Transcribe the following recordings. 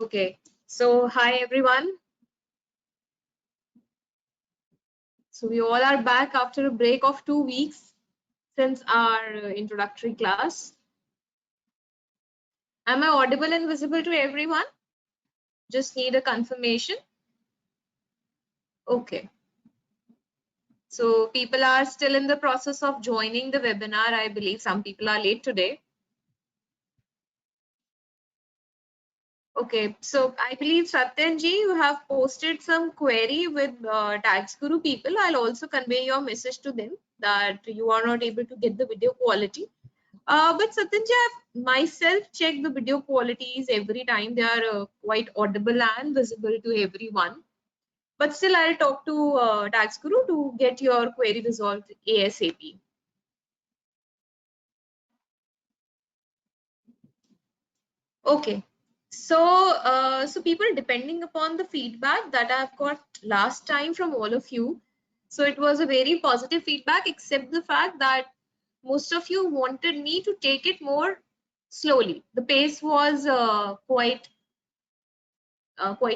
Okay, so hi everyone. So we all are back after a break of 2 weeks since our introductory class. Am I audible and visible to everyone? Just need a confirmation. Okay. So people are still in the process of joining the webinar. I believe some people are late today. Okay, so I believe Satyanji, you have posted some query with Tax Guru people. I'll also convey your message to them that you are not able to get the video quality. But Satyanji, I've myself checked the video qualities every time. They are quite audible and visible to everyone. But still, I'll talk to Tax Guru to get your query resolved ASAP. Okay. So people, depending upon the feedback that I've got last time from all of you, so it was a very positive feedback, except the fact that most of you wanted me to take it more slowly. The pace was quite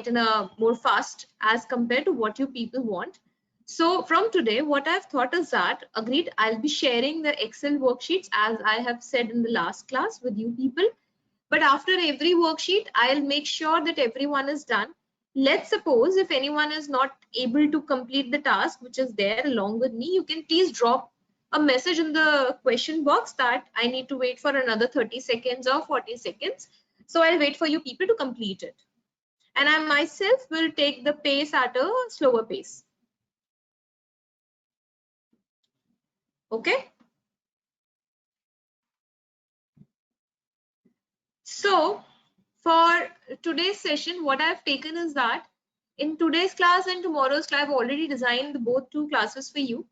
in a more fast as compared to what you people want. So from today, what I've thought is that, agreed, I'll be sharing the Excel worksheets as I have said in the last class with you people. But after every worksheet, I'll make sure that everyone is done. Let's suppose if anyone is not able to complete the task which is there along with me, you can please drop a message in the question box that I need to wait for another 30 seconds or 40 seconds. So I'll wait for you people to complete it. And I myself will take the pace at a slower pace. Okay. So for today's session, what I've taken is that in today's class and tomorrow's class, I've already designed both two classes for you.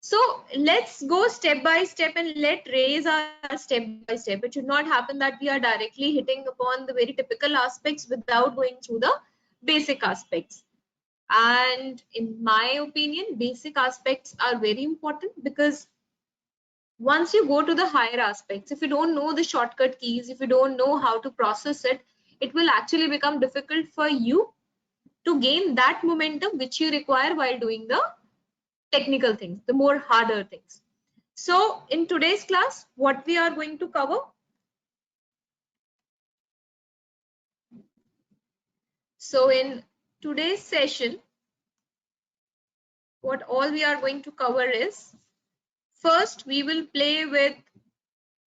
So let's go step by step and let raise our step by step. It should not happen that we are directly hitting upon the very typical aspects without going through the basic aspects. And in my opinion, basic aspects are very important because once you go to the higher aspects, if you don't know the shortcut keys, if you don't know how to process it, it will actually become difficult for you to gain that momentum which you require while doing the technical things, the more harder things. So in today's class, what we are going to cover? So in today's session, what all we are going to cover is, first we will play with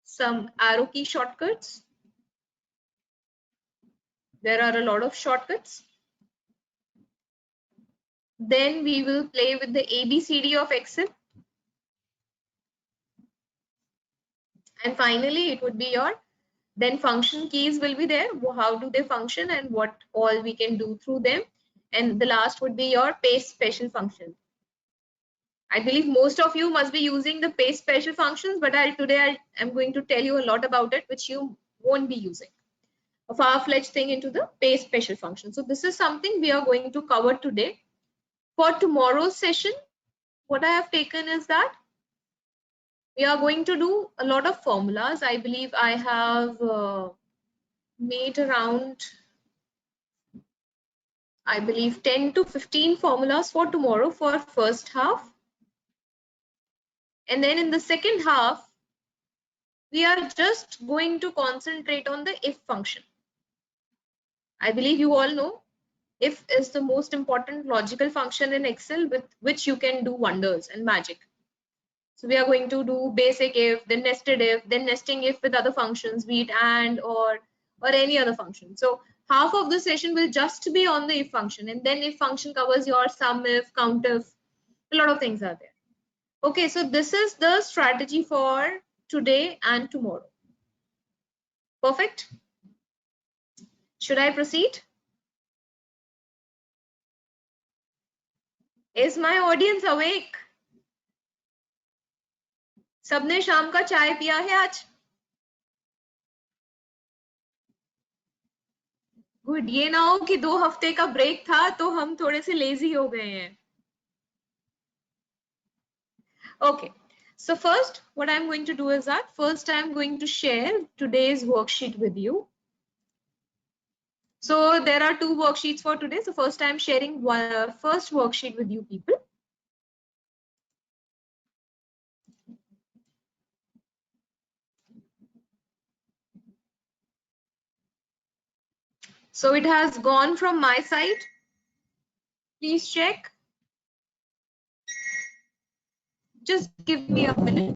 some arrow key shortcuts. There are a lot of shortcuts. Then we will play with the ABCD of Excel. And finally, it would be your, then function keys will be there. How do they function and what all we can do through them. And the last would be your paste special function. I believe most of you must be using the paste special functions, but today I'm going to tell you a lot about it, which you won't be using. A far-fetched thing into the paste special function. So this is something we are going to cover today. For tomorrow's session, what I have taken is that we are going to do a lot of formulas. I believe I have made around, I believe 10 to 15 formulas for tomorrow for first half. And then in the second half, we are just going to concentrate on the if function. I believe you all know if is the most important logical function in Excel with which you can do wonders and magic. So we are going to do basic if, then nested if, then nesting if with other functions, be it and or any other function. So half of the session will just be on the if function, and then if function covers your sum if, count if, a lot of things are there. Okay, so this is the strategy for today and tomorrow. Perfect. Should I proceed? Is my audience awake? सबने शाम का चाय पिया है आज? Good. ये ना हो कि 2 हफ्ते का ब्रेक था तो हम थोड़े से लेजी हो गए हैं. Okay, so first what I'm going to do is that first I'm going to share today's worksheet with you. So there are two worksheets for today. So first I'm sharing first worksheet with you people. So it has gone from my side. Please check. Just give me a minute.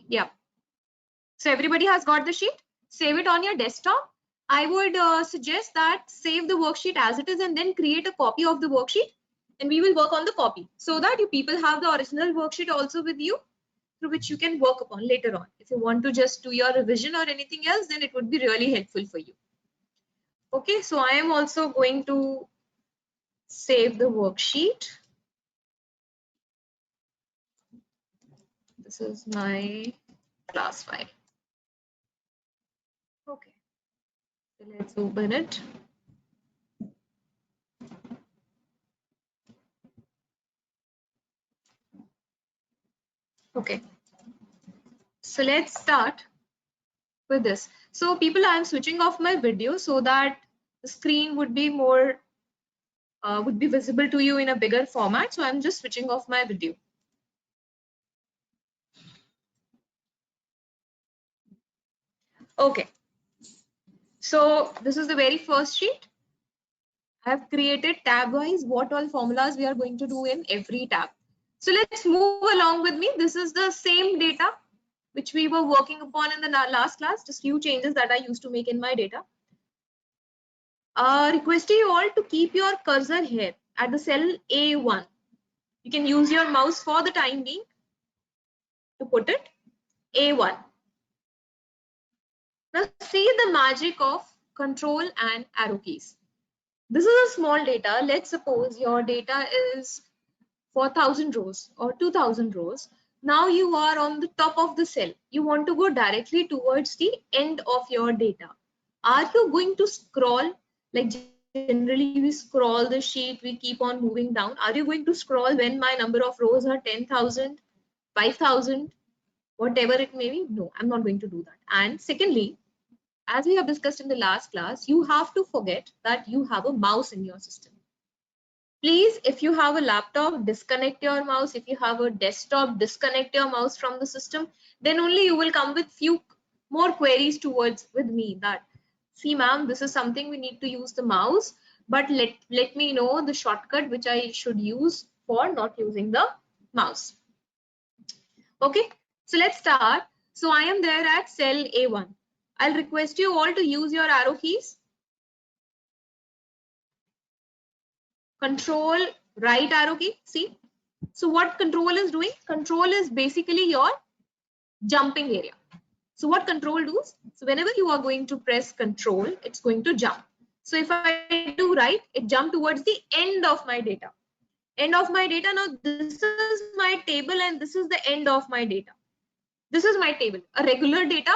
Yeah. So everybody has got the sheet. Save it on your desktop. I would suggest that save the worksheet as it is and then create a copy of the worksheet, and we will work on the copy so that you people have the original worksheet also with you, through which you can work upon later on. If you want to just do your revision or anything else, then it would be really helpful for you. Okay, so I am also going to save the worksheet. This is my class file. Okay, so let's open it. Okay, so let's start with this. So people, I'm switching off my video so that the screen would be more would be visible to you in a bigger format. So I'm just switching off my video. Okay, so this is the very first sheet. I have created tab wise what all formulas we are going to do in every tab. So let's move along with me. This is the same data which we were working upon in the last class, just few changes that I used to make in my data. Requesting you all to keep your cursor here at the cell A1. You can use your mouse for the time being to put it A1. Now see the magic of control and arrow keys. This is a small data. Let's suppose your data is 4,000 rows or 2,000 rows. Now you are on the top of the cell. You want to go directly towards the end of your data. Are you going to scroll like generally we scroll the sheet, we keep on moving down? Are you going to scroll when my number of rows are 10,000, 5,000, whatever it may be? No, I'm not going to do that. And secondly, as we have discussed in the last class, you have to forget that you have a mouse in your system. Please, if you have a laptop, disconnect your mouse. If you have a desktop, disconnect your mouse from the system. Then only you will come with few more queries towards with me that, see ma'am, this is something we need to use the mouse, but let me know the shortcut which I should use for not using the mouse. Okay, so let's start. So I am there at cell A1. I'll request you all to use your arrow keys. Control right arrow key, see? So what control is doing? Control is basically your jumping area. So what control does? So whenever you are going to press control, it's going to jump. So if I do right, it jump towards the end of my data. End of my data. Now this is my table and this is the end of my data. This is my table. A regular data,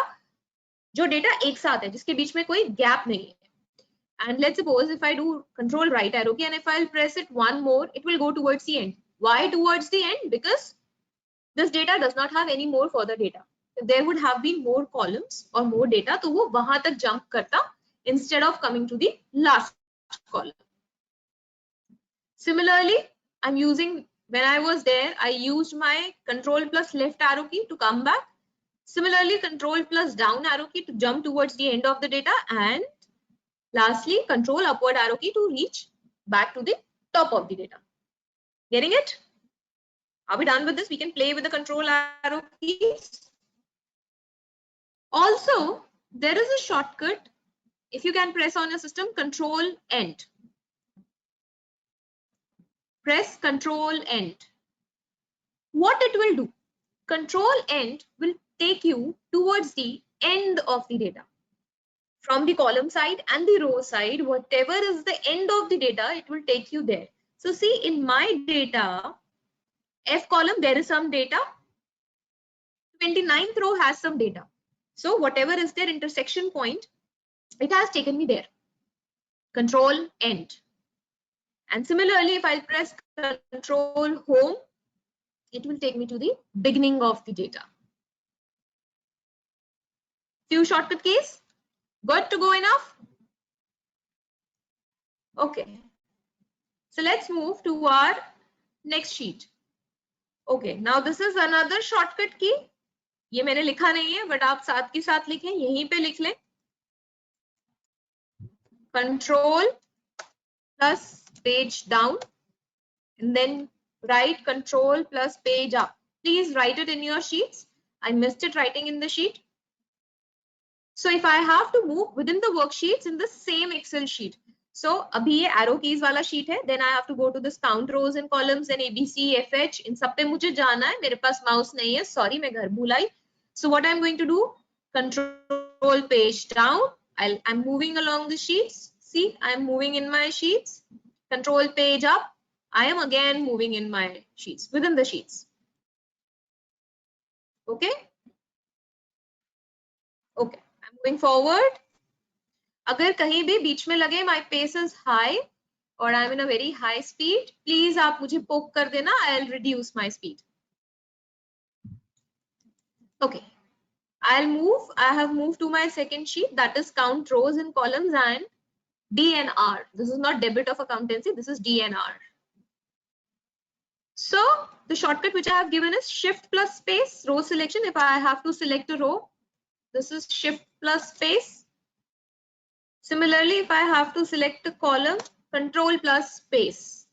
जो data एक साथ है, जिसके बीच में कोई gap नहीं है. And let's suppose if I do control right arrow key and if I'll press it one more, it will go towards the end. Why towards the end? Because this data does not have any more further data. If there would have been more columns or more data, तो वो वहां तक jump करता instead of coming to the last column. Similarly, I'm using, when I was there, I used my control plus left arrow key to come back. Similarly, control plus down arrow key to jump towards the end of the data, and lastly, control upward arrow key to reach back to the top of the data. Getting it? Are we done with this? We can play with the control arrow keys. Also, there is a shortcut. If you can press on your system, control end. Press control end. What it will do? Control end will take you towards the end of the data. From the column side and the row side, whatever is the end of the data, it will take you there. So see, in my data, F column, there is some data. 29th row has some data. So whatever is their intersection point, it has taken me there. Control end. And similarly, if I press control home, it will take me to the beginning of the data. Few shortcut keys. Good to go enough? Okay. So let's move to our next sheet. Okay, now this is another shortcut key. ये मैंने लिखा नहीं है, but आप साथ के साथ लिखें, यहीं पे लिख लें. Control plus page down, and then write control plus page up. Please write it in your sheets. I missed it writing in the sheet. So if I have to move within the worksheets in the same Excel sheet, so अभी ये arrow keys वाला sheet है, then I have to go to this count rows and columns and ABC, FH, इन सब पे मुझे जाना है, मेरे पास mouse नहीं है, sorry मैं घर भूल आई. So what I'm going to do, control page down, I'm moving along the sheets. See, I'm moving in my sheets. Control page up, I am again moving in my sheets, within the sheets. Okay? Okay, I'm moving forward. अगर कहीं भी बीच में लगे my pace is high or I'm in a very high speed, please आप मुझे poke कर देना, I'll reduce my speed. Okay, I have moved to my second sheet, that is count rows and columns and DNR. This is not debit of accountancy, this is DNR. So the shortcut which I have given is shift plus space, row selection. If I have to select a row, this is shift plus space. Similarly, if I have to select a column, control plus space.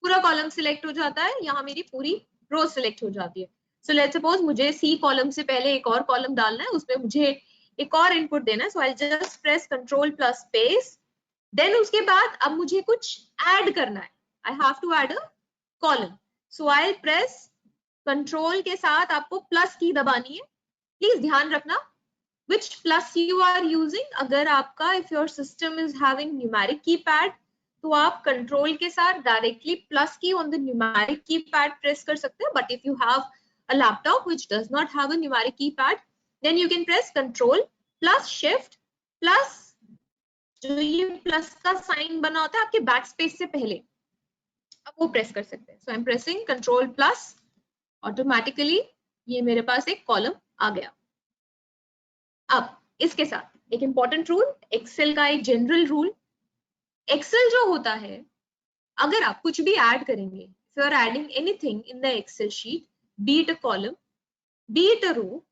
पूरा column select हो जाता है, यहाँ मेरी पूरी row select हो जाती है. So let's suppose मुझे C column से पहले एक और column डालना है, उसमें मुझे एक और input देना है. So I'll just press control plus space. Then उसके बाद अब मुझे कुछ add करना है. I have to add a column. So I'll press control के साथ आपको plus की दबानी है. Please ध्यान रखना which plus you are using. अगर आपका if your system is having numeric keypad, तो आप control के साथ directly plus key on the numeric keypad press कर सकते हैं. But if you have a laptop which does not have a numeric keypad, then you can press control plus shift plus जो ये plus का sign बना होता है आपके backspace से पहले, आप वो press कर सकते हैं. So I'm pressing control plus, automatically ये मेरे पास एक column आ गया. अब इसके साथ एक इंपॉर्टेंट रूल, एक्सेल का एक जनरल रूल. एक्सेल जो होता है, अगर आप कुछ भी ऐड करेंगे, if you are adding anything in the Excel sheet, be it a column, be it a row,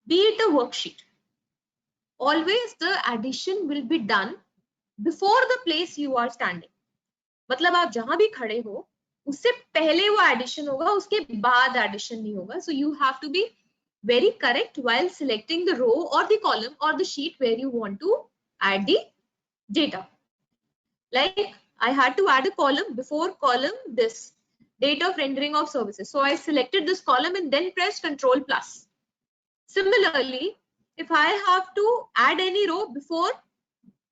be it a worksheet, always the addition will be done before the place you are standing. मतलब आप जहां भी खड़े हो उससे पहले वो addition होगा, उसके बाद एडिशन नहीं होगा. So you have to be very correct while selecting the row or the column or the sheet where you want to add the data. Like I had to add a column, before column this date of rendering of services. So I selected this column and then pressed control plus. Similarly, if I have to add any row before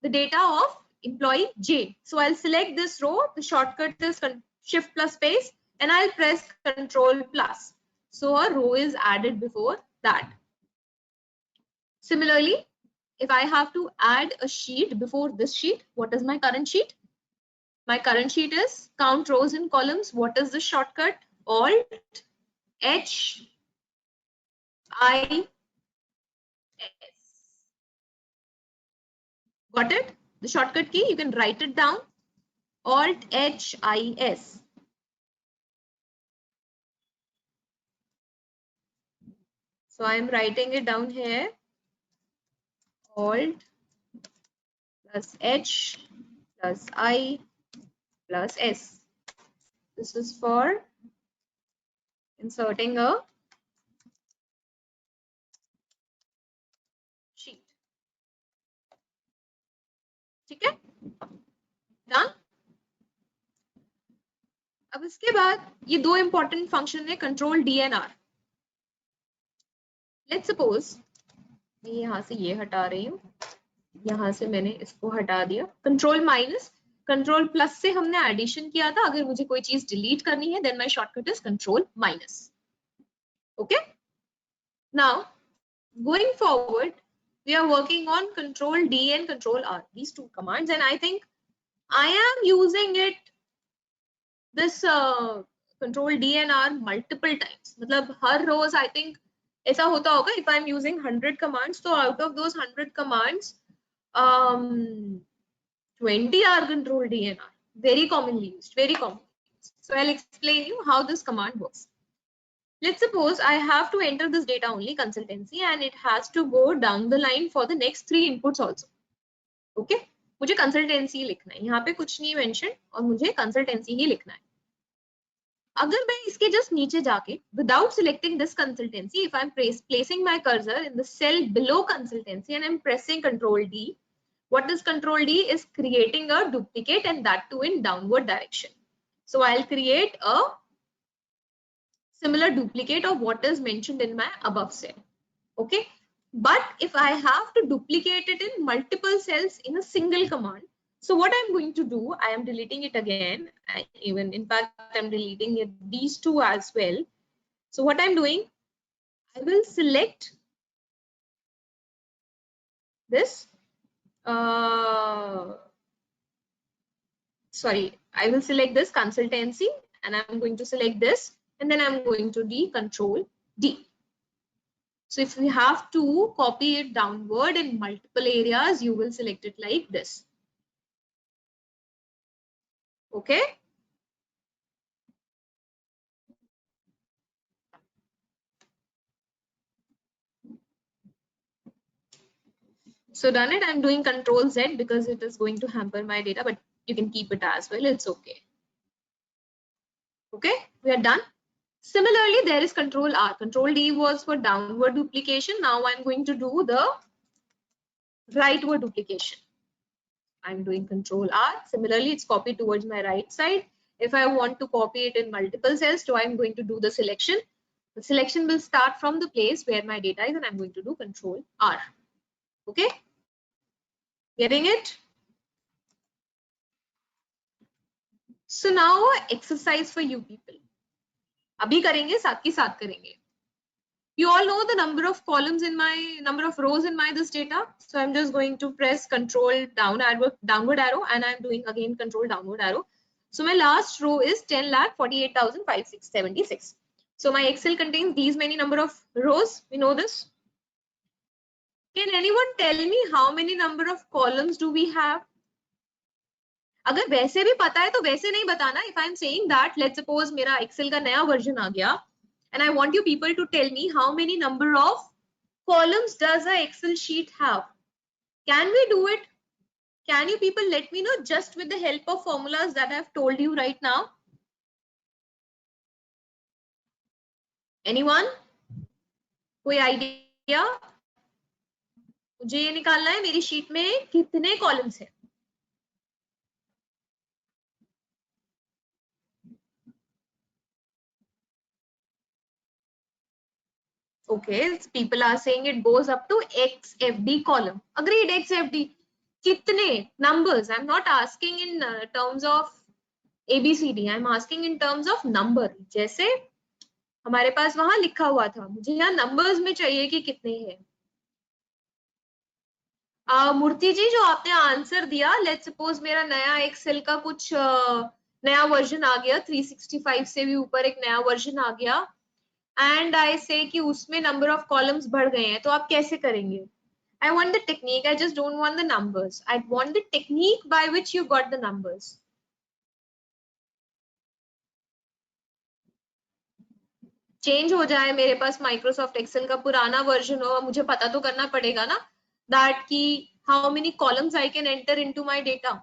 the data of employee J, so I'll select this row, the shortcut is shift plus space, and I'll press control plus. So a row is added before that. Similarly, if I have to add a sheet before this sheet, what is my current sheet? My current sheet is count rows and columns. What is the shortcut? Alt H I S. Got it? The shortcut key, you can write it down. Alt H I S. So I am writing it down here. Alt plus H plus I plus S. This is for inserting a sheet. ठीक है? Done? अब इसके बाद ये दो important function है, control D and R. Let's suppose मैं यहाँ से ये हटा रही हूँ, यहाँ से मैंने इसको हटा दिया. कंट्रोल माइनस, कंट्रोल प्लस से हमने एडिशन किया था. अगर मुझे कोई चीज डिलीट करनी है, then my shortcut is control minus. Okay, now going forward, we are working on control D and control R, these two commands, and I think I am using it, this control D and R multiple times. मतलब हर रोज I think ऐसा होता होगा, if I'm using 100 commands, so out of those 100 commands, 20 are control D and R. Very commonly used, very commonly used. So I'll explain you how this command works. Let's suppose I have to enter this data only consultancy and it has to go down the line for the next 3 inputs also. Okay? मुझे consultancy लिखना है, यहाँ पे कुछ नहीं mention और मुझे consultancy ही लिखना है. अगर मैं इसके just नीचे जाके without selecting this consultancy, if I'm placing my cursor in the cell below consultancy and I'm pressing control D, what is control D is creating a duplicate, and that too in downward direction. So I'll create a similar duplicate of what is mentioned in my above cell. Okay, but if I have to duplicate it in multiple cells in a single command, so what I'm going to do, I am deleting it again. Even in fact, I'm deleting it, these two as well. So what I'm doing, I will select this. I will select this consultancy, and I'm going to select this, and then I'm going to control D. So if we have to copy it downward in multiple areas, you will select it like this. Okay. So done it. I'm doing control Z because it is going to hamper my data, but you can keep it as well. It's okay. Okay, we are done. Similarly, there is control R. Control D was for downward duplication. Now I'm going to do the rightward duplication. I'm doing control R. Similarly, it's copied towards my right side. If I want to copy it in multiple cells, so I'm going to do the selection. The selection will start from the place where my data is, and I'm going to do control R. Okay, getting it? So now exercise for you people. अभी करेंगे, साथ के साथ करेंगे. You all know the number of columns in my, number of rows in my this data. So I'm just going to press control downward arrow, and I'm doing again control downward arrow. So my last row is 10,48,576. So my Excel contains these many number of rows. We know this. Can anyone tell me how many number of columns do we have? अगर वैसे भी पता है तो वैसे नहीं बताना. If I'm saying that, let's suppose मेरा Excel का नया version आ गया, and I want you people to tell me how many number of columns does a Excel sheet have. Can we do it? Can you people let me know just with the help of formulas that I have told you right now? Anyone? कोई idea? मुझे ये निकालना है मेरी sheet में कितने columns हैं. Okay, people are saying it goes up to XFD column. Agreed, XFD. Kitne numbers? I'm not asking in terms of ABCD. I'm asking in terms of number. जैसे हमारे पास वहां लिखा हुआ था, मुझे यहाँ numbers में चाहिए कि कितने हैं. मूर्ति जी, जो आपने आंसर दिया, लेट्स सपोज मेरा नया एक्सेल का कुछ नया वर्जन आ गया, 365 से भी ऊपर एक नया वर्जन आ गया, एंड आई से कि उसमें नंबर ऑफ कॉलम्स बढ़ गए हैं, तो आप कैसे करेंगे? I want the technique. I just don't want the numbers. I want the technique by which you got the numbers. Change हो जाए, मेरे पास माइक्रोसॉफ्ट एक्सेल का पुराना वर्जन हो, मुझे पता तो करना पड़ेगा ना दैट कि how many columns I can enter into my data.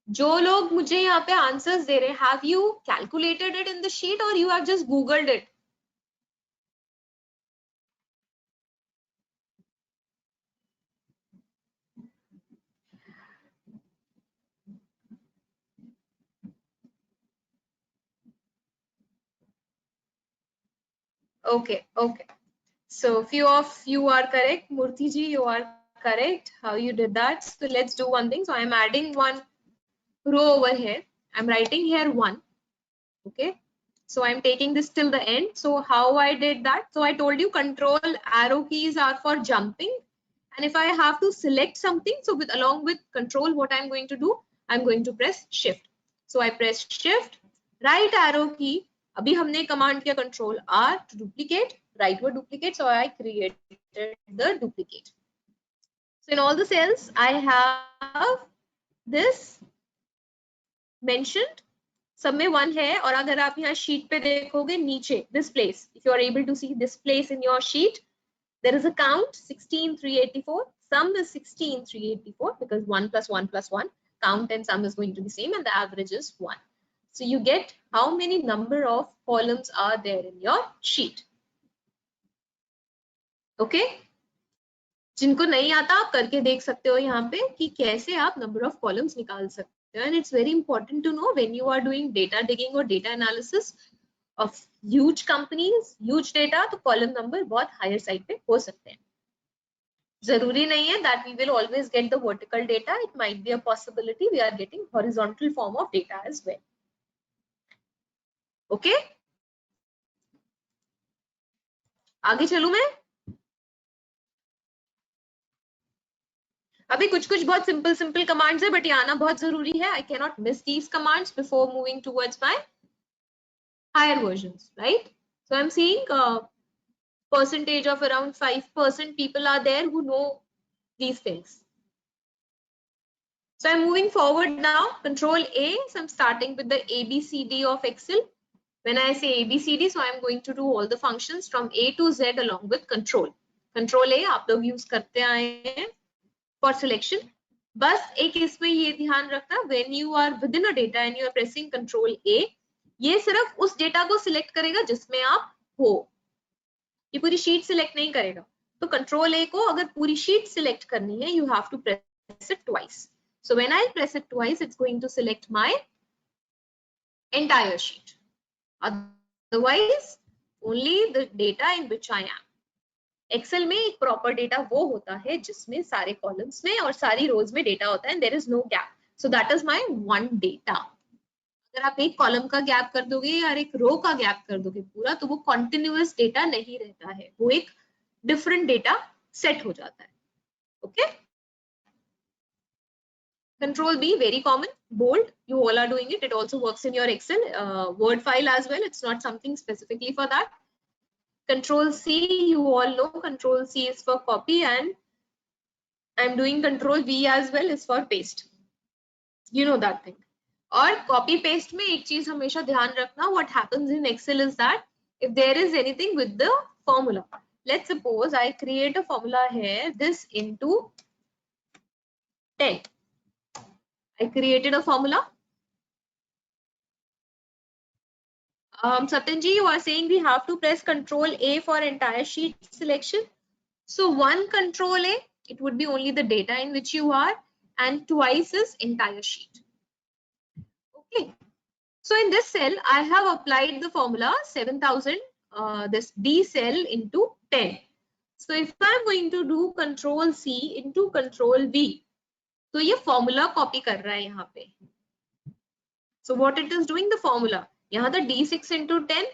जो लोग मुझे यहाँ पे आंसर्स दे रहे हैं, have you calculated it in the sheet और you have just googled it? Okay, okay. So few of you are correct. Murthy ji, you are correct. How you did that? So let's do one thing. So I'm adding one row over here. I'm writing here 1. Okay. So I'm taking this till the end. So how I did that? So I told you control arrow keys are for jumping. And if I have to select something, so with along with control, what I'm going to do, I'm going to press shift. So I press shift, right arrow key. Abhi हमने command किया control R to duplicate, right were duplicate. So I created the duplicate. So in all the cells, I have this mentioned. सब में 1 है और अगर आप यहाँ sheet पे देखोगे नीचे this place, if you are able to see this place in your sheet, there is a count 16,384. Sum is 16,384 because 1 plus 1 plus 1. Count and sum is going to be same and the average is 1. So you get how many number of columns are there in your sheet. Okay? जिनको नहीं आता आप करके देख सकते हो यहाँ पे कि कैसे आप number of columns निकाल सकते हो. And it's very important to know when you are doing data digging or data analysis of huge companies, huge data, तो column number बहुत higher side पे हो सकते हैं. जरूरी नहीं है that we will always get the vertical data. It might be a possibility we are getting horizontal form of data as well. Okay? आगे चलूं मैं? अभी कुछ बहुत simple commands है, but ये आना बहुत जरूरी है. I cannot miss these commands before moving towards my higher versions, right? So I'm seeing percentage of around 5% people are there who know these things. So I'm moving forward now. Control A. So I'm starting with the ABCD of Excel. When I say ABCD, so I'm going to do all the functions from A to Z along with control. Control A आप लोग use करते आए हैं for selection. बस एक इसमें ये ध्यान रखना, when you are within a data and you are pressing Control A, ये सिर्फ उस डेटा को सिलेक्ट करेगा जिसमें आप हो. ये पूरी शीट सिलेक्ट नहीं करेगा. तो Control A को अगर पूरी शीट सिलेक्ट करनी है, you have to press it twice. So when I press it twice, it's going to select my entire sheet. Otherwise, only the data in which I am. Excel में एक proper data वो होता है जिसमें सारे columns में और सारी rows में data होता है and there is no gap. So that is my one data. अगर आप एक column का gap कर दोगे या एक row का gap कर दोगे पूरा, तो वो continuous data नहीं रहता है. वो एक different data set हो जाता है. Okay? Control B, very common, bold. You all are doing it. It also works in your Excel Word file as well. It's not something specifically for that. Control C, you all know Control C is for copy and I'm doing Control V as well is for paste. You know that thing. और copy paste में एक चीज हमेशा ध्यान रखना, what happens in Excel is that if there is anything with the formula, let's suppose I create a formula here, this into 10. I created a formula. Satyanji, you are saying we have to press Control A for entire sheet selection. So one Control A, it would be only the data in which you are, and twice is entire sheet. Okay. So in this cell, I have applied the formula 7000, this D cell into 10. So if I'm going to do Control C into Control V, तो ये formula copy कर रहा है यहाँ पे. So what it is doing, the formula. यहाँ था D6 into 10.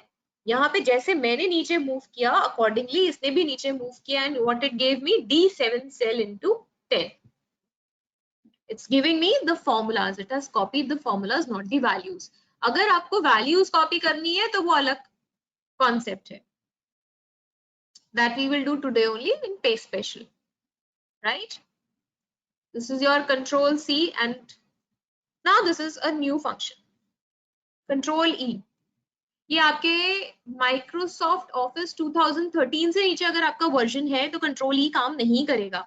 यहाँ पे जैसे मैंने नीचे move किया, accordingly इसने भी नीचे move किया, and what it gave me, D7 cell into 10. It's giving me the formulas. It has copied the formulas, not the values. अगर आपको values copy करनी है तो वो अलग concept है. That we will do today only in paste special, right? This is your Control C and now this is a new function. Control E. ये आपके Microsoft Office 2013 से नीचे अगर आपका वर्जन है तो Control E काम नहीं करेगा.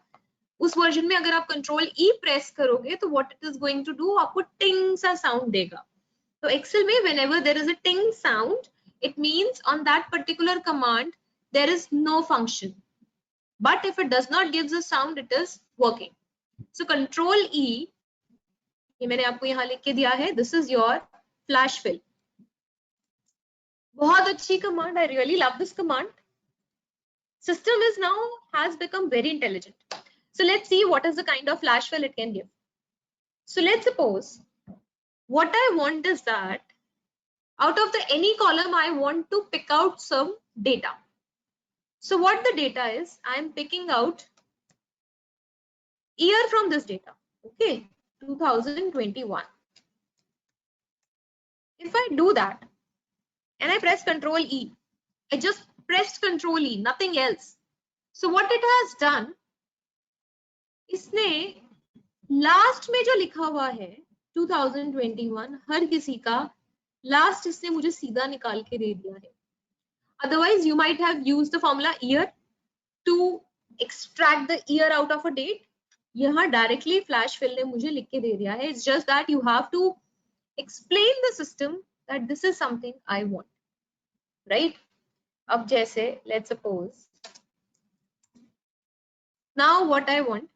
उस वर्जन में अगर आप Control E प्रेस करोगे तो what it is going to do, आपको टिंग सा साउंड देगा. तो Excel में whenever there is a ting sound, it means on that particular command there is no function. But if it does not give the sound, it is working. So Control E, ये मैंने आपको यहाँ लिख के दिया है. This is your flash fill. बहुत अच्छी command. I really love this command. System is now has become very intelligent. So let's see what is the kind of flash fill it can give. So let's suppose what I want is that Out of the any column, I want to pick out some data. So what the data is, I am picking out year from this data. Okay, 2021. If I do that and I press Control E, I just pressed Control E, nothing else. So what it has done, इसने last में जो लिखा हुआ है 2021 हर किसी का last इसने मुझे सीधा निकाल के दे दिया है. Otherwise, you might have used the formula year to extract the year out of a date. यहाँ directly flash fill ने मुझे लिख के दे दिया है. It's just that you have to explain the system that this is something I want, right? अब जैसे let's suppose now what I want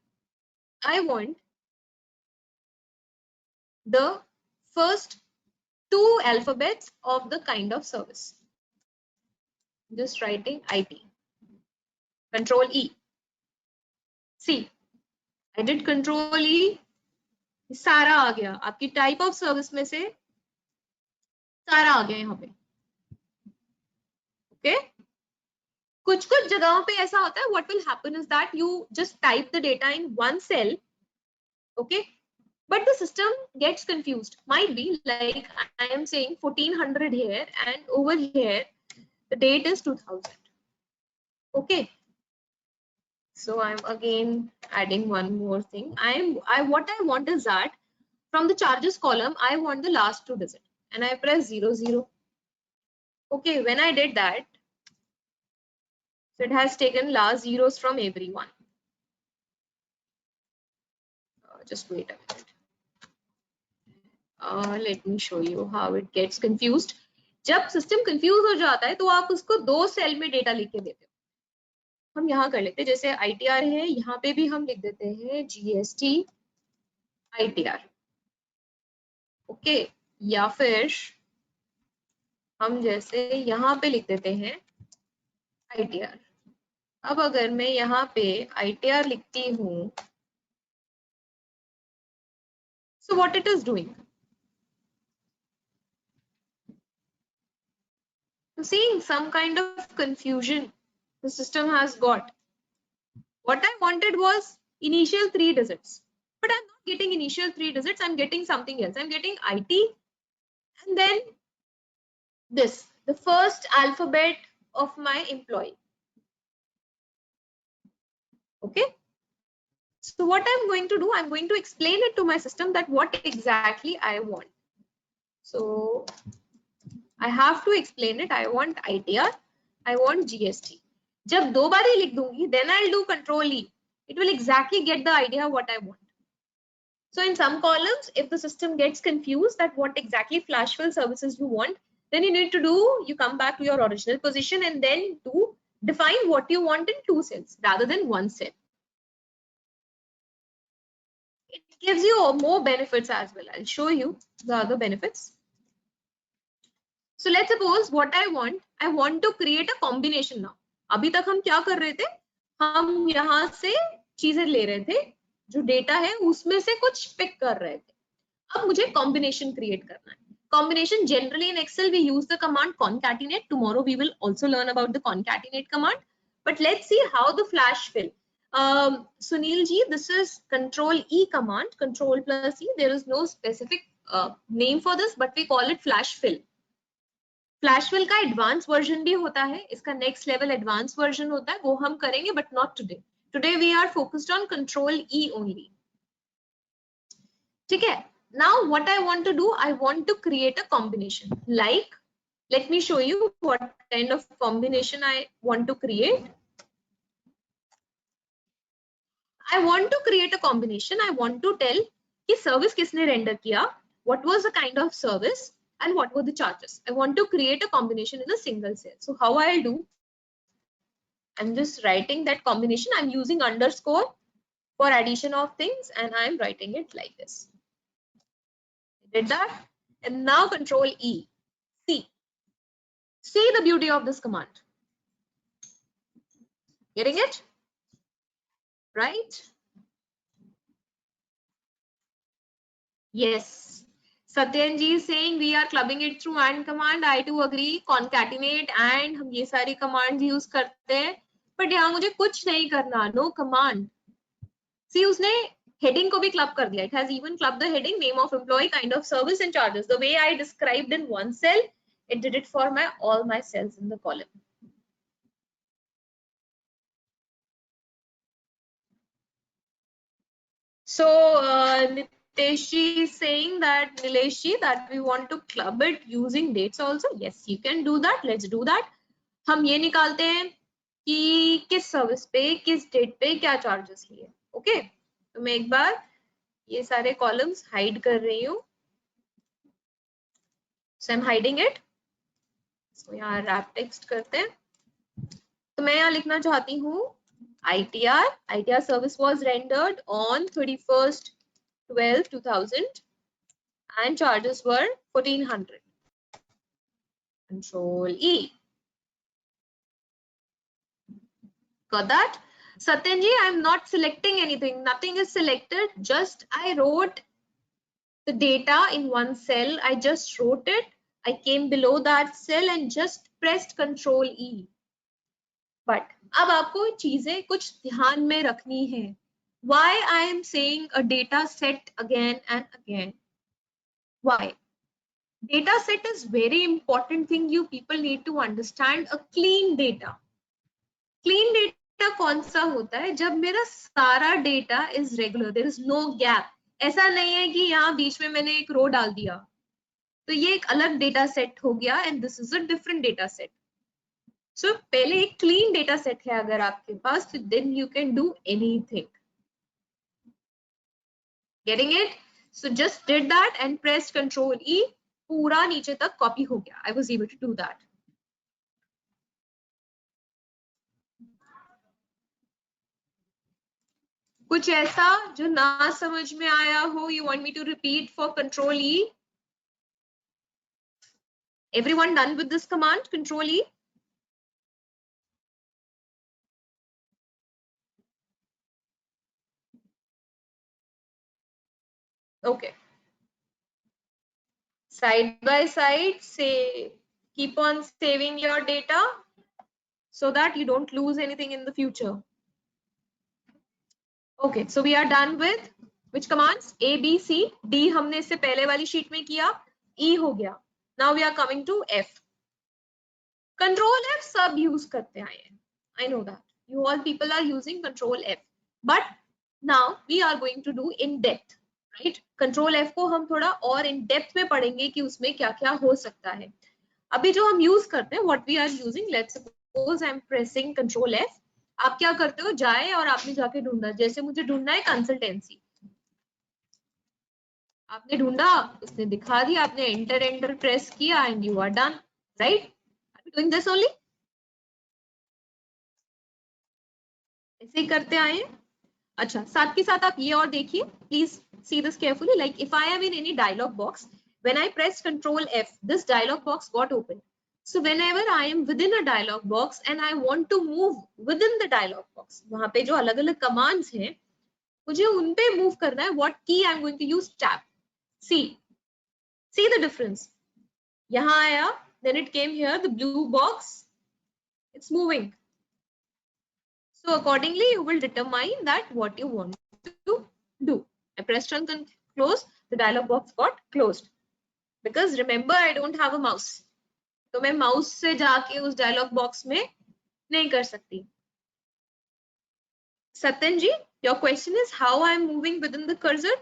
the first two alphabets of the kind of service. Just writing IT. Control E. See, I did Control E. सारा आ गया आपकी type of service में से सारा आ गया यहाँ पे. ओके कुछ जगहों पे ऐसा होता है. What will happen is that you just type the data in one cell, okay, but the system gets confused. Might be like I am saying 1400 here and over here the date is 2000. Okay, so I'm again adding one more thing. What I want is that from the charges column I want the last two digits and I press 00. Okay, when I did that, so it has taken last zeros from everyone. Just wait a minute. Let me show you how it gets confused. जब system confuse हो जाता है तो आप उसको दो cell में data लिख के देते हो. हम यहाँ कर लेते हैं जैसे ITR है, यहाँ पे भी हम लिख देते हैं GST ITR. ओके, या फिर हम जैसे यहाँ पे लिख देते हैं ITR. अब अगर मैं यहाँ पे ITR लिखती हूँ, so what it is doing? Seeing some kind of confusion the system has got. What I wanted was initial 3 digits, but I'm not getting initial 3 digits. I'm getting something else. I'm getting IT and then this, the first alphabet of my employee. Okay. So what I'm going to do, I'm going to explain it to my system that what exactly I want. So I have to explain it. I want ITR, I want GST. जब दो बार ही लिख दूंगी, then I'll do Control E. It will exactly get the idea what I want. So in some columns, if the system gets confused that what exactly flash fill services you want, then you need to do, you come back to your original position and then do define what you want in 2 cells rather than 1 cell. It gives you more benefits as well. I'll show you the other benefits. So let's suppose what I want to create a combination now. अभी तक हम क्या कर रहे थे, हम यहाँ से चीजें ले रहे थे, जो डेटा है उसमें से कुछ पिक कर रहे थे. अब मुझे combination create करना है. Combination, generally in Excel we use the command concatenate. Tomorrow we will also learn about the concatenate command. But let's see how the flash fill. Sunil ji, this is Control E command, Control plus E. There is no specific name for this, but we call it flash fill. Flash fill का advance version भी होता है, इसका next level advance version होता है, वो हम करेंगे but not today. Today we are focused on control E only. ठीक है. Now what I want to do, I want to create a combination. Like let me show you what kind of combination I want to create. I want to create a combination. I want to tell कि service किसने render किया, what was the kind of service and what were the charges. I want to create a combination in a single cell. So how I'll do, I'm just writing that combination. I'm using underscore for addition of things and I'm writing it like this. I did that and now Control E. See the beauty of this command. Getting it? Right? Yes. Satyan ji is saying we are clubbing it through and command. I too agree. Concatenate and हम ये सारी commands use करते हैं. But यहाँ मुझे कुछ नहीं करना. No command. See उसने heading को भी club कर दिया. It has even clubbed the heading, name of employee, kind of service and charges. The way I described in one cell, it did it for all my cells in the column. So Nitesh is saying that Nileshi that we want to club it using dates also. Yes, you can do that. Let's do that. हम ये निकालते हैं कि किस service पे किस date पे क्या चार्जेस लिए. ओके, तो मैं एक बार ये सारे कॉलम्स हाइड कर रही हूँ. So I'm hiding it. So यहाँ रैप टेक्स्ट करते हैं. तो मैं यहाँ लिखना चाहती हूँ ITR service was rendered on 31st 12 2000 and charges were 1400. Control E. Got that? Satyanji, I'm not selecting anything. Nothing is selected. Just I wrote the data in one cell. I just wrote it. I came below that cell and just pressed Control E. But अब आपको चीजें कुछ ध्यान में रखनी है. Why I am saying a data set again and again? Why? Data set is very important thing you people need to understand. A clean data. Clean data कौन सा होता है? जब मेरा सारा data is regular. There is no gap. ऐसा नहीं है कि यहाँ बीच में मैंने एक रो डाल दिया. तो ये एक अलग data set हो गया and this is a different data set. So पहले एक clean data set है अगर आपके पास, तो then you can do anything. Getting it? So just did that and pressed Control E. पूरा नीचे तक copy हो गया. I was able to do that. कुछ ऐसा जो ना समझ में आया हो? You want me to repeat for Control E? Everyone done with this command? Control E. Okay. Side by side, say keep on saving your data so that you don't lose anything in the future. Okay, so we are done with which commands? A, B, C, D हमने इससे पहले वाली sheet में किया, E हो गया. Now we are coming to F. Control F सब use करते हैं. I know that. You all people are using Control F. But now we are going to do in depth. Right? Control F को हम थोड़ा और in depth में पढ़ेंगे कि उसमें क्या क्या हो सकता है. अभी जो हम use करते हैं, what we are using, let's suppose I'm pressing Control F. आप क्या करते हो? जाए और आपने जाके ढूंढा. जैसे मुझे ढूंढना है कंसल्टेंसी. आपने ढूंढा, उसने दिखा दिया, आपने enter प्रेस किया and you are done. Right? Are you doing this only? ऐसे ही करते आए. अच्छा, साथ के साथ आप ये और देखिए. Please see this carefully. Like if I am in any dialog box, when I press Control F, this dialog box got opened. So whenever I am within a dialog box and I want to move within the dialog box, वहाँ पे जो अलग-अलग commands हैं, मुझे उन पे move करना है. What key I'm going to use? Tab. See the difference. यहाँ आया, then it came here, the blue box. It's moving. So accordingly, you will determine that what you want to do. I pressed on close, the dialog box got closed. Because remember, I don't have a mouse. तो मैं mouse से जाके उस dialog box में नहीं कर सकती. Satyan ji, your question is how I am moving within the cursor.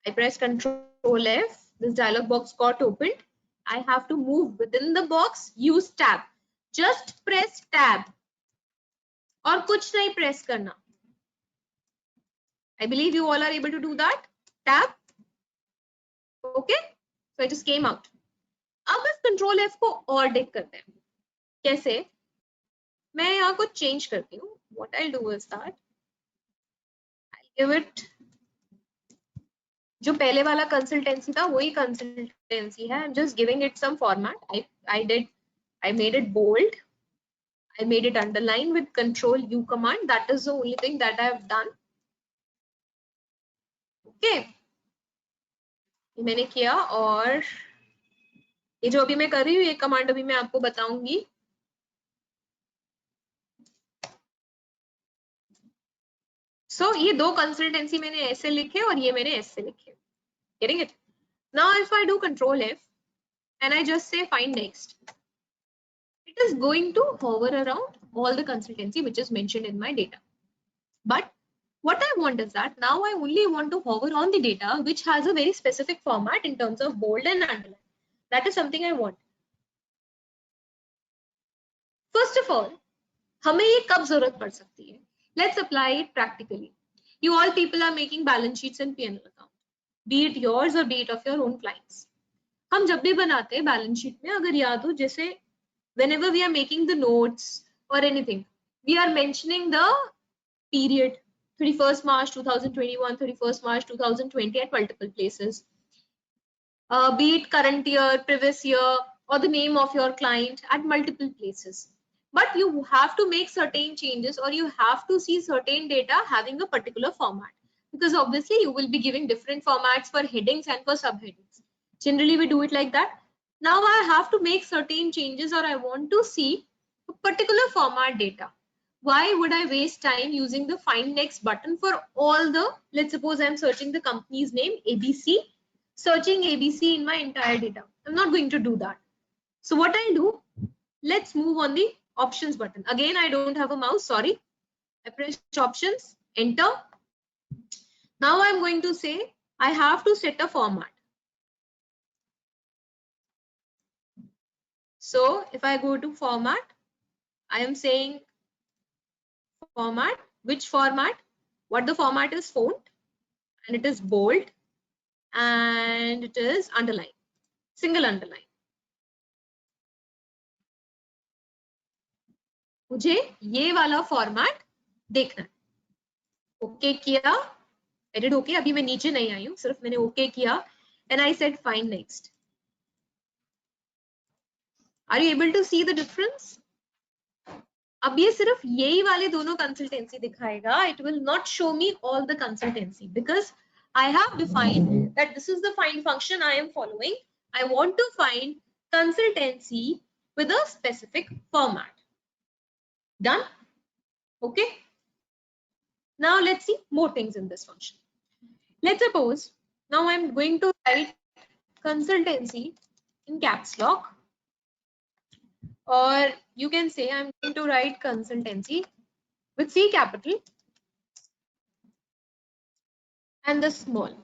I press Control F. This dialog box got opened. I have to move within the box. Use tab. Just press tab. और कुछ नहीं press करना. I believe you all are able to do that. Tab. Okay. So I just came out. अब इस Control F को और Dick करते हैं. कैसे? मैं यहाँ कुछ चेंज करती हूँ. What I'll do is that I'll give it, जो पहले वाला कंसल्टेंसी था वही कंसल्टेंसी है. I'm just giving it some format. I made it bold. I made it underline with Control U command. That is the only thing that I have done. Okay. ये मैंने किया, और ये जो अभी मैं कर रही हूँ ये कमांड अभी मैं आपको बताऊंगी। सो ये दो कंसल्टेंसी मैंने ऐसे लिखे और ये मैंने ऐसे लिखे। Getting it? Now if I do control F and I just say find next, it is going to hover around all the consultancy which is mentioned in my data. But what I want is that now I only want to hover on the data which has a very specific format in terms of bold and underline. That is something I want. First of all, हमें ये कब जरूरत पड़ सकती है? Let's apply it practically. You all people are making balance sheets and P&L account, be it yours or be it of your own clients. हम जब भी बनाते हैं बैलेंस शीट में, अगर याद हो, जैसे whenever we are making the notes or anything, we are mentioning the period 31st March 2021, 31st March 2020 at multiple places. Be it current year, previous year, or the name of your client at multiple places. But you have to make certain changes, or you have to see certain data having a particular format, because obviously you will be giving different formats for headings and for subheadings. Generally we do it like that. Now I have to make certain changes, or I want to see a particular format data. Why would I waste time using the find next button for all the, let's suppose I'm searching the company's name ABC, searching ABC in my entire data. I'm not going to do that. So what I'll do, let's move on the options button. Again, I don't have a mouse, sorry. I pressed options, enter. Now I'm going to say I have to set a format. So if I go to format, I am saying format, which format? What the format is? Font, and it is bold, and it is underline, single underline. मुझे ये वाला format देखना है. Okay किया, edit okay. अभी मैं नीचे नहीं आई हूँ, सिर्फ मैंने ओके किया and I said find next. Are you able to see the difference? अब ये सिर्फ यही वाले दोनों कंसल्टेंसी दिखाएगा. It will not show me all the consultancy, because I have defined that this is the find function I am following. I want to find consultancy with a specific format. Done? Okay. Now let's see more things in this function. Let's suppose now I'm going to write consultancy in caps lock, or you can say I'm going to write consultancy with C capital and the small.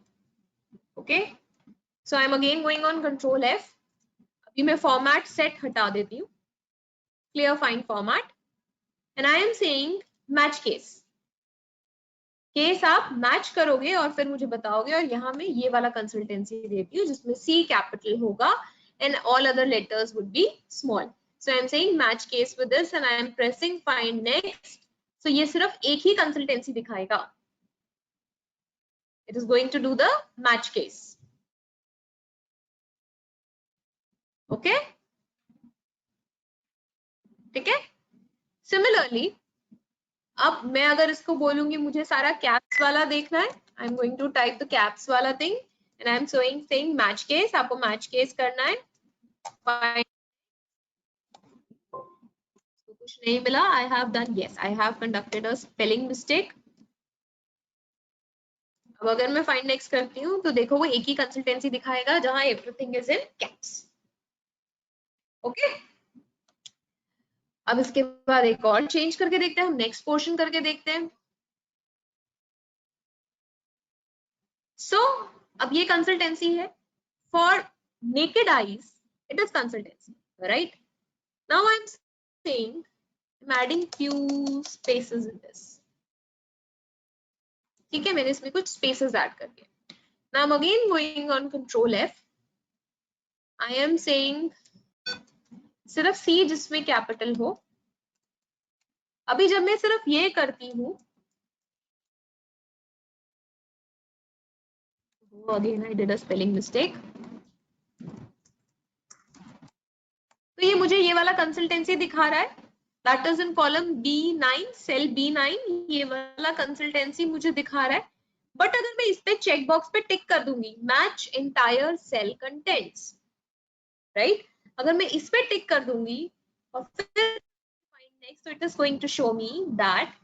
Okay. So I'm again going on control F. अभी मैं format set हटा देती हूँ. Clear find format. And I am saying match case. Case आप match करोगे और फिर मुझे बताओगे, और यहाँ मैं ये वाला कंसल्टेंसी देती हूँ जिसमें C कैपिटल होगा and all other letters would be small. So I am saying match case with this and I am pressing find next. So ये सिर्फ एक ही कंसल्टेंसी दिखाएगा. It is going to do the match case. Okay? ठीक है? Similarly, अब मैं अगर इसको बोलूंगी मुझे सारा कैप्स वाला देखना है, I am going to type the caps वाला thing and I am saying match case. आपको मैच केस करना है. तो कुछ नहीं मिला. I have done, yes I have conducted a spelling mistake. अब अगर मैं फाइंड नेक्स्ट करती हूँ तो देखो वो एक ही कंसल्टेंसी दिखाएगा जहां everything is in caps. Okay. अब इसके बाद एक और चेंज करके देखते हैं. हम नेक्स्ट पोर्शन करके देखते हैं. सो अब ये कंसल्टेंसी है. For naked eyes it is consultancy, right? Now I am saying I'm adding few spaces in this. ठीक है, मैंने इसमें कुछ spaces ऐड करके. Now I'm again going on control F. I am saying सिर्फ C जिसमें capital हो. अभी जब मैं सिर्फ ये करती हूँ, again I did a spelling mistake. तो ये मुझे ये वाला कंसल्टेंसी दिखा रहा है. That is in column B9, cell B9. ये वाला कंसल्टेंसी मुझे दिखा रहा है. बट अगर मैं इस पे चेक बॉक्स पे टिक कर दूंगी match entire cell contents, right, अगर मैं इस पे टिक कर दूंगी और फिर next, so it is going to show me that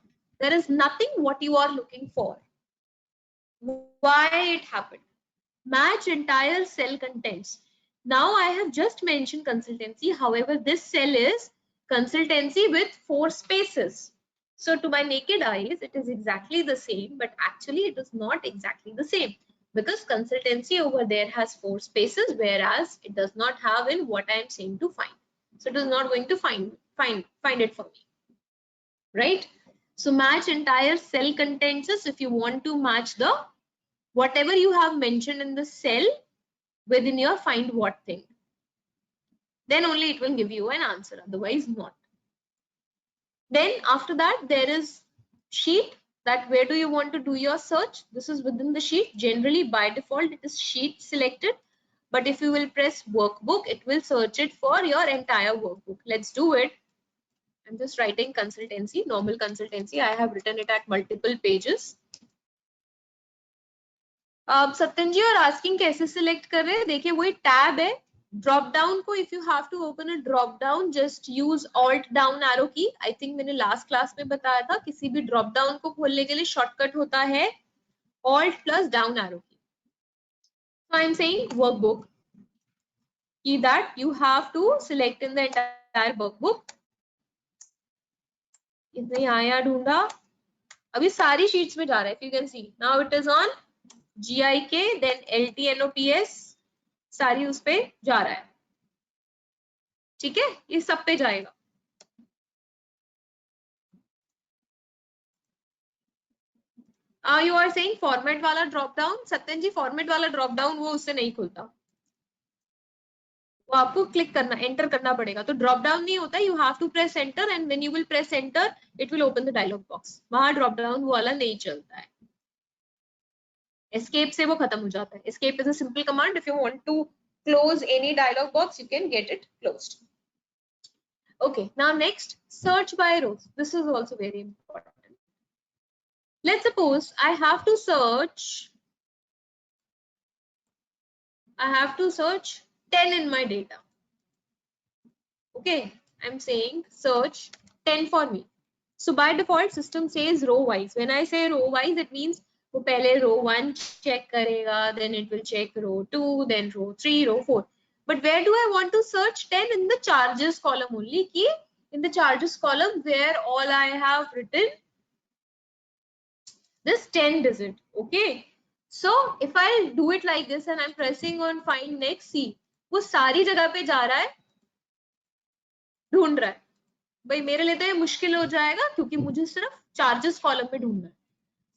there is nothing what you are looking for. Why it happened? Match entire cell contents. Now I have just mentioned consultancy. However, this cell is consultancy with 4 spaces. So to my naked eyes, it is exactly the same, but actually it is not exactly the same because consultancy over there has 4 spaces, whereas it does not have in what I am saying to find. So it is not going to find it for me, right? So match entire cell contents is if you want to match the whatever you have mentioned in the cell within your find what thing, then only it will give you an answer, otherwise not. Then after that there is sheet, that where do you want to do your search. This is within the sheet. Generally by default it is sheet selected, but if you will press workbook, it will search it for your entire workbook. Let's do it. I'm just writing consultancy, normal consultancy. I have written it at multiple pages. Satyan जी और asking कैसे select कर रहे हैं, देखिए वही tab है, drop down को if you have to open a drop down just use alt down arrow key. I think मैंने लास्ट क्लास में बताया था किसी भी ड्रॉप डाउन को खोलने के लिए शॉर्टकट होता है alt plus down arrow key. So I am saying workbook की that you have to select in the entire workbook. इसने यहाँ ढूंढा, अभी सारी शीट्स में जा रहा है. If you can C now it is on GIK, then LTNOPS, सारी उस पे जा रहा है. ठीक है, ये सब पे जाएगा. यू आर सेइंग फॉर्मेट वाला ड्रॉप डाउन. सत्यन जी फॉर्मेट वाला ड्रॉप डाउन वो उससे नहीं खुलता, वो आपको क्लिक करना, एंटर करना पड़ेगा. तो ड्रॉप डाउन नहीं होता, you have to press enter and when you will press enter it will open the dialog box. वहां ड्रॉप डाउन वो वाला नहीं चलता है. एस्केप से वो खत्म हो जाता है. Escape is a simple command. If you want to close any dialog box you can get it closed. Okay, now next, search by rows. This is also very important. Let's suppose I have to search 10 in my data. Okay, I'm saying search 10 for me. So by default system says row wise. When I say row wise, it means वो पहले row 1 check करेगा, then it will check row 2, then row 3, row 4. But where do I want to search 10? In the charges column only. Ki in the charges column where all I have written this 10 digit. Okay. So if I do it like this and I'm pressing on find next, see वो सारी जगह पे जा रहा है, ढूंढ रहा है. भाई मेरे लिए तो ये मुश्किल हो जाएगा क्योंकि मुझे सिर्फ चार्जेस कॉलम में ढूंढना है.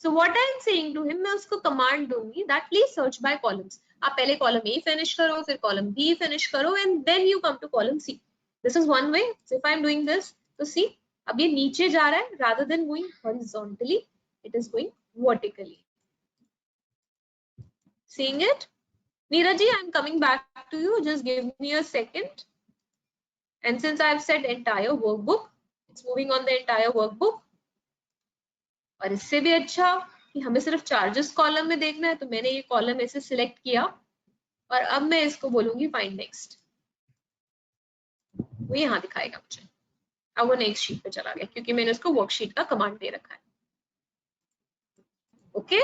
So what I am saying to him, मैं उसको कमांड दूंगी that please search by columns. आप पहले कॉलम A फिनिश करो, फिर कॉलम B फिनिश करो and then you come to column C. This is one way. So if I am doing this, तो see अब ये नीचे जा रहा है, rather than going horizontally, it is going vertically. Seeing it? Neeraj ji, I am coming back to you. Just give me a second. And since I have said entire workbook, it's moving on the entire workbook. और इससे भी अच्छा कि हमें सिर्फ charges column में देखना है, तो मैंने ये कॉलम ऐसे सिलेक्ट किया और अब मैं इसको बोलूंगी फाइंड नेक्स्ट. वो यहाँ दिखाएगा मुझे. अब वो नेक्स्ट शीट पे चला गया क्योंकि मैंने उसको वर्कशीट का कमांड दे रखा है. Okay,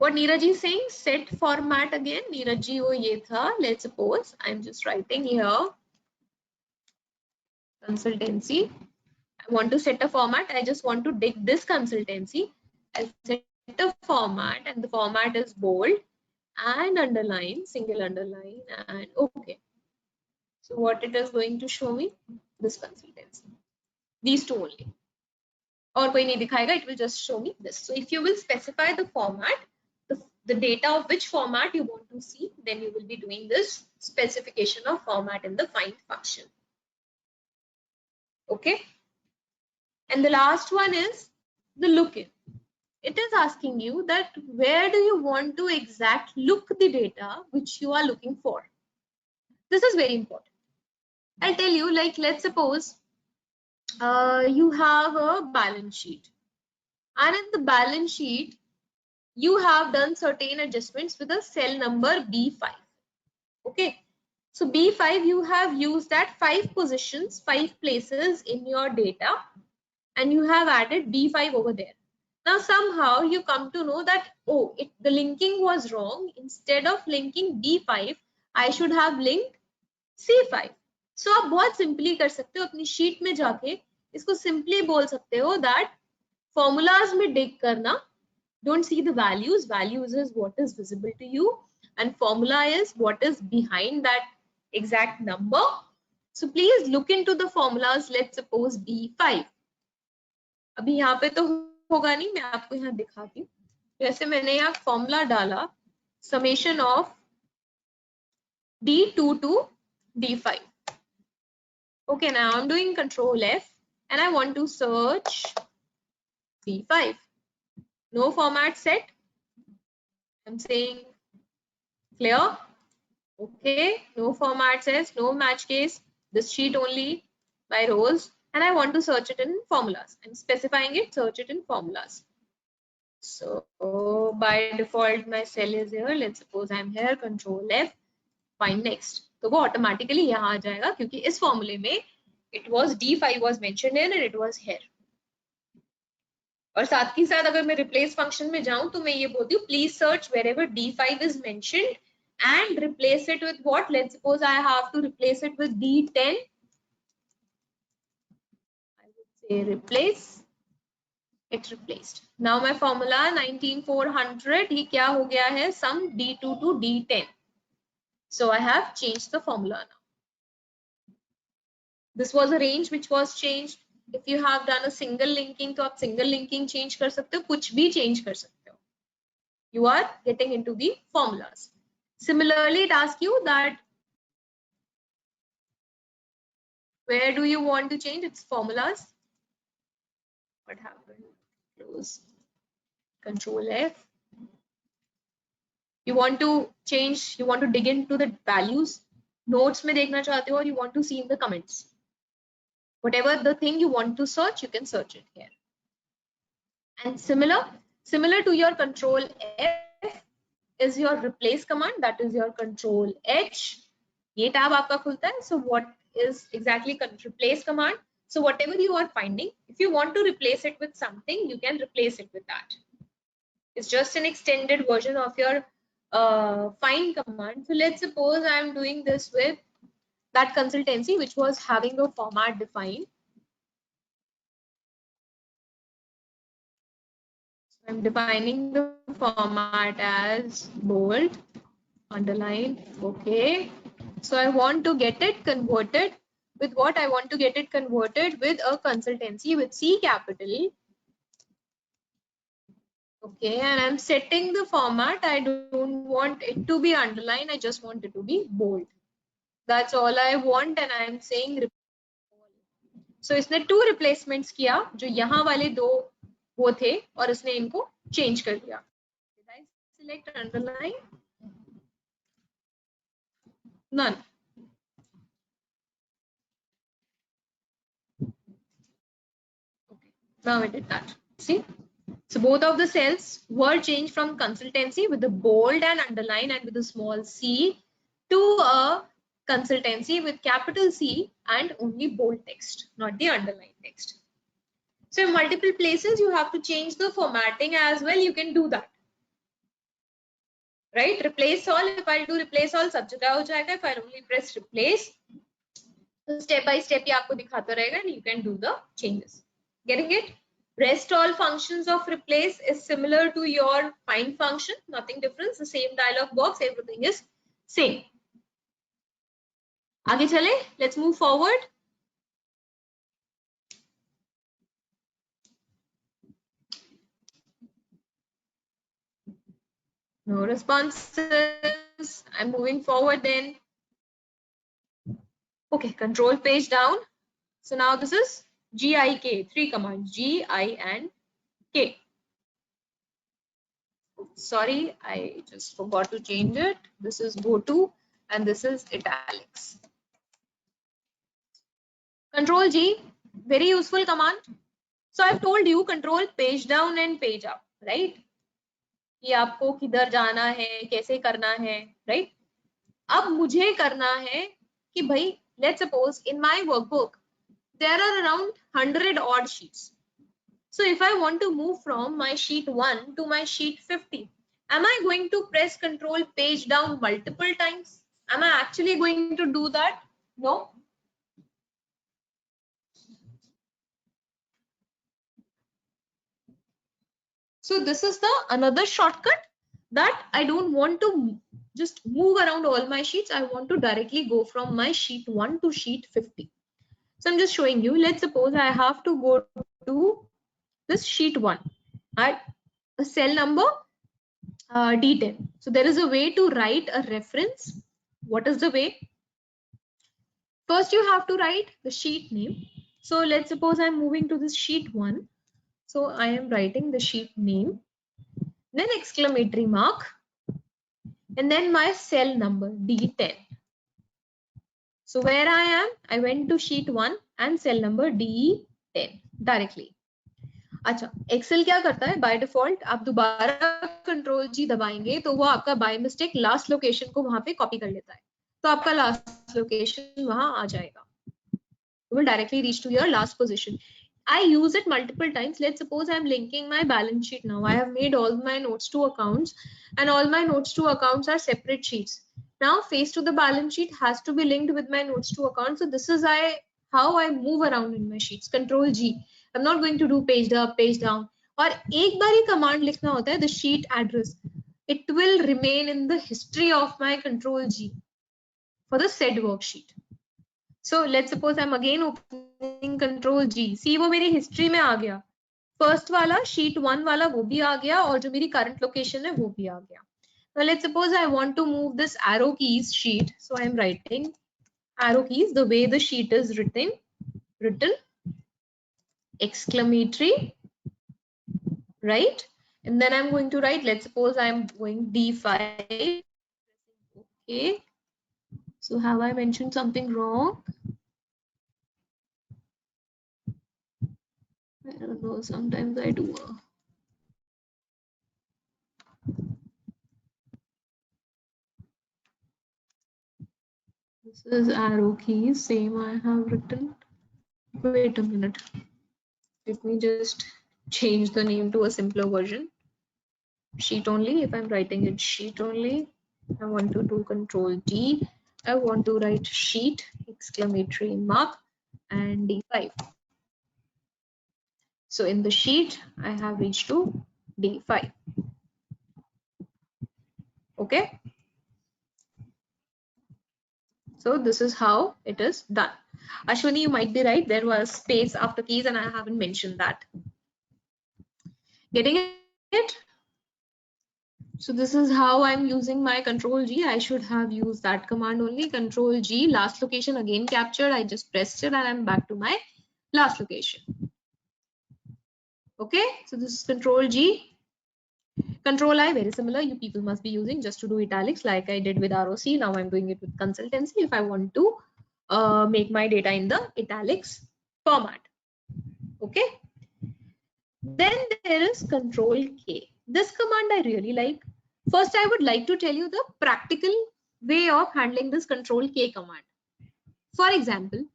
what Neeraj is saying, set format again. Neeraj ji वो ये था. Let's suppose I'm just writing here consultancy. I want to set a format. I just want to dig this consultancy. I'll set a format and the format is bold and underline, single underline and okay. So what it is going to show me? This consultancy. These two only. और कोई नहीं दिखाएगा. It will just show me this. So if you will specify the format, the data of which format you want to see, then you will be doing this specification of format in the find function. Okay. And the last one is the lookin. It is asking you that where do you want to exact look the data which you are looking for. This is very important. I'll tell you, like let's suppose you have a balance sheet, and in the balance sheet you have done certain adjustments with a cell number B5. Okay. So B5, you have used that 5 positions, 5 places in your data, and you have added B5 over there. Now somehow you come to know that, oh, the linking was wrong. Instead of linking B5, I should have linked C5. So आप बहुत simply कर सकते हो, अपनी sheet में जाके इसको simply बोल सकते हो that formulas में dig करना, don't see the values. Values is what is visible to you, and formula is what is behind that exact number. So please look into the formulas. Let's suppose B5. अभी यहाँ पे तो होगा नहीं, मैं आपको यहाँ दिखाती हूँ. जैसे मैंने यहाँ फॉर्मूला डाला summation of D2 to D5. Okay, now I'm doing Control F and I want to search B5. No format set. I'm saying clear. Okay, no format says, no match case, this sheet only by rows, and I want to search it in formulas. I'm specifying it, search it in formulas. So by default my cell is here. Let's suppose I'm here, Control F, find next. तो वो automatically यहाँ आ जाएगा क्योंकि इस formula में it was D5 was mentioned in and it was here. और साथ ही साथ अगर मैं replace function में जाऊँ तो मैं ये बोलती हूँ please search wherever D5 is mentioned and replace it with what? Let's suppose I have to replace it with D10. I would say replace. It replaced. Now my formula 19400 ये क्या हो गया है? Sum D2 to D10. So I have changed the formula now. This was a range which was changed. If you have done a single linking, तो आप single linking change कर सकते हो, कुछ भी change कर सकते हो. You are getting into the formulas. Similarly, it asks you that where do you want to change its formulas? What happened? Close. Control F. You want to change, you want to dig into the values. Notes में देखना चाहते हो और you want to see in the comments. Whatever the thing you want to search, you can search it here. And similar to your Control F is your replace command. That is your Control H. ये tab आपका खुलता है. So what is exactly replace command? So whatever you are finding, if you want to replace it with something, you can replace it with that. It's just an extended version of your find command. So let's suppose I'm doing this with that consultancy which was having a format defined. So I'm defining the format as bold, underline, okay. So I want to get it converted with what? I want to get it converted with a consultancy with C capital. Okay, and I'm setting the format. I don't want it to be underlined. I just want it to be bold. That's all I want, and I'm saying. So इसने 2 replacements किया, जो यहाँ वाले 2 वो थे, और इसने इनको change कर दिया. Did I select underline? None. Okay, now I did that. See? So both of the cells were changed from consultancy with the bold and underline and with a small c to a consultancy with capital C and only bold text, not the underlined text. So in multiple places you have to change the formatting as well. You can do that. Right? Replace all. If I'll do replace all, सब जगह हो जाएगा. If I'll only press replace, so step by step ये आपको दिखाता रहेगा and you can do the changes. Getting it? Rest all functions of replace is similar to your find function. Nothing different. The same dialog box. Everything is same. आगे चले. Let's move forward. No responses. I'm moving forward then. Okay, control page down. So now this is GIK, 3 commands, G, I, and K. Sorry, I just forgot to change it. This is go to and this is italics. Control G, very useful command. So I've told you control page down and page up, right? कि आपको किधर जाना है, कैसे करना है, right? अब मुझे करना है कि भाई let's suppose in my workbook there are around 100 odd sheets. So if I want to move from my sheet 1 to my sheet 50, am I going to press control page down multiple times? Am I actually going to do that? No. So this is the another shortcut that I don't want to just move around all my sheets. I want to directly go from my sheet 1 to sheet 50. So I'm just showing you. Let's suppose I have to go to this sheet 1 at a cell number D10. So there is a way to write a reference. What is the way? First you have to write the sheet name. So let's suppose I'm moving to this sheet 1. So I am writing the sheet name, then exclamatory mark, and then my cell number D10. So where I am, I went to sheet 1 and cell number D10 directly. अच्छा, Excel क्या करता है by default, आप दोबारा control जी दबाएंगे तो वो आपका बाय मिस्टेक लास्ट लोकेशन को वहां पे कॉपी कर लेता है, तो आपका लास्ट लोकेशन वहां आ जाएगा. You will directly reach to your last position. I use it multiple times. Let's suppose I'm linking my balance sheet now. I have made all my notes to accounts and all my notes to accounts are separate sheets. Now face to the balance sheet has to be linked with my notes to accounts. So this is how I move around in my sheets. Control G. I'm not going to do page up, page down. और एक बार ही command लिखना होता है the sheet address. It will remain in the history of my Control G for the said worksheet. So let's suppose I'm again opening Control G. See वो मेरी history में आ गया. First वाला sheet 1 वाला वो भी आ गया और जो मेरी current location है वो भी आ गया. Now let's suppose I want to move this arrow keys sheet. So I'm writing arrow keys the way the sheet is written, exclamatory, right? And then I'm going to write, let's suppose I'm going D5. Okay. So have I mentioned something wrong? I don't know, sometimes I do. This is arrow keys, same I have written. Wait a minute. Let me just change the name to a simpler version. Sheet only, if I'm writing it sheet only, I want to do Control D. I want to write sheet, exclamatory mark, and D5. So in the sheet, I have reached to D5. Okay. So this is how it is done. Ashwini, you might be right. There was space after keys and I haven't mentioned that. Getting it? So this is how I'm using my Control G. I should have used that command only. Control G, last location again captured. I just pressed it and I'm back to my last location. Okay, so this is Control G. Control I, very similar. You people must be using just to do italics like I did with ROC. Now I'm doing it with consultancy if I want to make my data in the italics format. Okay. Then there is Control K. This command I really like. First, I would like to tell you the practical way of handling this Control K command. For example,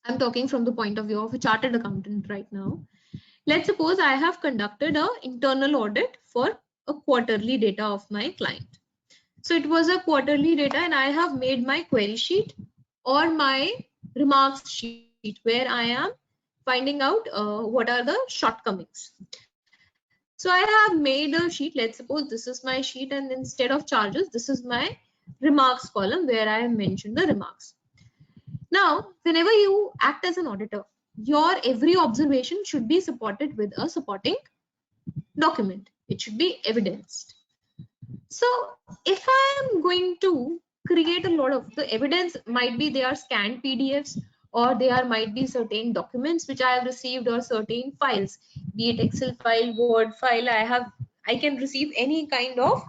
I'm talking from the point of view of a chartered accountant right now. Let's suppose I have conducted an internal audit for a quarterly data of my client. So it was a quarterly data and I have made my query sheet or my remarks sheet where I am finding out what are the shortcomings. So I have made a sheet. Let's suppose this is my sheet and instead of charges, this is my remarks column where I have mentioned the remarks. Now, whenever you act as an auditor, your every observation should be supported with a supporting document. It should be evidenced. So if I am going to create a lot of the evidence, might be they are scanned PDFs or there might be certain documents which I have received or certain files, be it Excel file, Word file, I can receive any kind of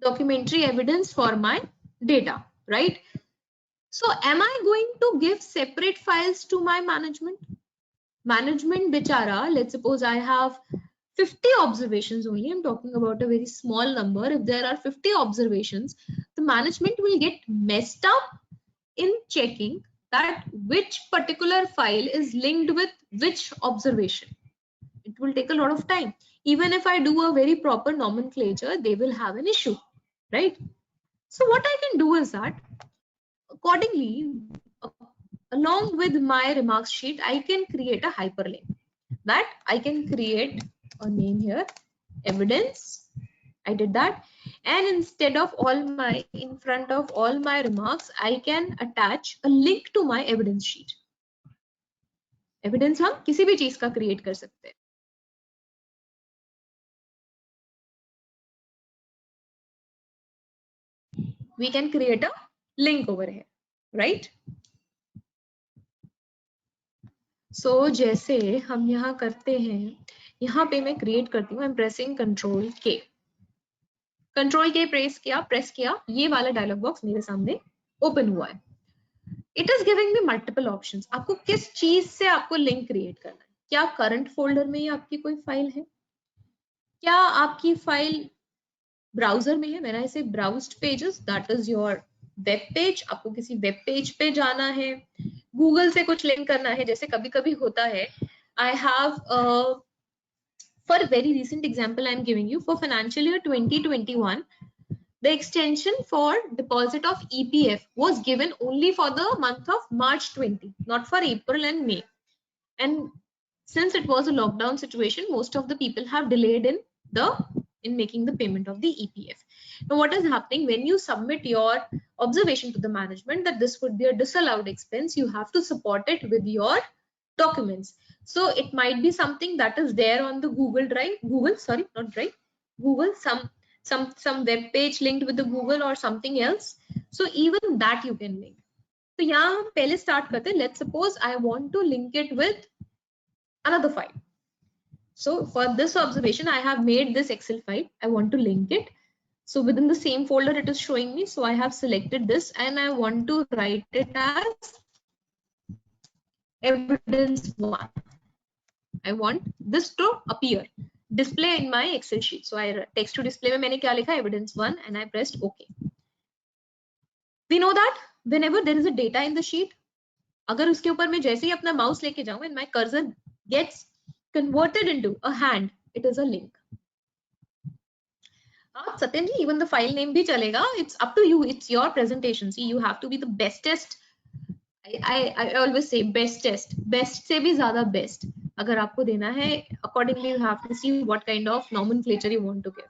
documentary evidence for my data, right? So am I going to give separate files to my management? Management bichara, let's suppose I have 50 observations only, I'm talking about a very small number. If there are 50 observations, the management will get messed up in checking that which particular file is linked with which observation. It will take a lot of time. Even if I do a very proper nomenclature, they will have an issue, right? So what I can do is that accordingly, along with my remarks sheet, I can create a hyperlink. That I can create a name here, evidence. I did that. And instead of in front of all my remarks, I can attach a link to my evidence sheet. Evidence हम किसी भी चीज का create कर सकते हैं. We can create a link over here, right? So जैसे हम यहाँ करते हैं, यहाँ पे मैं create करती हूँ. I'm pressing Control K. Control K press किया, ये वाला डायलॉग बॉक्स मेरे सामने ओपन हुआ है. It is giving me multiple options. आपको किस चीज से आपको लिंक क्रिएट करना है? क्या करंट फोल्डर में ही आपकी कोई फाइल है? क्या आपकी फाइल ब्राउजर में है? When I say browsed pages, that is your web page. आपको किसी वेब पेज पे जाना है, गूगल से कुछ लिंक करना है. जैसे कभी कभी होता है, I have for a very recent example I am giving you, for financial year 2021, the extension for deposit of EPF was given only for the month of March 20, not for April and May. And since it was a lockdown situation, most of the people have delayed in making the payment of the EPF. Now, what is happening when you submit your observation to the management that this would be a disallowed expense, you have to support it with your documents. So it might be something that is there on the Google Drive, Google, some web page linked with the Google or something else. So even that you can link. So यहाँ हम पहले start करते हैं. Let's suppose I want to link it with another file. So for this observation, I have made this Excel file. I want to link it. So within the same folder, it is showing me. So I have selected this and I want to write it as evidence 1. I want this to appear, display in my Excel sheet. So I text to display में मैंने क्या लिखा, evidence 1, and I pressed OK. We know that whenever there is a data in the sheet, अगर उसके ऊपर मैं जैसे ही अपना mouse लेके जाऊँ and my cursor gets converted into a hand, it is a link. Satyam ji, even the file name भी चलेगा. It's up to you. It's your presentation. See, you have to be the bestest. I always say bestest. Best से भी ज़्यादा best. अगर आपको देना है, accordingly you have to see what kind of nomenclature you want to give.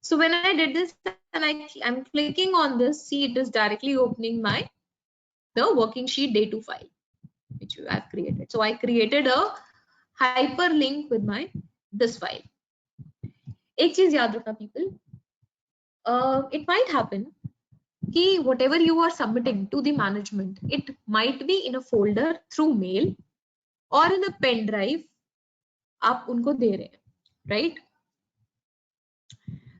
So when I did this and I'm clicking on this, see, it is directly opening the working sheet day 2 file which you have created. So I created a hyperlink with this file. एक चीज याद रखना people, it might happen कि whatever you are submitting to the management, it might be in a folder through mail or in a pen drive आप उनको दे रहे हैं, right?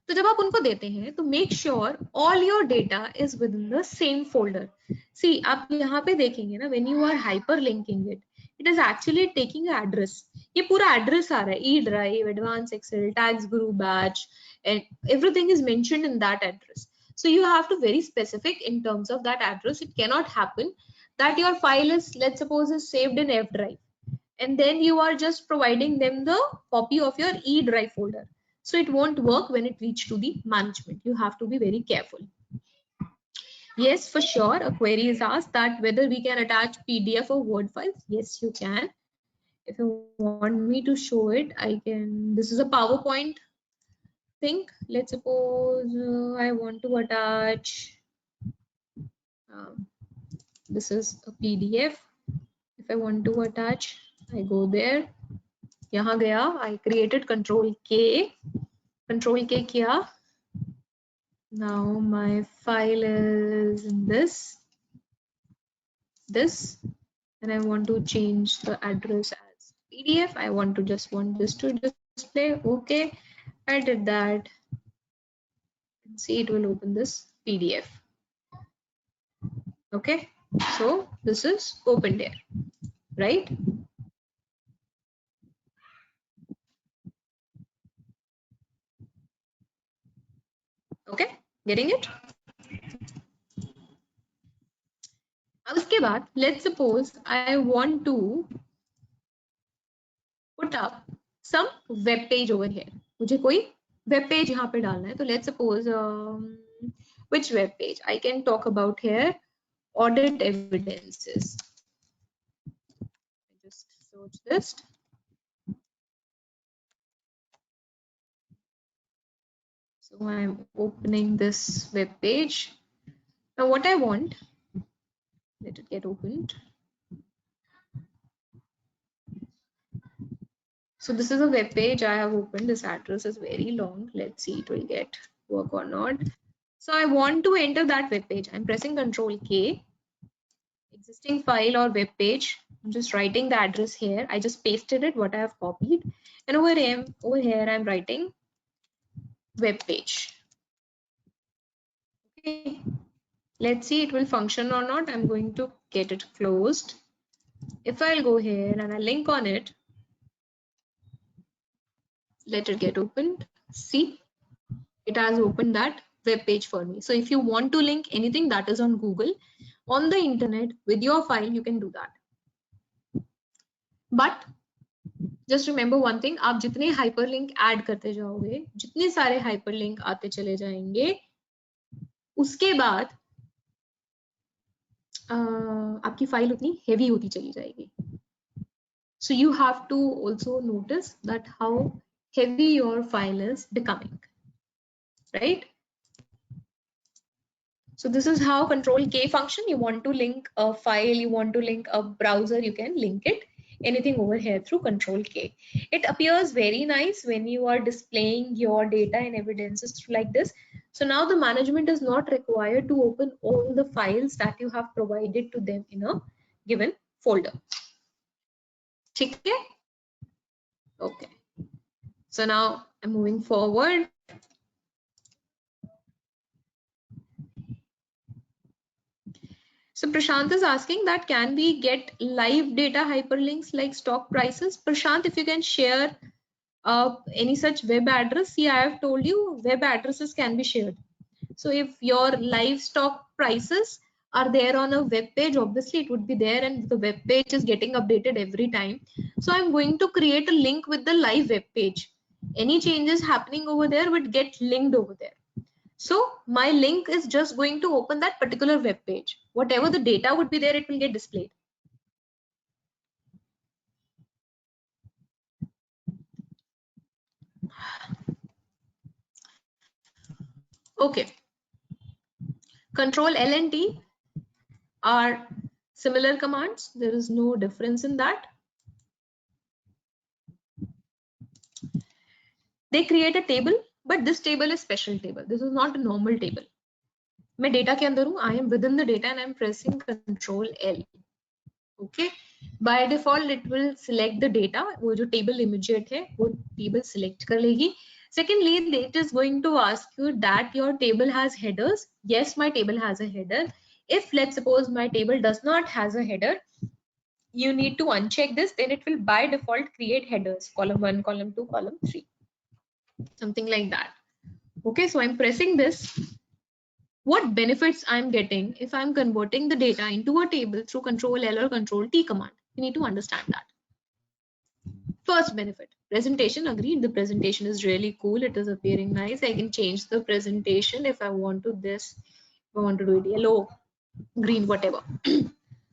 तो जब आप उनको देते हैं तो make sure all your data is within the same folder. See, आप यहाँ पे देखेंगे ना, when you are hyperlinking it, it is actually taking an address. ये पूरा address आ रहा है, E drive, advanced Excel, tags group batch, and everything is mentioned in that address. So you have to be very specific in terms of that address. It cannot happen that your file is, let's suppose, is saved in F drive, and then you are just providing them the copy of your E drive folder. So it won't work when it reaches to the management. You have to be very careful. Yes, for sure. A query is asked that whether we can attach PDF or Word files. Yes, you can. If you want me to show it, I can. This is a PowerPoint thing. Let's suppose I want to attach. This is a PDF. If I want to attach, I go there. यहाँ गया, I created Control K किया. Now my file is in this, and I want to change the address as PDF. I want this to display. Okay, I did that. See, it will open this PDF. Okay, so this is open there, right? Getting it? अब उसके बाद let's suppose I want to put up some web page over here. मुझे कोई web page यहाँ पे डालना है. तो let's suppose which web page I can talk about here. Audit evidences. Just search this. So I'm opening this web page. Now what I want, let it get opened. So this is a web page I have opened. This address is very long. Let's see it will get work or not. So I want to enter that web page. I'm pressing Control K. Existing file or web page. I'm just writing the address here. I just pasted it what I have copied, and over here I'm writing web page. Okay. Let's see it will function or not. I'm going to get it closed. If I'll go here and I link on it, let it get opened. See, it has opened that web page for me. So if you want to link anything that is on Google, on the internet with your file, you can do that. But just remember one thing, आप जितने hyperlink add करते जाओगे, जितने सारे hyperlink आते चले जाएंगे, उसके बाद आपकी फाइल उतनी heavy होती चली जाएगी. So you have to also notice that how heavy your file is becoming, right? So this is how Control K function. You want to link a file, you want to link a browser, you can link it anything over here through Control K. It appears very nice when you are displaying your data and evidences like this. So now the management is not required to open all the files that you have provided to them in a given folder. Okay. Okay. So now I'm moving forward. So Prashant is asking that can we get live data hyperlinks like stock prices? Prashant, if you can share any such web address. See, I have told you web addresses can be shared. So if your live stock prices are there on a web page, obviously it would be there, and the web page is getting updated every time. So I'm going to create a link with the live web page. Any changes happening over there would get linked over there. So my link is just going to open that particular web page. Whatever the data would be there, it will get displayed. Okay. Control L and T are similar commands. There is no difference in that. They create a table, but this table is special table. This is not a normal table. मैं data के अंदर हूँ. I am within the data and I am pressing Control L. Okay. By default, it will select the data. वो जो table immediate है, वो table select कर लेगी. Secondly, it is going to ask you that your table has headers. Yes, my table has a header. If let's suppose my table does not has a header, you need to uncheck this. Then it will by default create headers, column 1, column 2, column 3, something like that. Okay, so I'm pressing this. What benefits I'm getting if I'm converting the data into a table through Control L or Control T command? You need to understand that. First benefit, presentation. Agreed, the presentation is really cool. It is appearing nice. I can change the presentation if I want to this, if I want to do it yellow, green, whatever.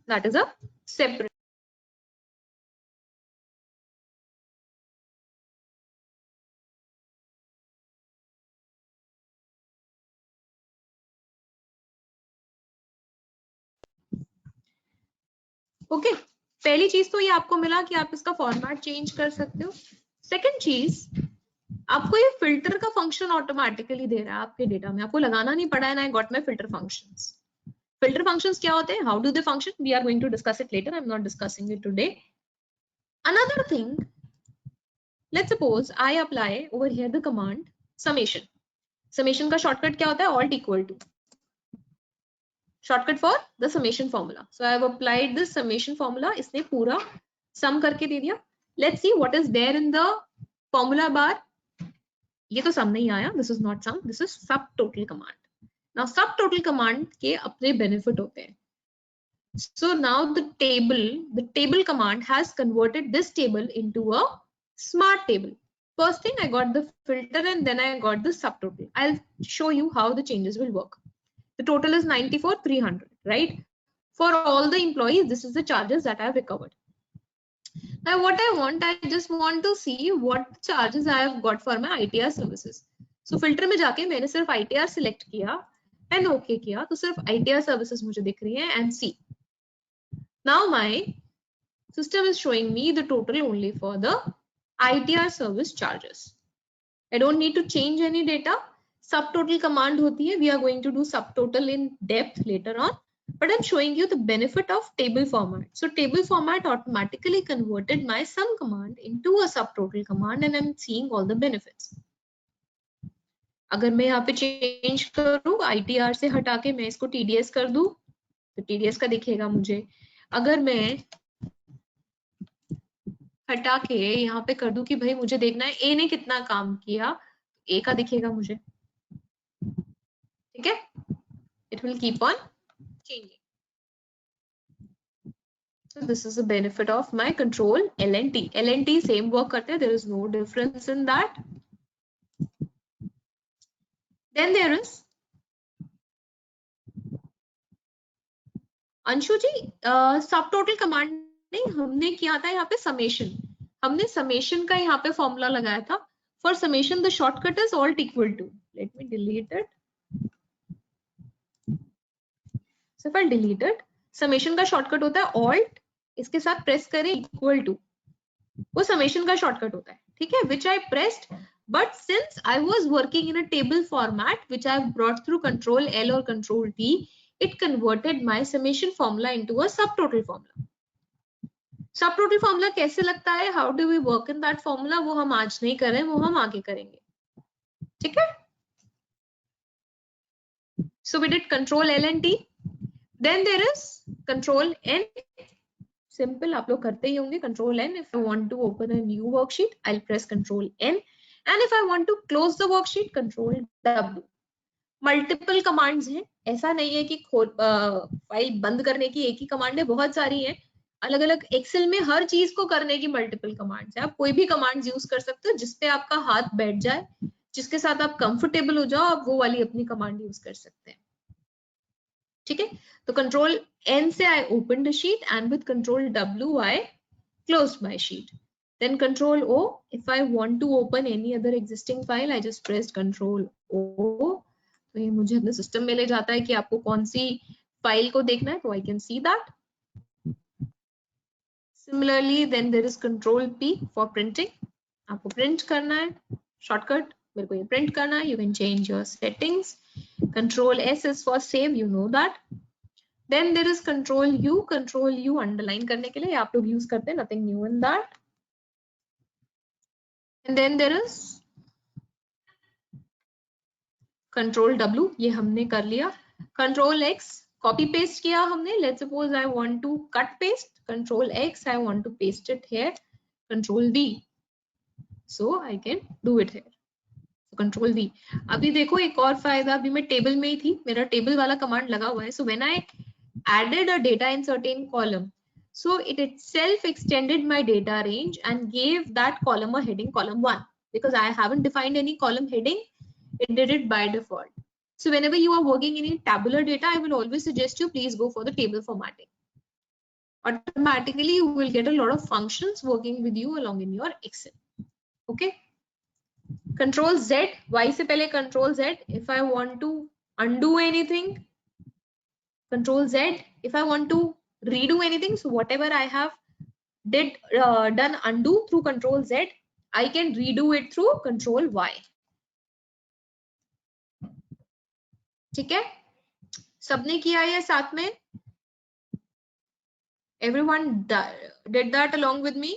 That is a separate. Okay, पहली चीज तो ये आपको मिला कि आप इसका format change कर सकते हो. सेकंड चीज, आपको ये फिल्टर का फंक्शन ऑटोमेटिकली दे रहा है आपके डेटा में. आपको लगाना नहीं पड़ा है. ना, I got my filter functions. Filter functions क्या होते हैं? How do they function? We are going to discuss it later. I'm not discussing it today. Another thing, let's suppose I apply over here the command summation. Summation का shortcut क्या होता है? Alt equal to. Shortcut for the summation formula. So I have applied this summation formula. इसने पूरा sum करके दे दिया. Let's see what is there in the formula bar. ये तो sum नहीं आया. This is not sum. This is subtotal command. Now सब total command के अपने बेनिफिट होते हैं. So now the table command has converted this table into a smart table. First thing, I got the filter and then I got the subtotal. I'll show you how the changes will work. The total is 94,300, right? For all the employees, this is the charges that I have recovered. Now what I just want to see what charges I have got for my ITR services. So filter में जाके मैंने सिर्फ ITR select किया and OK किया, तो सिर्फ ITR services मुझे दिख रही है and see. Now my system is showing me the total only for the ITR service charges. I don't need to change any data. Subtotal command hoti hai. We are going to do subtotal in depth later on. But I'm showing you the benefit of table format. So table format automatically converted my sum command into a subtotal command and I'm seeing all the benefits. अगर मैं यहाँ पे change करूँ ITR से हटा के मैं इसको TDS कर दूँ तो TDS का दिखेगा मुझे. अगर मैं हटा के यहाँ पे कर दूं कि भाई मुझे देखना है ए ने कितना काम किया, ए का दिखेगा मुझे. ठीक है, it will keep on changing. So this is the benefit of my control LNT. LNT same work करते हैं, there is no difference in that. Then there is Anshu जी, सब टोटल कमांड नहीं हमने किया था यहाँ पे समेशन. हमने समेशन का यहाँ पे फॉर्मूला लगाया था. For summation the shortcut is alt equal to, let me delete it. So for deleted summation का शॉर्टकट होता है ऑल्ट, इसके साथ प्रेस करें इक्वल टू, वो समेशन का शॉर्टकट होता है. ठीक है, which I pressed, but since I was working in a table format which I brought through control L और control T, it converted my summation formula into a subtotal formula. Subtotal formula कैसे लगता है, how do we work in that formula, वो हम आज नहीं कर रहे हैं, वो हम आगे करेंगे. ठीक है, so we did control L and T. Then there is control N. Simple, आप लोग करते ही होंगे. control N, if I want to open a new worksheet I'll press control N, and if I want to close the worksheet control W. Multiple commands हैं, ऐसा नहीं है कि file बंद करने की एक ही कमांड है, बहुत सारी है. अलग अलग एक्सेल में हर चीज को करने की मल्टीपल कमांड्स है. आप कोई भी कमांड्स यूज कर सकते हो जिसपे आपका हाथ बैठ जाए, जिसके साथ आप कंफर्टेबल हो जाओ, आप वो वाली अपनी कमांड यूज कर सकते हैं. ठीक है, तो कंट्रोल एन से I open the sheet and with control W I close my sheet. Then control O, if I want to open any other existing file I just press control O. तो ये मुझे अपने system में ले जाता है कि आपको कौन सी फाइल को देखना है, तो I can see that. Similarly then there is control P for printing. आपको प्रिंट करना है, शॉर्टकट मेरे को ये प्रिंट करना है, you can change your settings. Control S is for save, you know that. Then there is control U underline करने के लिए आप लोग यूज करते हैं, nothing new in that. And then there is control W, ये हमने कर लिया. कंट्रोल X, कॉपी पेस्ट किया हमने. Let's suppose I want to cut paste, control X, I want to paste it here, control V, so I can do it here, control V. अभी देखो एक और फायदा, अभी मैं टेबल में ही थी, मेरा टेबल वाला कमांड लगा हुआ है. So when I added a data in certain column, so it itself extended my data range and gave that column a heading column 1, because I haven't defined any column heading. It did it by default. So whenever you are working in tabular data, I will always suggest you please go for the table formatting. Automatically you will get a lot of functions working with you along in your Excel. Okay. Control Z, Y से पहले Control Z. If I want to undo anything, Control Z. If I want to redo anything, so whatever I have done undo through Control Z, I can redo it through Control Y. ठीक है, सबने किया है साथ में. Everyone did that along with me.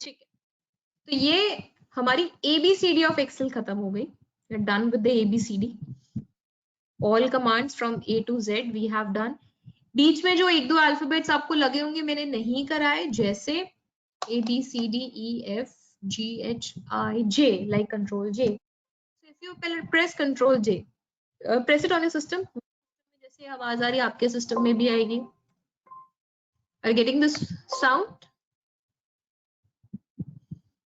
ठीक है, तो ये हमारी ABCD ऑफ एक्सेल खत्म हो गई. We're done with the ABCD. All commands from A to Z we have done. बीच में जो एक दो अल्फाबेट्स आपको लगे होंगे मैंने नहीं कराए, जैसे A, B, C, D, E, F, G, H, I, J, like control J. So if you press control J, press it on your system. जैसे आवाज आ रही है आपके सिस्टम में भी आएगी. Are you getting this sound?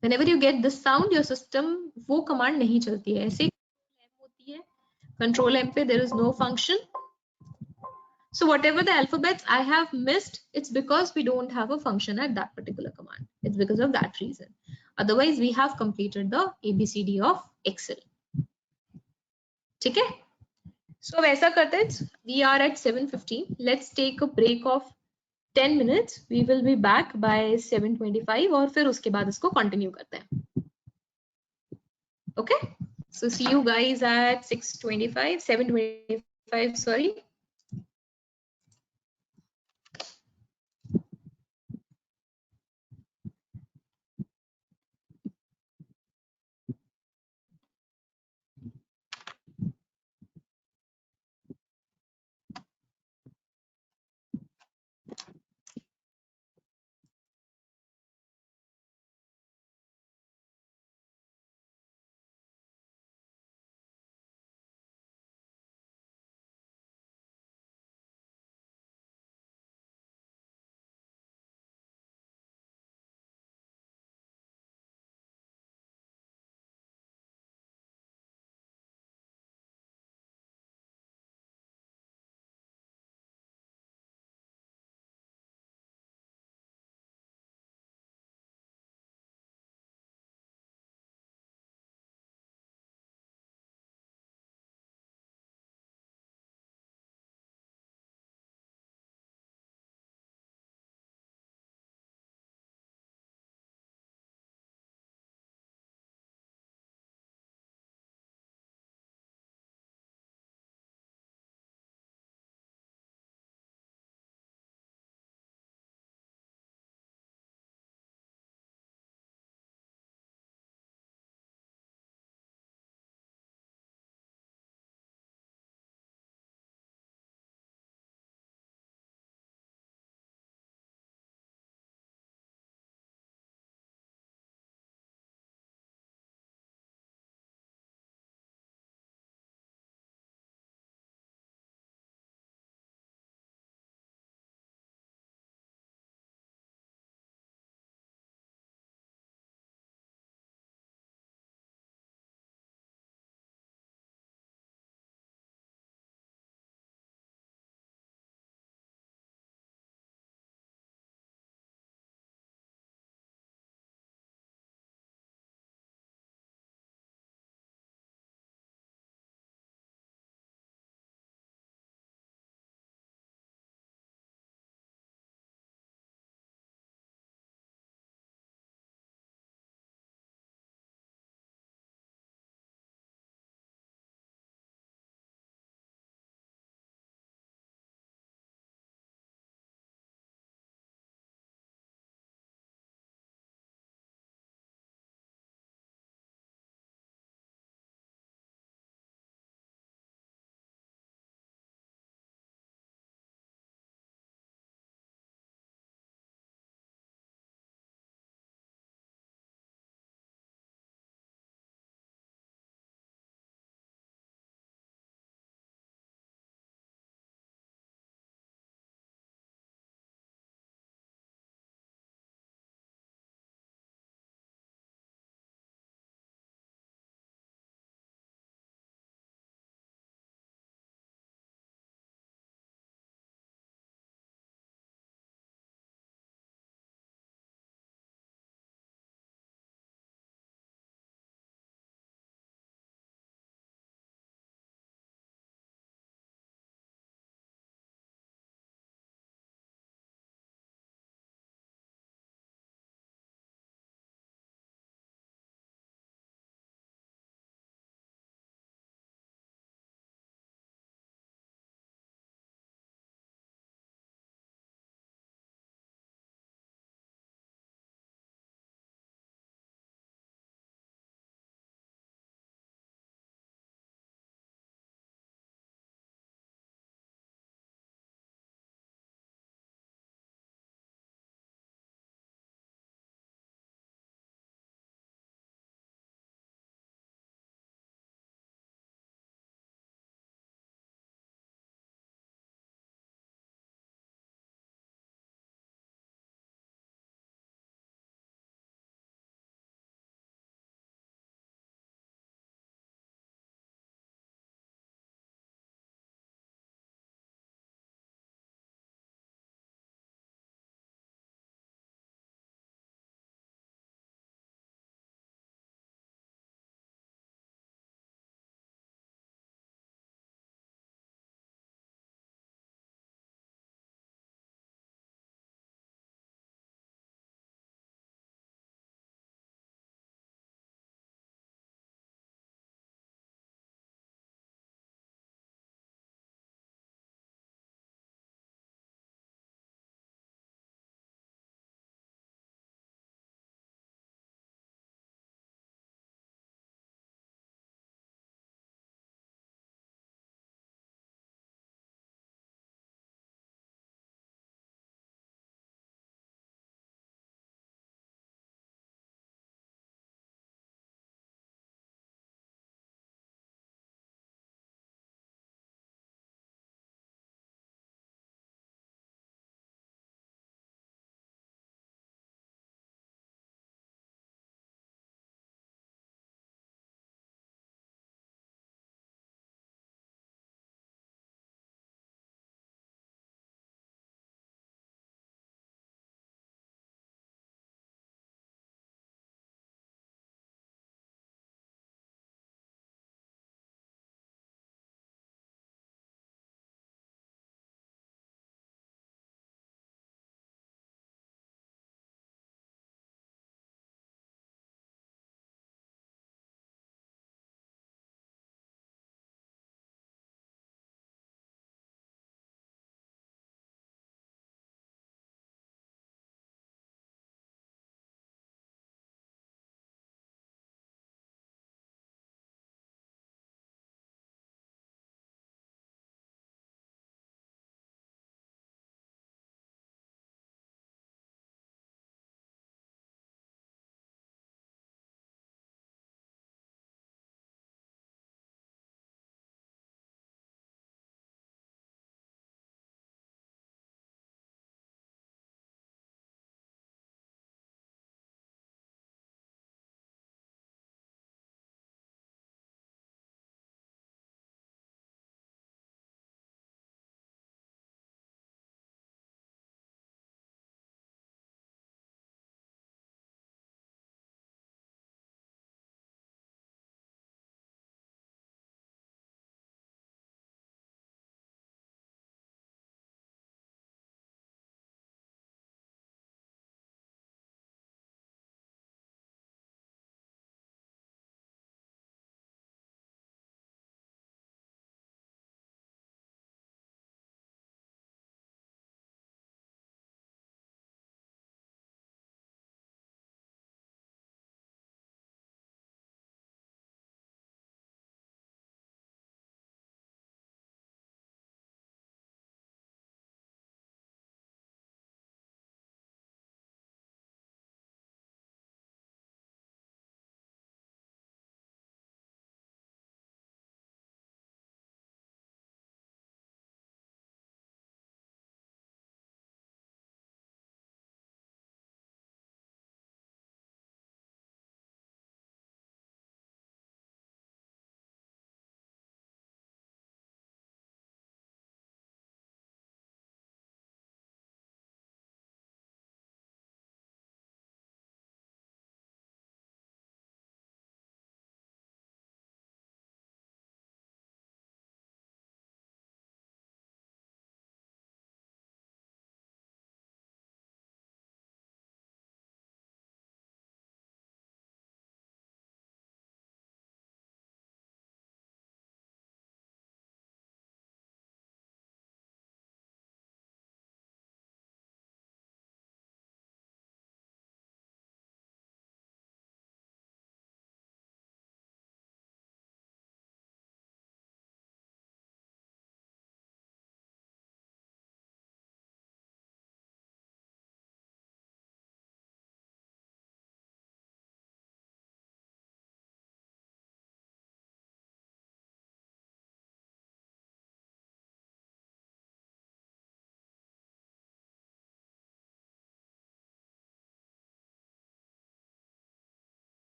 Whenever you get this sound, your system वो command नहीं चलती है. ऐसे होती है. Control M पे there is no function. So whatever the alphabets I have missed, it's because we don't have a function at that particular command. It's because of that reason. Otherwise, we have completed the ABCD of Excel. ठीक है? So वैसा करते हैं. We are at 7:15. Let's take a break of 10 minutes. We will be back by 7:25 और फिर उसके बाद इसको continue करते हैं. Okay? So see you guys at 6:25, 7:25, sorry.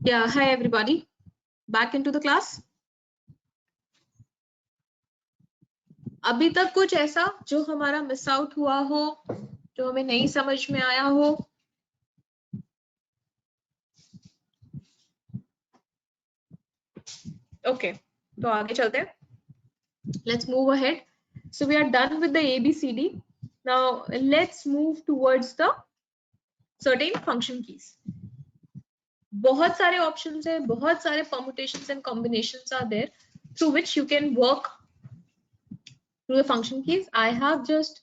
Yeah, hi everybody. Back into the class. अभी तक कुछ ऐसा जो हमारा मिस आउट हुआ हो, जो हमें नहीं समझ में आया हो? Okay, तो आगे चलते हैं. Let's move ahead. So we are done with the ABCD. Now let's move towards the certain function keys. बहुत सारे options है, बहुत सारे permutations and combinations are there through which you can work through the function keys. I have just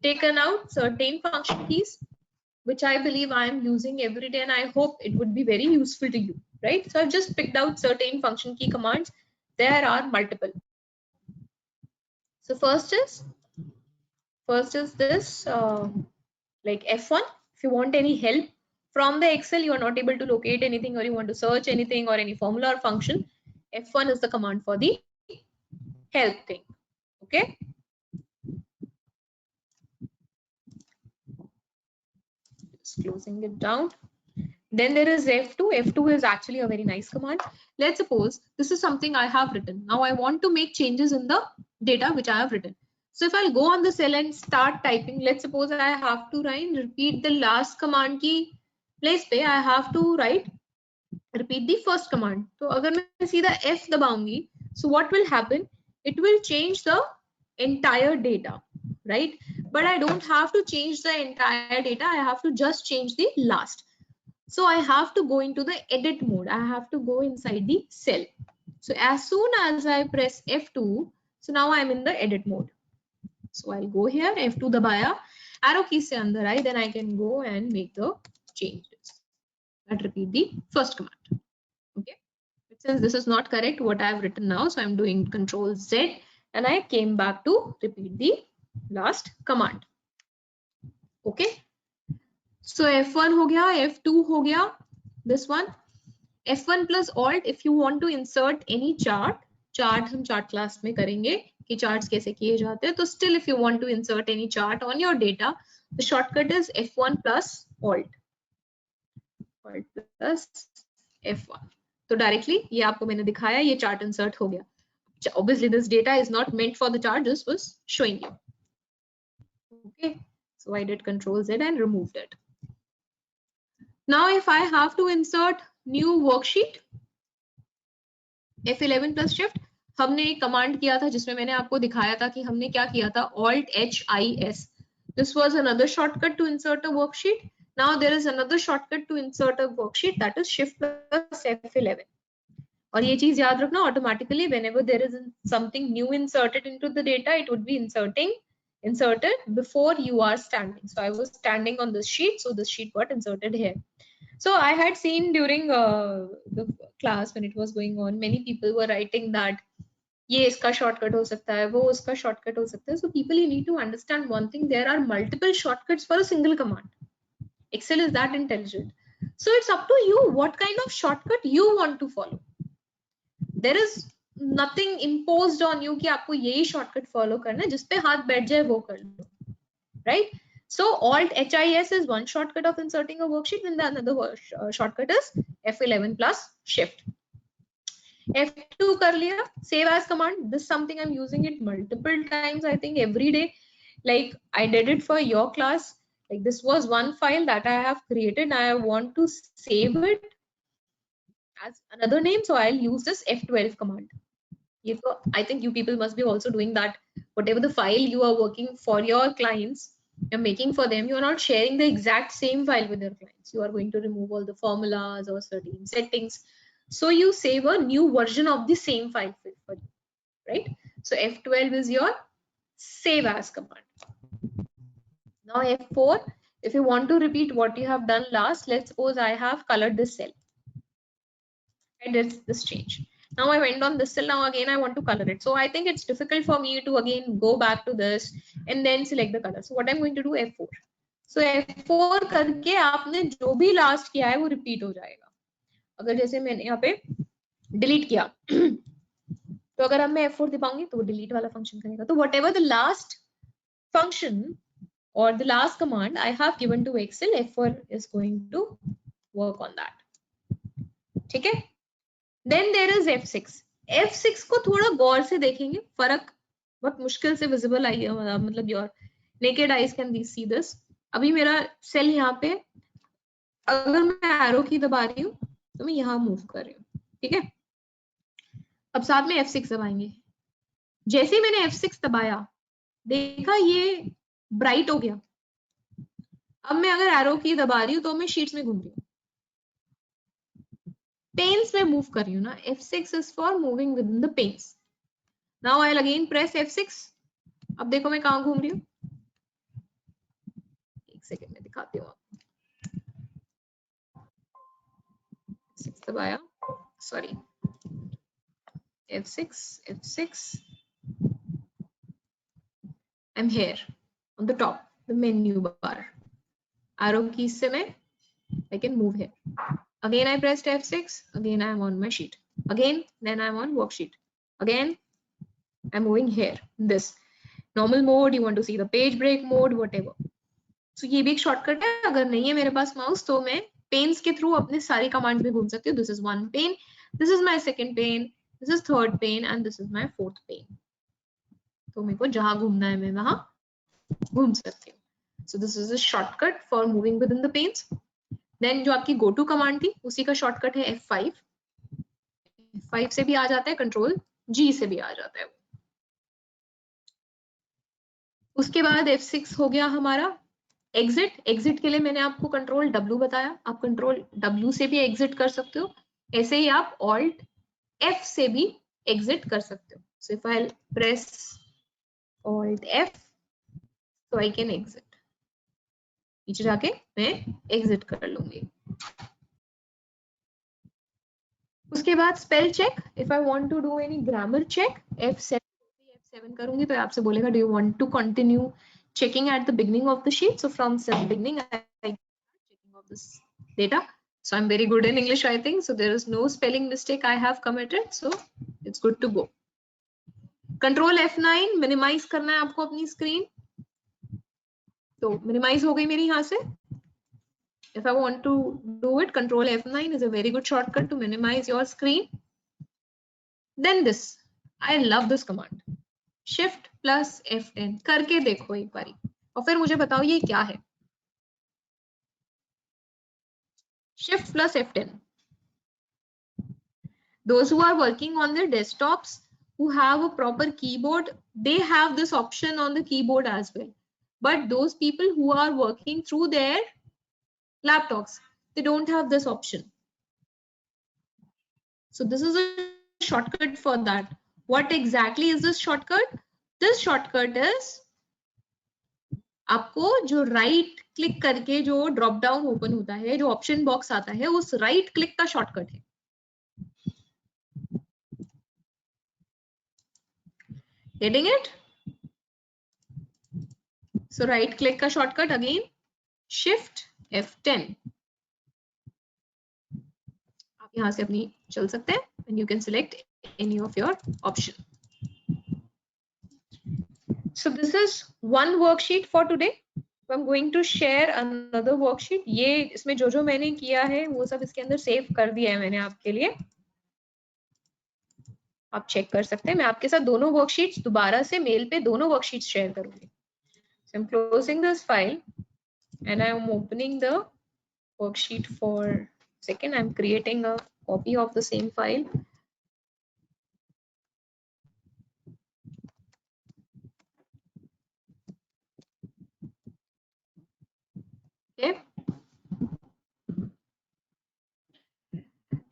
taken out certain function keys which I believe I am using every day, and I hope it would be very useful to you, right? So I've just picked out certain function key commands. There are multiple. So first is this like F1. If you want any help from the Excel, you are not able to locate anything, or you want to search anything or any formula or function, F1 is the command for the help thing. Okay. Just closing it down. Then there is F2. F2 is actually a very nice command. Let's suppose this is something I have written. Now I want to make changes in the data which I have written. So if I'll go on the cell and start typing, let's suppose I have to repeat the last command की place पे I have to repeat the first command. So अगर मैं सीधा F दबाऊंगी, so what will happen? It will change the entire data, right? But I don't have to change the entire data. I have to just change the last. So I have to go into the edit mode. I have to go inside the cell. So as soon as I press F2, so now I'm in the edit mode. So I'll go here, F2 dabaya, arrow key se andar aaye, then I can go and make the changes. And repeat the first command. Okay. But since this is not correct, what I have written now, so I'm doing Control Z, and I came back to repeat the last command. Okay. So F1 हो गया, F2 हो गया, this one. F1 plus Alt if you want to insert any chart हम chart class में करेंगे कि charts कैसे किए जाते हैं. तो still if you want to insert any chart on your data, the shortcut is F1 plus Alt. Alt plus F1. तो directly ये आपको मैंने दिखाया, ये chart insert हो गया. Obviously this data is not meant for the chart, this was showing you. Okay, so I did Control Z and removed it. Now if I have to insert new worksheet, F11 plus shift, हमने एक command किया था जिसमें मैंने आपको दिखाया था कि हमने क्या किया था, Alt HIS. This was another shortcut to insert a worksheet. Now there is another shortcut to insert a worksheet, that is shift plus F11. और ये चीज याद रखना, automatically whenever there is something new inserted into the data, it would be inserted before you are standing. So I was standing on this sheet, so this sheet got inserted here. So I had seen during the class when it was going on, many people were writing that ये इसका shortcut हो सकता है, वो उसका shortcut हो सकता है. So people, you need to understand one thing, there are multiple shortcuts for a single command. Excel is that intelligent. So it's up to you what kind of shortcut you want to follow. There is nothing imposed on you कि आपको यही shortcut follow करना है, जिस पे हाथ बैठ जाए वो कर लो, right? So Alt HIS is one shortcut of inserting a worksheet, and the another shortcut is F11 plus shift. F2 कर लिया, save as command. This is something I'm using it multiple times, I think every day. Like I did it for your class. Like this was one file that I have created. I want to save it as another name, so I'll use this F12 command. I think you people must be also doing that. Whatever the file you are working for your clients, you're making for them, you're not sharing the exact same file with your clients. You are going to remove all the formulas or certain settings. So you save a new version of the same file for you, right? So F12 is your save as command. Now F4, if you want to repeat what you have done last, let's suppose I have colored this cell. I did this change. Now I went on this cell, now again I want to color it. So I think it's difficult for me to again go back to this and then select the color. So what I'm going to do, F4. So F4 करके आपने जो भी last किया है वो repeat हो जाएगा. अगर जैसे मैंने यहाँ पे delete किया, तो अगर अब मैं F4 दबाऊंगी तो वो delete वाला function करेगा. तो whatever the last function or the last command I have given to Excel, F4 is going to work on that. ठीक है। Then there is F6. F6 को थोड़ा गौर से देखेंगे, फर्क बहुत मुश्किल से विजिबल आई है, मतलब your naked eyes can see this. अभी मेरा सेल यहाँ पे, अगर मैं एरो की दबा रही हूँ तो मैं यहाँ मूव कर रही हूँ, ठीक है। अब साथ में F6 दबाएंगे। जैसे ही मैंने F6 दबाया, देखा ये ब्राइट हो गया। अब मैं अगर एरो की दबा रही हूँ तो मैं शीट्स में घूम रही हूँ, पेन्स में मूव कर रही हूँ ना। F6 is for moving within the panes. Now I again press F6। अब देखो मैं कहाँ घूम रही हूँ, एक सेकेंड में दिखाती हूँ आपको। 6 दबाया, sorry, F6, I'm here on the top, the menu bar. Arrow keys से मैं I can move here. Again I pressed F6. Again I am on my sheet. Again, then I am on worksheet. Again, I'm moving here. This normal mode. You want to see the page break mode, whatever. So ये भी एक shortcut है। अगर नहीं है मेरे पास mouse तो मैं पेन्स के थ्रू अपने सारी कमांड्स में घूम सकती हूँ। This is one pane. This is my second pane. This is third pane and this is my fourth pane. तो मेरे को जहां घूमना है मैं वहां घूम सकती हूँ। So this is a shortcut for moving within the panes. Then जो आपकी go to कमांड थी उसी का शॉर्टकट है F5. F5 से भी आ जाता है, कंट्रोल G से भी आ जाता है। उसके बाद F6 हो गया हमारा एग्जिट। एग्जिट के लिए मैंने आपको कंट्रोल W बताया, आप कंट्रोल W से भी एग्जिट कर सकते हो। ऐसे ही आप ऑल्ट F से भी एग्जिट कर सकते हो। So if I press alt F so I can exit. नीचे जाके मैं एग्जिट कर लूंगी। उसके बाद spell check. If I want to do any grammar check, F7 करूंगी तो आपसे बोलेगा do you want to continue checking at the beginning of the sheet. So from the beginning I checking of this data. So I'm very good in English, I think. So there is no spelling mistake I have committed. So it's good to go. Control F9 minimise करना है आपको अपनी screen. तो minimise हो गई मेरी यहाँ से। If I want to do it, Control F9 is a very good shortcut to minimize your screen. Then this, I love this command. Shift plus F10 करके देखो एक बारी और फिर मुझे बताओ ये क्या है। Shift plus F10. Those who are working on their desktops, who have a proper keyboard, they have this option on the keyboard as well. But those people who are working through their laptops, they don't have this option. So this is a shortcut for that. What exactly is this shortcut? This shortcut is आपको जो right click करके जो drop down open होता है, जो option box आता है, उस राइट क्लिक का शॉर्टकट है। Getting it? So right click का शॉर्टकट अगेन Shift F10. आप यहां से अपनी चल सकते हैं and you can select any of your option. So this is one worksheet for today. I'm going to share another worksheet. ये इसमें जो जो मैंने किया है वो सब इसके अंदर सेव कर दिया है मैंने आपके लिए, आप चेक कर सकते हैं। मैं आपके साथ दोनों वर्कशीट्स दोबारा से मेल पे दोनों वर्कशीट्स शेयर करूंगी। So I'm closing this file and I'm opening the worksheet for second. I'm creating a copy of the same file. Okay.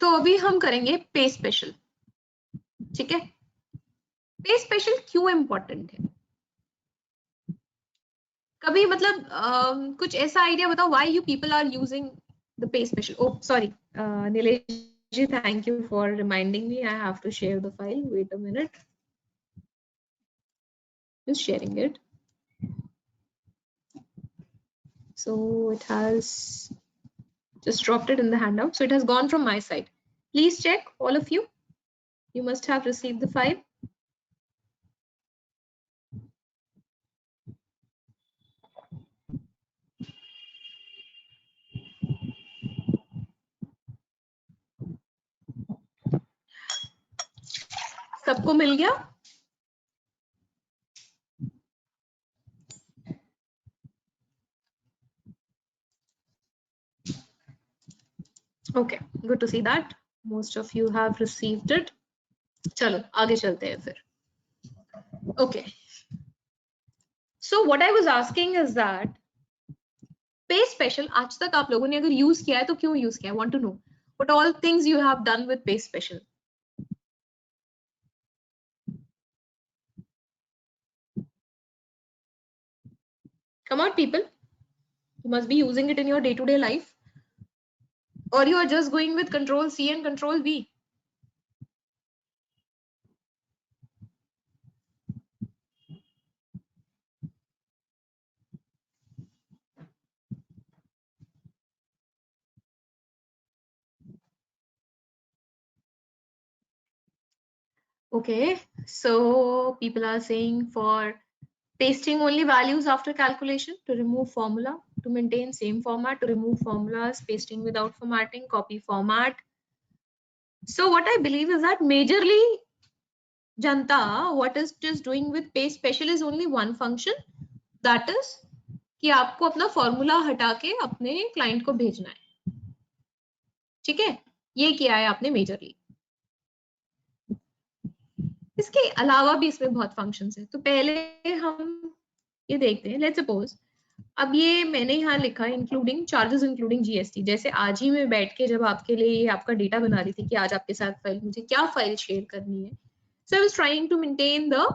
तो अभी हम करेंगे पे स्पेशल, ठीक है। पे स्पेशल क्यों इम्पोर्टेंट है, कभी मतलब कुछ ऐसा आइडिया बताओ why you people are using the पे special. Oh sorry Nilesh ji, thank you for reminding me, I have to share the file, wait a minute, just sharing it. So it has just dropped it in the handout, so it has gone from my side. Please check, all of you, you must have received the file. सबको मिल गया? Okay, good to see that most of you have received it. चलो आगे चलते हैं फिर. Okay, so what I was asking is that पे special आज तक आप लोगों ने अगर यूज किया है तो क्यों यूज किया है? Want to know what all things you have done with पे special. Come on people, you must be using it in your day-to-day life, or you are just going with control C and control V. Okay, so people are saying for pasting only values after calculation, to remove formula, to maintain same format, to remove formulas, pasting without formatting, copy format. So what I believe is that majorly Janta, what is just doing with paste special is only one function, that is कि आपको अपना formula हटा के अपने client को भेजना है. ठीक है, ये किया है आपने मेजरली. इसके अलावा भी इसमें बहुत फंक्शंस है. तो पहले हम ये देखते हैं. लेट्स सपोज अब ये मैंने यहाँ लिखा इंक्लूडिंग चार्जेस इंक्लूडिंग जीएसटी. जैसे आज ही मैं बैठ के जब आपके लिए ये आपका डेटा बना रही थी कि आज आपके साथ फाइल मुझे क्या फाइल शेयर करनी है. So I was trying to maintain the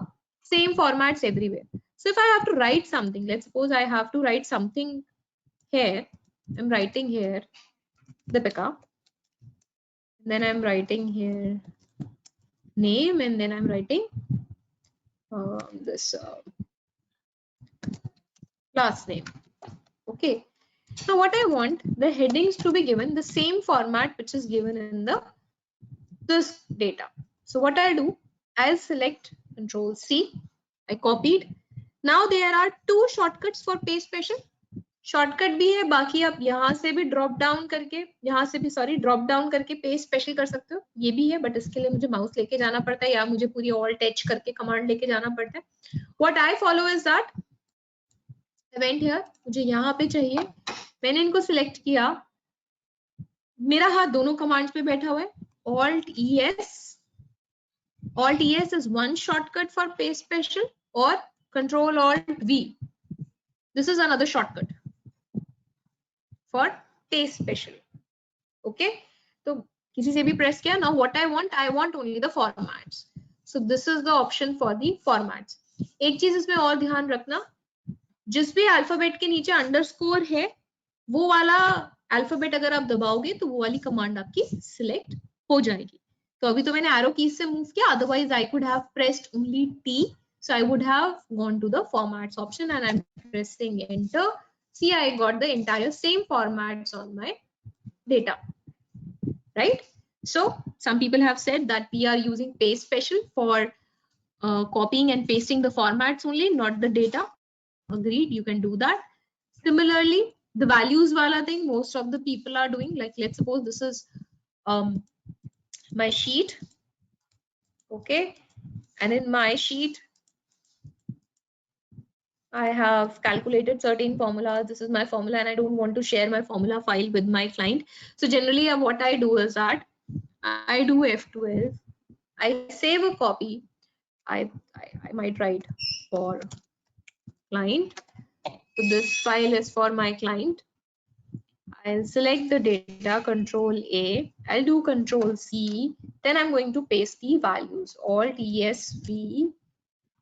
same formats everywhere. So if I have to write something, let's suppose I have to write something here. I'm writing here Deepika. Then I'm writing here name, and then I'm writing this class name. Okay. Now what I want the headings to be given the same format which is given in this data. So what I'll do, I'll select Control C. I copied. Now there are two shortcuts for paste special. Shortcut भी है, बाकी आप यहाँ से भी drop down करके paste special कर सकते हो. ये भी है, बट इसके लिए मुझे माउस लेके जाना पड़ता है या मुझे पूरी ऑल्ट टच करके कमांड लेके जाना पड़ता है. What I follow is that event here, मुझे यहाँ पे चाहिए. मैंने इनको सिलेक्ट किया, मेरा हाथ दोनों कमांड्स पे बैठा हुआ है. Alt ES is one shortcut for paste special, or Control Alt V. This is another shortcut for paste special. Okay, तो किसी से भी प्रेस किया. Now what I want only the formats. So this is the option for the formats. एक चीज इसमें और ध्यान रखना, जिस भी अल्फाबेट के नीचे अंडरस्कोर है वो वाला अल्फाबेट अगर आप दबाओगे तो वो वाली कमांड आपकी सिलेक्ट हो जाएगी. तो अभी तो मैंने एरो कीज से मूव किया, otherwise I could have pressed only T. So I would have gone to the formats option and I'm pressing enter. See, I got the entire same formats on my data, right? So some people have said that we are using paste special for copying and pasting the formats only, not the data. Agreed, you can do that. Similarly, the values wala thing most of the people are doing, like let's suppose this is my sheet. Okay, and in my sheet I have calculated certain formulas. This is my formula and I don't want to share my formula file with my client. So generally what I do is that I do F12, I save a copy. I might write for client. So this file is for my client. I'll select the data, Control A. I'll do Control C. Then I'm going to paste the values. Alt ES V.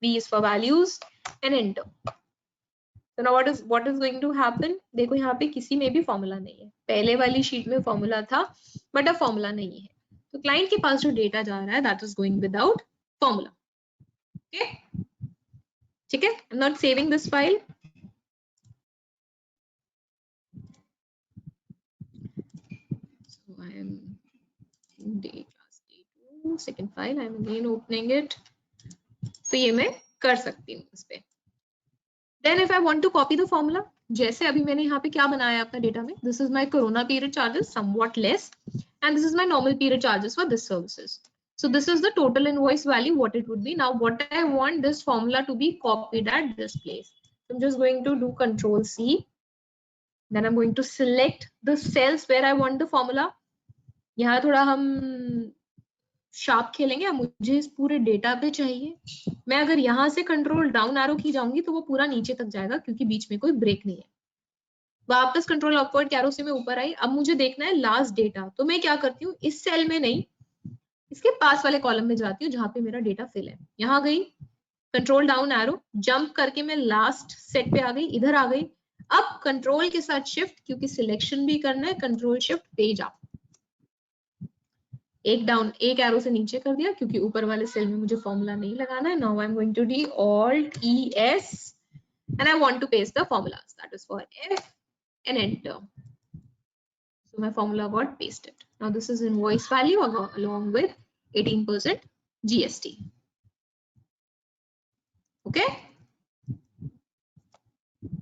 V is for values, and enter. So now what is going to happen? देखो यहाँ पे किसी में भी formula नहीं है. पहले वाली शीट में फॉर्मूला था, बट अब फॉर्मूला नहीं है. तो क्लाइंट के पास जो डेटा जा रहा है that is going without formula. Okay, ठीक है. I am not saving this file. So I am in day class day 2 second file. I am again opening it. तो ये मैं कर सकती हूँ इस पे. Then if I want to copy the formula, जैसे अभी मैंने यहाँ पे क्या बनाया अपना डेटा में, this is my corona period charges somewhat less and this is my normal period charges for this services. So this is the total invoice value, what it would be. Now what I want this formula to be copied at this place. So I'm just going to do Control C. Then I'm going to select the cells where I want the formula. यहाँ थोड़ा हम sharp खेलेंगे, मुझे इस पूरे data पे चाहिए. मैं अगर यहाँ से कंट्रोल डाउन एरो की जाऊंगी तो वो पूरा नीचे तक जाएगा क्योंकि बीच में कोई ब्रेक नहीं है. वापस कंट्रोल अपवर्ड कैरो से मैं ऊपर आई. अब मुझे देखना है लास्ट डेटा. तो मैं क्या करती हूँ, इस सेल में नहीं, इसके पास वाले कॉलम में जाती हूँ जहां पे मेरा डेटा फिल है. यहाँ गई, कंट्रोल डाउन एरो, जंप करके मैं लास्ट सेट पे आ गई, इधर आ गई. अब कंट्रोल के साथ शिफ्ट, क्योंकि सिलेक्शन भी करना है, कंट्रोल शिफ्ट पेज अप. एक डाउन, एक एरो से नीचे कर दिया क्योंकि ऊपर वाले सेल में मुझे फॉर्मूला नहीं लगाना है. Now I am going to D Alt ES and I want to paste the formulas. That is for F and enter. So my formula got pasted. Now this is invoice value along with 18% GST. Okay?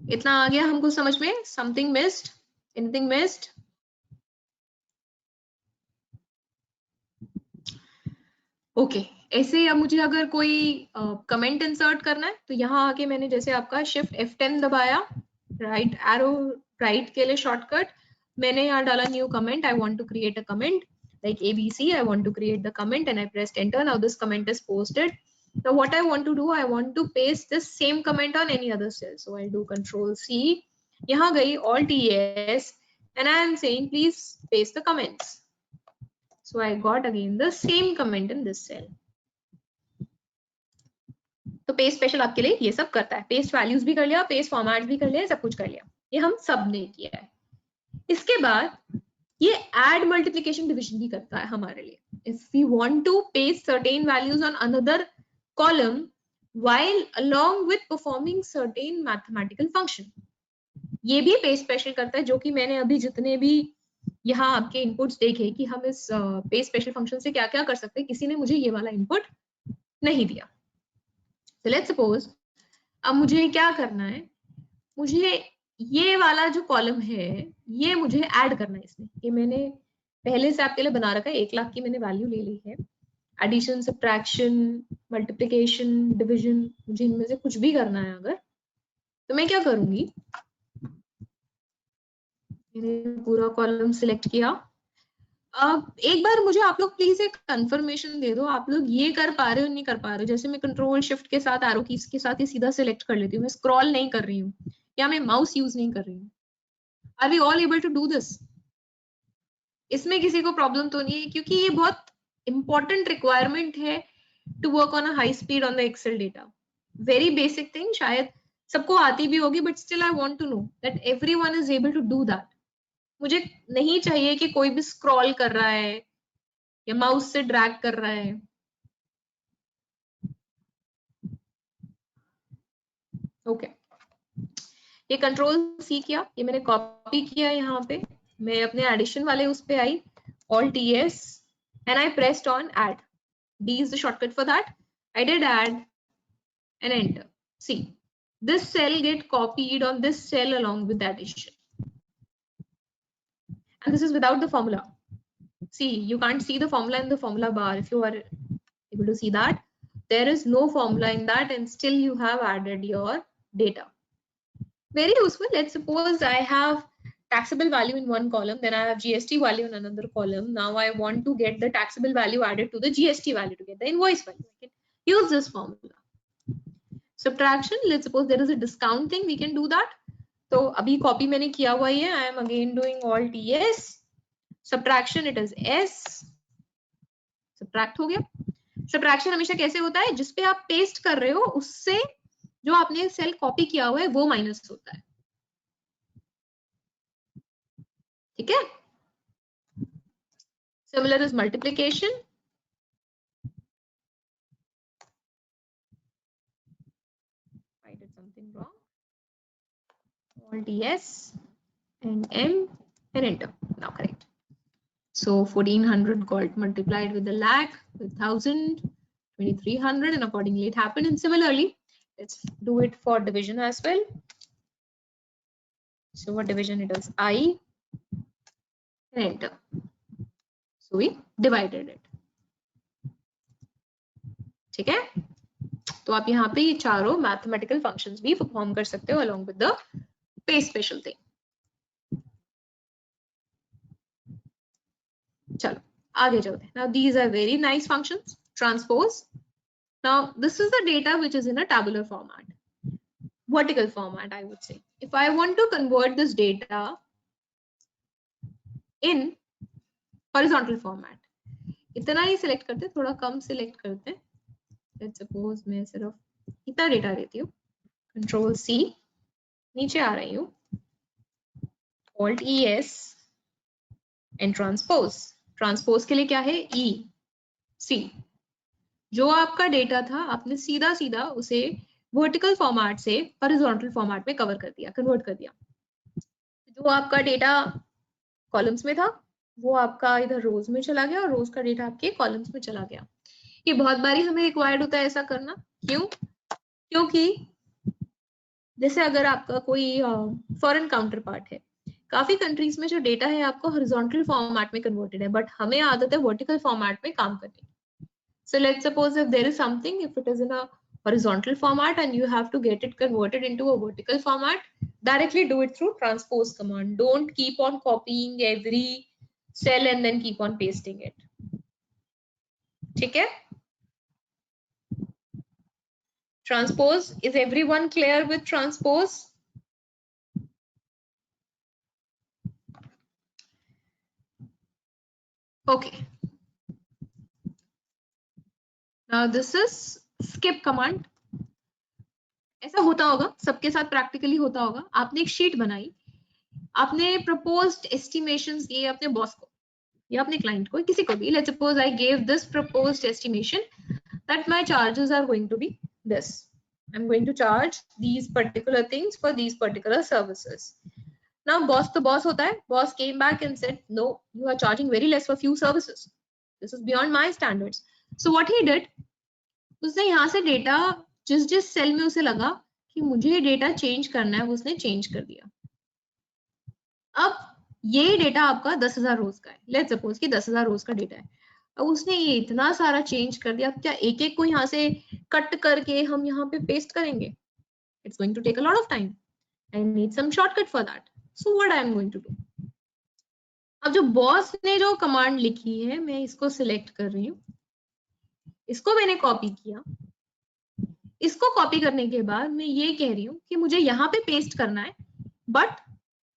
इतना आ गया हमको समझ में? Something missed? Anything missed? Okay. ऐसे ही अब मुझे अगर कोई कमेंट इंसर्ट करना है तो यहाँ आके मैंने जैसे आपका शिफ्ट F10 दबाया, राइट एरो राइट के लिए शॉर्टकट, मैंने यहाँ डाला new comment. I want to create a comment like ABC. I want to create the comment and I pressed enter. Now this comment is posted. Now what I want to do, I want to paste this same comment on any other cell. So I'll do Control C. यहाँ गई Alt ES and I am saying please paste the comments. So I got again the same comment in this cell. तो paste special आपके लिए ये सब करता है. Paste values भी कर लिया, पेस्ट फॉर्मेट भी कर लिया, सब कुछ कर लिया. ये हम सब ने किया है. इसके बाद ये ऐड मल्टीप्लिकेशन डिवीजन भी करता है हमारे लिए. If we want to paste certain values on another column while along with performing certain mathematical function, ये भी पेस्ट स्पेशल करता है. जो कि मैंने अभी जितने भी यहाँ आपके इनपुट्स देखे कि हम इस पेस्ट स्पेशल फंक्शन से क्या क्या कर सकते हैं, किसी ने मुझे ये वाला इनपुट नहीं दिया. So let's suppose अब मुझे क्या करना है, मुझे ये वाला जो कॉलम है ये मुझे ऐड करना है इसमें. ये मैंने पहले से आपके लिए बना रखा है. 1 लाख की मैंने वैल्यू ले ली है. एडिशन, सब्ट्रैक्शन, मल्टीप्लिकेशन, डिवीजन, मुझे इनमें से कुछ भी करना है अगर, तो मैं क्या करूंगी, मैंने पूरा कॉलम सिलेक्ट किया. अब एक बार मुझे आप लोग प्लीज एक कंफर्मेशन दे दो, आप लोग ये कर पा रहे हो नहीं कर पा रहे हो. जैसे मैं कंट्रोल शिफ्ट के साथ एरो कीज के साथ ये सीधा सिलेक्ट कर लेती हूँ, मैं स्क्रॉल नहीं कर रही हूँ या मैं माउस यूज नहीं कर रही हूँ. Are we all able to do this? इसमें किसी को प्रॉब्लम तो नहीं है? क्योंकि ये बहुत इंपॉर्टेंट रिक्वायरमेंट है to work on a high speed on the Excel data. Very basic thing, शायद सबको आती भी होगी, but still I want to know that everyone is able to do that. मुझे नहीं चाहिए कि कोई भी स्क्रॉल कर रहा है या माउस से ड्रैग कर रहा है. ओके, ये कंट्रोल सी किया, ये मैंने कॉपी किया यहाँ पे, मैं अपने एडिशन वाले उस पे आई, Alt ES and I pressed on add. D is the shortcut for that. I did add and enter. See, this cell get copied on this cell along with the addition. And this is without the formula. See, you can't see the formula in the formula bar. If you are able to see that, there is no formula in that and still you have added your data. Very useful. Let's suppose I have taxable value in one column, then I have GST value in another column. Now I want to get the taxable value added to the GST value to get the invoice value. I can use this formula. Subtraction, let's suppose there is a discount thing, we can do that. तो अभी copy मैंने किया हुआ ही है. I am again doing Alt ES. Subtraction, it is S. Subtract हो गया. Subtraction हमेशा कैसे होता है, जिस पे आप पेस्ट कर रहे हो उससे जो आपने सेल कॉपी किया हुआ है वो माइनस होता है. ठीक है. Similar is multiplication. I did something wrong. Alt ES and M and enter. Now correct. So 1400 got multiplied with the lakh, with 1000, 2300, and accordingly it happened. And similarly, let's do it for division as well. So for division it is I and enter. So we divided it. ठीक है, तो आप यहाँ पे ये चारों mathematical functions भी perform कर सकते हो along with the paste special thing. चलो आगे चलते हैं। Now these are very nice functions. Transpose, now this is the data which is in a tabular format, vertical format I would say. If I want to convert this data in horizontal format, इतना ही select करते, थोड़ा कम select करते, let's suppose मैं सिर्फ इतना data लेती हूँ, control C, नीचे आ रही हूँ, alt E S and transpose. Transpose के लिए क्या है, ई सी। जो आपका डेटा था आपने सीधा सीधा उसे वर्टिकल फॉर्मेट से हॉरिजॉन्टल फॉर्मेट में कवर कर दिया, कन्वर्ट कर दिया। जो आपका डेटा कॉलम्स में था वो आपका इधर रोज में चला गया और रोज का डेटा आपके कॉलम्स में चला गया। ये बहुत बारी हमें रिक्वायर्ड होता है ऐसा करना। क्यों? क्योंकि जैसे अगर आपका कोई फॉरेन काउंटर पार्ट है, काफी कंट्रीज में जो डेटा है आपको हॉरिजॉन्टल फॉर्मेट में कन्वर्टेड है, बट हमें आदत है वर्टिकल फॉर्मेट में काम करने की। So let's suppose if there is something, if it is in a horizontal format and you have to get it converted into a vertical format, directly do it through transpose command. Don't keep on copying every cell and then keep on pasting it. ठीक है? Transpose, is everyone clear with transpose? Okay. Now this is skip command. ऐसा होता होगा सबके साथ, practically होता होगा। आपने एक शीट बनाई, आपने प्रपोज्ड एस्टिमेशंस दिए अपने बॉस को या अपने क्लाइंट को, किसी को भी। Let's suppose I gave this proposed estimation that my charges are going to be this. I'm going to charge these particular things for these particular services. Now boss to boss hota hai, boss came back and said no, you are charging very less for few services, this is beyond my standards. So what he did, उसने यहाँ से data जिस जिस cell में उसे लगा कि मुझे ये डेटा चेंज करना है, वो उसने चेंज कर दिया। अब ये डेटा आपका 10,000 रोज का है, लेट्स सपोज कि 10,000 रोज का डेटा है। अब उसने ये इतना सारा चेंज कर दिया, क्या एक एक को यहाँ से कट करके हम यहाँ पे पेस्ट करेंगे? It's going to take a lot of time. I need some shortcut for that. So what I am going to do, अब जो बॉस ने जो कमांड लिखी है मैं इसको सिलेक्ट कर रही हूँ, इसको मैंने कॉपी किया। इसको कॉपी करने के बाद मैं ये कह रही हूँ कि मुझे यहाँ पे पेस्ट करना है, but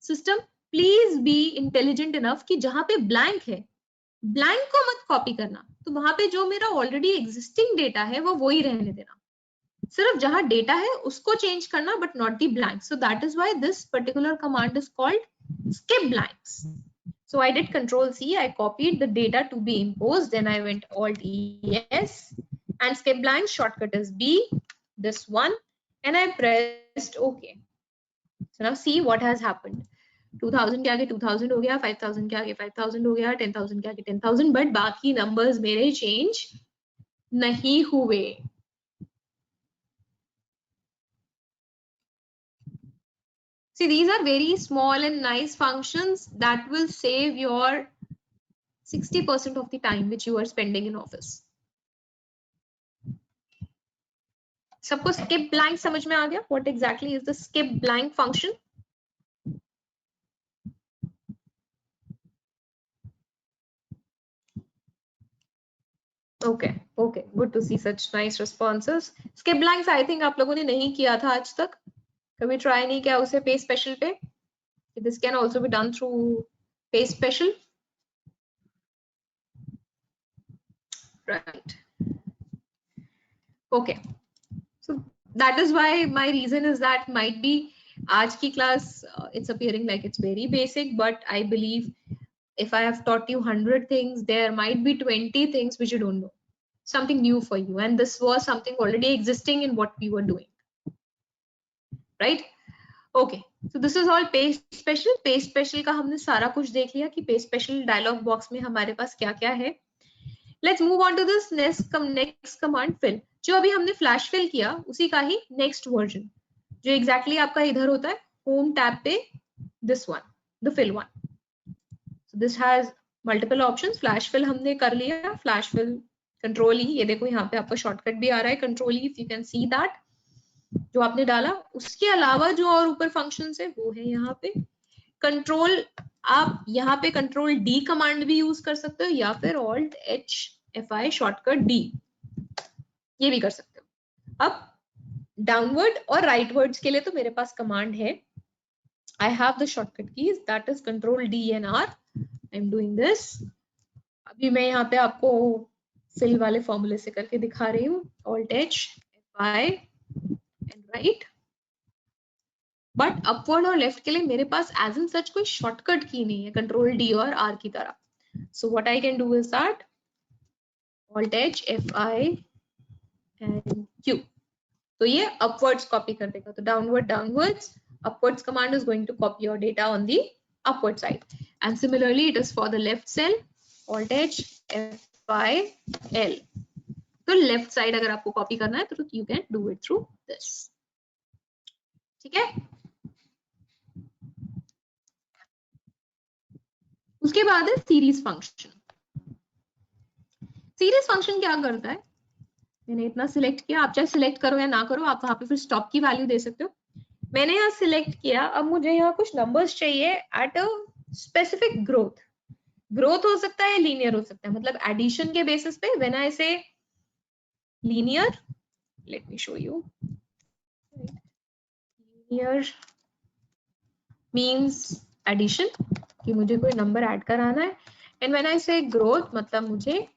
system please be intelligent enough कि जहां पे ब्लैंक है, ब्लैंक को मत कॉपी करना, तो वहां पे जो मेरा ऑलरेडी एग्जिस्टिंग डेटा है वो वही रहने देना, सिर्फ जहां डेटा है उसको चेंज करना, but not the blank. So that is why this particular command is called skip blanks. So I did control C, I copied the data to be imposed, then I went alt ES and skip blanks shortcut is B, this one, and I pressed OK. So now see what has happened. 2000 के आगे 2000 हो गया, 5000 के आगे 5000 हो गया, 10,000 के आगे 10,000, बट बाकी नंबर्स मेरे चेंज नहीं हुए। See, these are very small and nice functions that will save your 60% of the time which you are spending in office. सबको skip blank समझ में आ गया? What exactly is the skip blank function? Okay, okay, good to see such nice responses. Skip blanks I think आप लोगों ने नहीं किया था आज तक, कभी ट्राई नहीं किया उसे पेज स्पेशल पे? This can also be done through page special, right? Okay, so that is why my reason is that might be आज की class it's appearing like it's very basic, but I believe if I have taught you 100 things, there might be 20 things which you don't know, something new for you, and this was something already existing in what we were doing, right? Okay, so this is all page special. Page special का हमने सारा कुछ देख लिया कि page special dialog box में हमारे पास क्या क्या है। Let's move on to this next command, fill. जो अभी हमने flash fill किया उसी का ही next version, जो exactly आपका इधर होता है home tab पे, this one, the fill one. So this has multiple options. Flash fill हमने कर लिया, flash fill कंट्रोल ई, ये देखो यहाँ पे आपका शॉर्टकट भी आ रहा है control E, you can see that जो आपने डाला। उसके अलावा जो और ऊपर फंक्शन है वो है यहाँ पे कंट्रोल, आप यहाँ पे कंट्रोल डी कमांड भी यूज कर सकते हो या फिर alt H F I shortcut D, ये भी कर सकते हो। अब डाउनवर्ड और राइटवर्ड्स के लिए तो मेरे पास कमांड है, I have the shortcut keys that is control D and R. I'm doing this. अभी मैं यहाँ पे आपको फिल वाले फॉर्मूले से करके दिखा रही हूँ, Alt H, F I and right. But upward और लेफ्ट के लिए मेरे पास एज इन सच कोई शॉर्टकट की नहीं है कंट्रोल डी और आर की तरह। सो what I can do is that Alt H, F I and Q. तो ये अपवर्ड्स कॉपी कर देगा, तो downward downwards, upwards command is going to copy your data on the upward side, and similarly it is for the left cell, Alt H, F I L. तो left side अगर आपको copy करना है तो you can do it through this, ठीक है। उसके बाद है सीरीज फंक्शन। सीरीज फंक्शन क्या करता है, मैंने इतना सिलेक्ट किया, आप चाहे सिलेक्ट करो या ना करो, आप वहां पे फिर स्टॉप की वैल्यू दे सकते हो। मैंने यहाँ सिलेक्ट किया, अब मुझे यहाँ कुछ नंबर्स चाहिए at a specific growth. Growth हो सकता है, लीनियर हो सकता है, मतलब एडिशन के बेसिस पे। When I say linear, let me show you, linear means addition, कि मुझे कोई नंबर ऐड कराना है, एंड व्हेन आई से ग्रोथ मतलब मुझे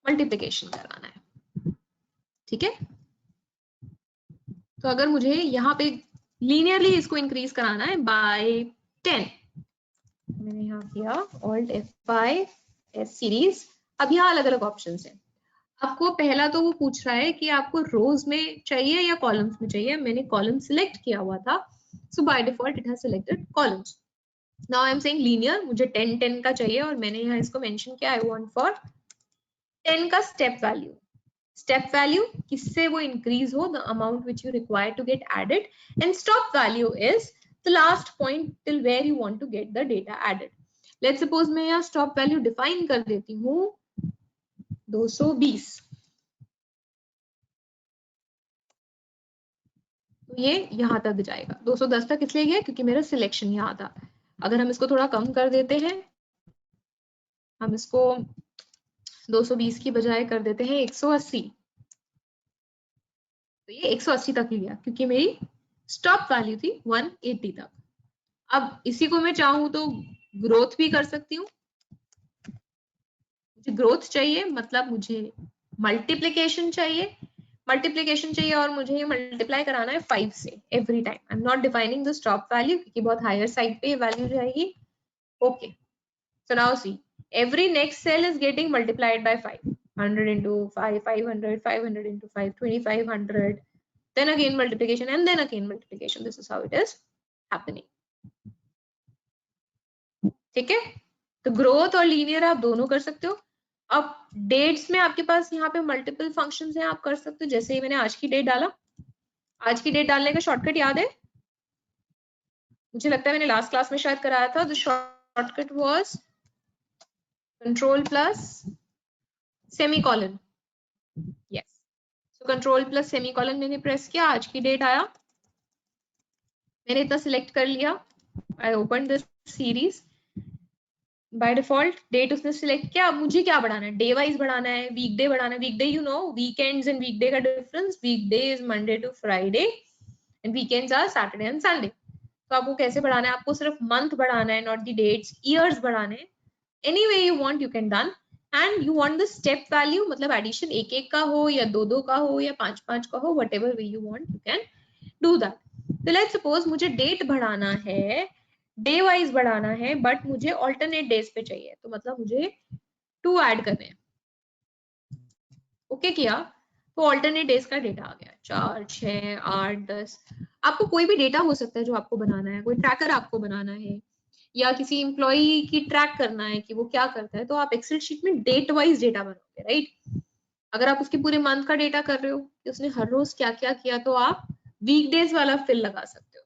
मल्टीप्लिकेशन कराना है, ठीक है। तो अगर मुझे यहाँ पे लीनियरली इसको इंक्रीज कराना है बाय 10, मैंने यहाँ किया Alt F5 S सीरीज। अब यहाँ अलग अलग ऑप्शंस हैं। आपको पहला तो वो पूछ रहा है कि आपको रोज में चाहिए या कॉलम्स में चाहिए, मैंने कॉलम सिलेक्ट किया हुआ था, so by default it has selected columns. Now I am saying linear, मुझे 10 10 का चाहिए, और मैंने यहाँ इसको मेंशन किया आई वांट फॉर 10 का स्टेप वैल्यू। स्टेप वैल्यू किससे वो इंक्रीज हो, the amount which you require to get added, and stop value is the last point till where you want to get the data added. Let's suppose मैं यहाँ stop value define कर देती हूँ 220, तो ये यहाँ तक जाएगा। 210 तक इसलिए गया क्योंकि मेरा सिलेक्शन यहाँ था। अगर हम इसको थोड़ा कम कर देते हैं, हम इसको 220 की बजाय कर देते हैं 180, तो ये 180 तक ही गया क्योंकि मेरी स्टॉप वैल्यू थी 180 तक। अब इसी को मैं चाहूं तो ग्रोथ भी कर सकती हूँ। मुझे ग्रोथ चाहिए मतलब मुझे मल्टीप्लिकेशन चाहिए, और मुझे ये मल्टीप्लाई कराना है 5 से every time. I am not defining the stop value क्योंकि बहुत हायर साइड पे वैल्यू जाएगी। Okay, so now see every next cell is getting multiplied by 5, 100 into 5, 500, 500 into 5, 2500, then again multiplication and then again multiplication. This is how it is happening. ठीक है, तो growth और linear आप दोनों कर सकते हो। अब डेट्स में आपके पास यहाँ पे मल्टीपल फंक्शंस हैं, आप कर सकते हो। जैसे ही मैंने आज की डेट डाला, आज की डेट डालने का शॉर्टकट याद है, मुझे लगता है मैंने लास्ट क्लास में शायद कराया था। The shortcut was control plus semicolon. Yes, so control plus semicolon मैंने प्रेस किया, आज की डेट आया, मैंने इतना सिलेक्ट कर लिया, I open this series. By default date उसने सिलेक्ट किया। अब मुझे क्या बढ़ाना है, डे वाइज बढ़ाना है, वीकडे बढ़ाना है। Weekday you know, weekends and weekday का difference, weekday is Monday to Friday and weekends are Saturday and Sunday. तो आपको कैसे बढ़ाना है, आपको सिर्फ मंथ बढ़ाना है, नॉट द डेट्स, ईयर्स बढ़ाने हैं। Any way you want you can done, and you want the step value, मतलब एडिशन एक एक का हो या दो दो का हो या पांच पांच का हो, what ever way you want you can do that. तो लेट्स सपोज मुझे डेट बढ़ाना है, डे वाइज बढ़ाना है, बट मुझे ऑल्टरनेट डेज पे चाहिए, तो मतलब मुझे 2 ऐड करने हैं। ओके किया तो ऑल्टरनेट डेज का डेटा आ गया, 4, 6, 8, 10। आपको कोई भी डेटा हो सकता है जो आपको बनाना है, कोई ट्रैकर आपको बनाना है या किसी एम्प्लॉई की ट्रैक करना है कि वो क्या करता है, तो आप एक्सेल शीट में डेट वाइज डेटा बनाओगे, राइट। अगर आप उसके पूरे मंथ का डेटा कर रहे हो कि उसने हर रोज क्या क्या किया, तो आप वीकडेज वाला फिल लगा सकते हो।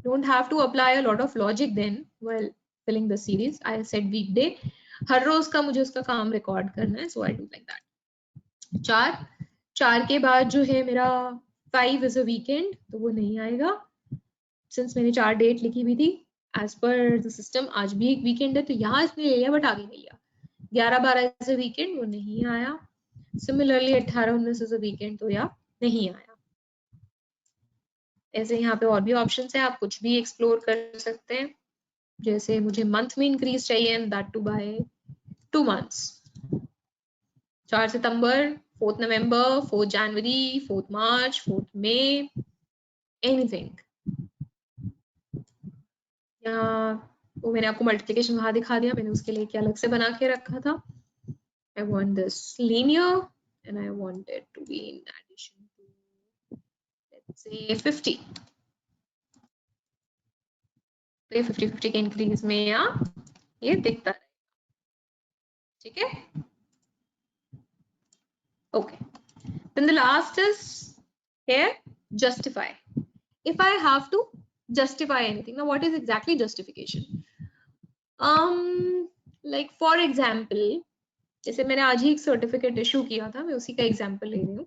Don't have to apply a lot of logic then. Well, filling the series. I said weekday, हर रोज का मुझे उसका काम रिकॉर्ड करना है, so I do like that. 4 के बाद जो है मेरा 5 is a weekend, तो वो नहीं आएगा since मैंने 4 डेट लिखी हुई थी as per the system. आज भी एक वीकेंड है तो यहाँ इसने ले लिया बट आगे नहीं लिया. 11-12 is a weekend, वो नहीं आया. Similarly 18-19 is a weekend, तो यहाँ नहीं आया. ऐसे यहाँ पे और भी ऑप्शन है, आप कुछ भी एक्सप्लोर कर सकते हैं. जैसे मुझे मंथ में इंक्रीज चाहिए and that too by 2 months. 4 सितंबर, 4 नवंबर, 4 जनवरी, 4 मार्च, 4 मई, एनीथिंग. यहाँ वो मैंने आपको मल्टीप्लिकेशन वहां दिखा दिया, मैंने उसके लिए क्या अलग से बना के रखा था. I want this linear and I want it to be in addition to, let's say 50. तो ये 50-50 के इंक्रीज में यहाँ ये दिखता है. ठीक है. Okay. Then the last is here, justify. If I have to justify anything, now what is exactly justification? Like for example, जैसे मैंने आज ही एक सर्टिफिकेट इशू किया था, मैं उसी का एग्जांपल ले रही हूँ.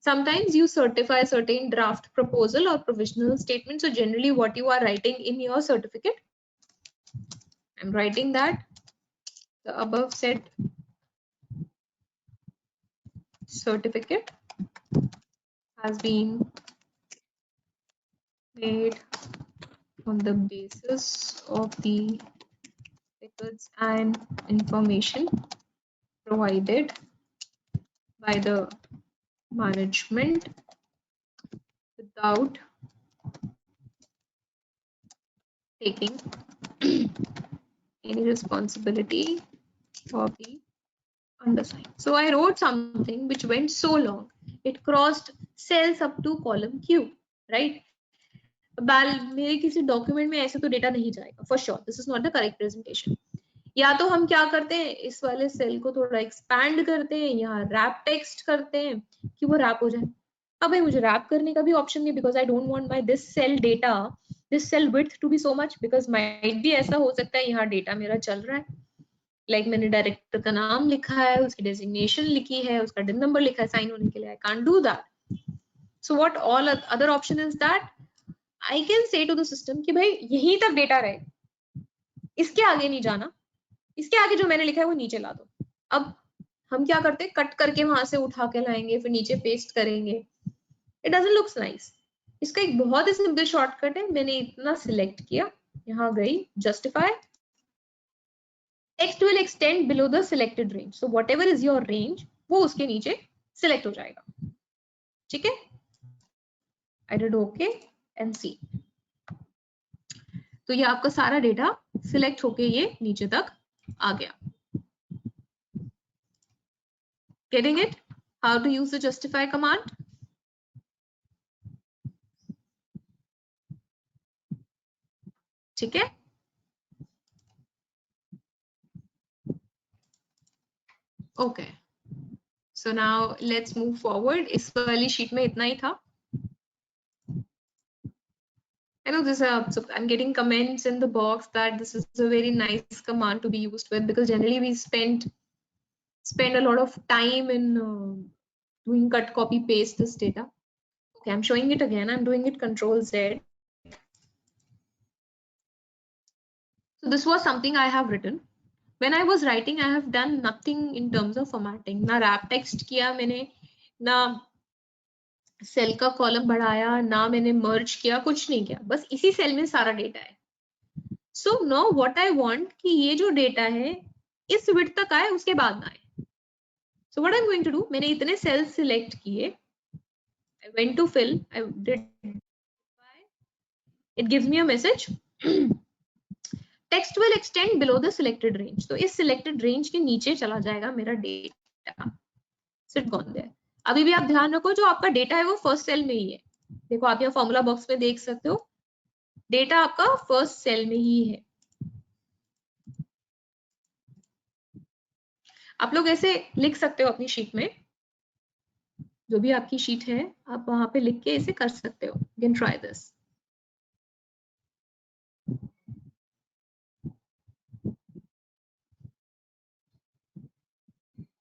Sometimes you certify certain draft proposal or provisional statement. So generally what you are writing in your certificate, I'm writing that the above said certificate has been made on the basis of the records and information provided by the management without taking any responsibility of the undersigned. So I wrote something which went so long, it crossed cells up to column Q, right? मेरे किसी document में ऐसे तो data नहीं जाएगा for sure. This is not the correct presentation. या तो हम क्या करते हैं, इस वाले सेल को थोड़ा एक्सपैंड करते हैं, यहाँ रैप टेक्स्ट करते हैं कि वो रैप हो जाए. अब भाई मुझे रैप करने का भी ऑप्शन नहीं, because I don't want my this cell data, this cell width to be so much, because might भी ऐसा हो सकता है यहाँ डेटा मेरा चल रहा है. लाइक मैंने डायरेक्टर का नाम लिखा है, उसकी डेजिग्नेशन लिखी है, उसका डिन नंबर लिखा है साइन होने के लिए. I can't do that. So what all other option is that I can say to the system कि भाई यहीं तक डेटा रहे, इसके आगे नहीं जाना, इसके आगे जो मैंने लिखा है वो नीचे ला दो. अब हम क्या करते हैं, कट करके वहां से उठा के लाएंगे, फिर नीचे पेस्ट करेंगे. It doesn't looks nice. इसका एक बहुत ही सिंपल शॉर्टकट है. मैंने इतना सिलेक्ट किया, यहाँ गई justify, text will extend below the selected range. So what ever is your range वो उसके नीचे सिलेक्ट हो जाएगा. ठीक है. आई डिड ओके एंड सी. तो ये आपका सारा डेटा सिलेक्ट होके ये नीचे तक आ गया. Getting it? How to use the justify command? ठीक है. Okay. So now let's move forward. इस वाली शीट में इतना ही था. I know this. So I'm getting comments in the box that this is a very nice command to be used with, because generally we spend a lot of time in doing cut, copy, paste this data. Okay, I'm showing it again. I'm doing it Control Z. So this was something I have written. When I was writing, I have done nothing in terms of formatting. ना wrap text किया मैंने, ना cell का column बढ़ाया, ना मैंने मर्ज किया, कुछ नहीं किया. बस इसी सेल में सारा डेटा है. So now what I want कि ये जो डेटा है इस विड्थ तक आए, उसके बाद ना आए. So what I am going to do, मैंने इतने सेल्स सिलेक्ट किए, I went to fill, I did, it gives me a message, text will extend below the selected range. तो इस सिलेक्टेड रेंज के नीचे चला जाएगा मेरा डेटा. Seat gone there. अभी भी आप ध्यान रखो, जो आपका डेटा है वो फर्स्ट सेल में ही है. देखो आप यहाँ फॉर्मूला बॉक्स में देख सकते हो, डेटा आपका फर्स्ट सेल में ही है. आप लोग ऐसे लिख सकते हो अपनी शीट में, जो भी आपकी शीट है आप वहां पे लिख के ऐसे कर सकते हो. You can try this.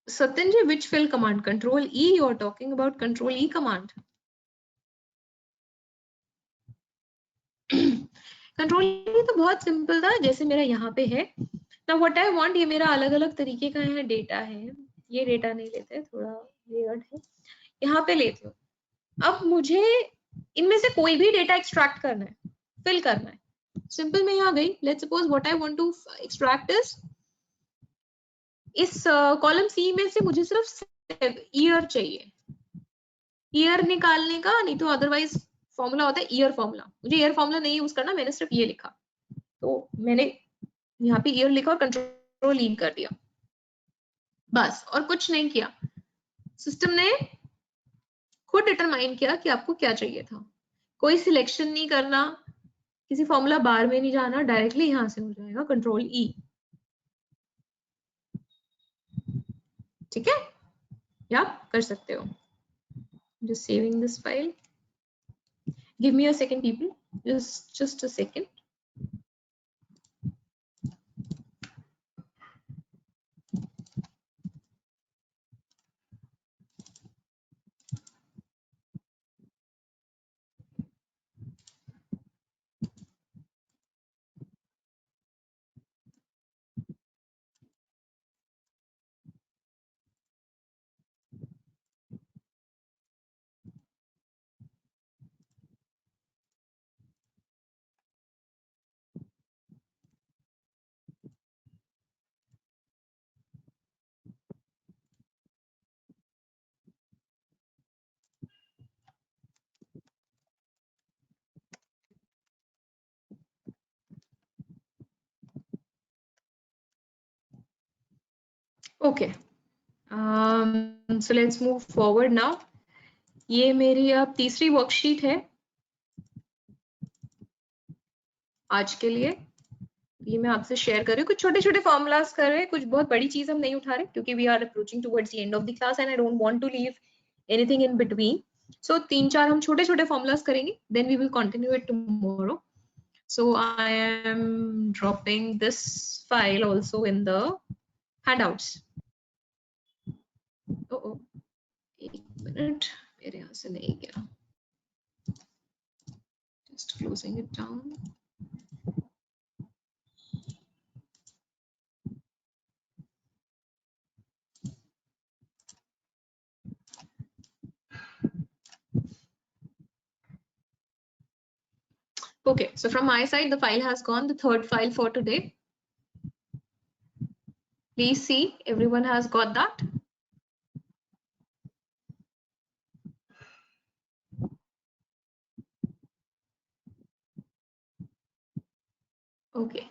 Satyanji, which fill command? Control E, you're talking about Control E command. Control ई तो बहुत सिंपल था, जैसे मेरा यहाँ पे है ना, व्हाट आई वांट, ये मेरा अलग अलग तरीके का है डेटा है, ये डेटा नहीं लेते, थोड़ा वियर्ड है, यहाँ पे लेती हूँ। अब मुझे इनमें से कोई भी डेटा एक्सट्रैक्ट करना है, फिल करना है, सिंपल मैं यहाँ गई, let's suppose what I want to extract इस कॉलम सी में से मुझे सिर्फ ईयर चाहिए, ईयर निकालने का, नहीं तो अदरवाइज फॉर्मूला होता है ईयर फॉर्मूला, मुझे ईयर फॉर्मूला नहीं यूज करना, मैंने सिर्फ ये लिखा, तो मैंने यहाँ पे ईयर लिखा और कंट्रोल ई कर दिया, बस, और कुछ नहीं किया। सिस्टम ने खुद डिटरमाइन किया कि आपको क्या चाहिए था, कोई सिलेक्शन नहीं करना, किसी फॉर्मूला बार में नहीं जाना, डायरेक्टली यहां से हो जाएगा कंट्रोल ई। ठीक है, या कर सकते हो। Just saving this file. Give me a second, people. Just a second. Okay. So let's move forward now. ये मेरी अब तीसरी वर्कशीट है आज के लिए, ये मैं आपसे शेयर कर रही हूँ, कुछ छोटे छोटे फॉर्मूलाज कर रहे हैं, कुछ बहुत बड़ी चीज हम नहीं उठा रहे, क्योंकि we are approaching towards the end of the class and I don't want to leave anything in between. So 3-4 हम छोटे छोटे फॉर्मूलाज करेंगे, then we will continue it tomorrow. So I am dropping this file also in the handouts. Oh, एक minute, मेरे यहाँ से नहीं गया, just closing it down. Okay, so from my side the file has gone, the third file for today. Please see, everyone has got that. Okay,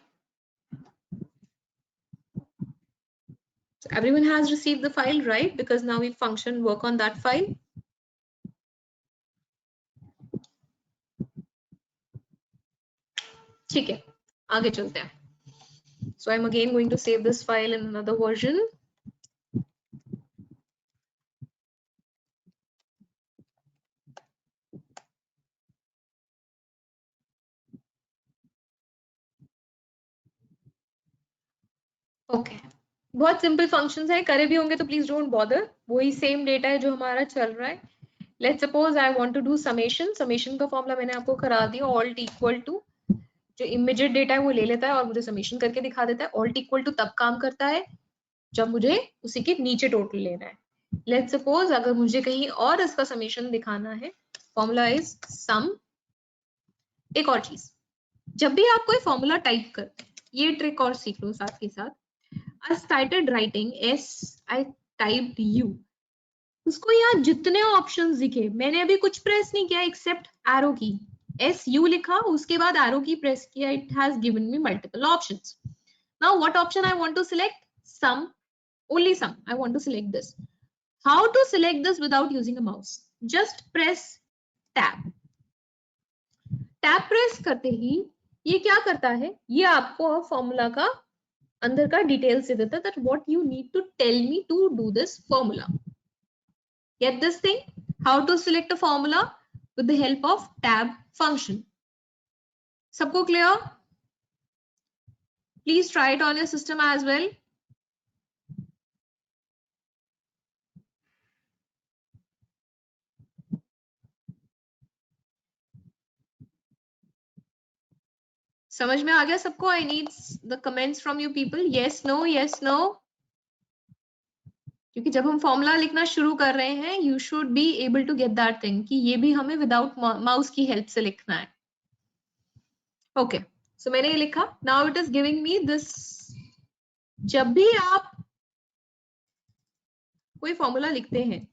so everyone has received the file, right? Because now we function work on that file. ठीक है, आगे चलते हैं. So I'm again going to save this file in another version. Okay, बहुत simple functions है, करे भी होंगे तो प्लीज डोंट बॉदर, वही सेम डेटा है जो हमारा चल रहा है. Let's suppose I want to do summation, summation का फॉर्मूला मैंने आपको करा दिया, ऑल्ट इक्वल टू, जो इमीडिएट डेटा है वो ले लेता है और मुझे समेशन करके दिखा देता है. ऑल्ट इक्वल टू तब काम करता है जब मुझे उसी के नीचे टोटल लेना है. लेट्स सपोज अगर मुझे कहीं और इसका समेशन दिखाना है, फॉर्मूला इज सम. एक और चीज, जब भी आप कोई फॉर्मूला टाइप करते हैं, ये ट्रिक और सीख लो साथ के साथ. I started writing S, I typed U. उसको यहाँ जितने ऑप्शंस दिखे, मैंने अभी कुछ प्रेस नहीं किया except arrow key, S U लिखा, उसके बाद एरो की प्रेस किया, it has given me multiple options. Now what option I want to select? Sum, only sum. I want to select this. How to select this without using a mouse? Just press tab. Tab press करते ही ये क्या करता है, ये आपको formula का अंदर का डिटेल्स दे देता है, that what you need to tell me to do this formula. Get this thing, how to select a formula with the help of tab function. सबको clear? Please try it on your system as well. समझ में आ गया सबको? I need the comments from you people, yes no yes no. क्योंकि जब हम formula लिखना शुरू कर रहे हैं, you should be able to get that thing कि ये भी हमें विदाउट माउस की हेल्प से लिखना है। ओके, सो मैंने ये लिखा। Now it is giving me this. जब भी आप कोई फॉर्मूला लिखते हैं,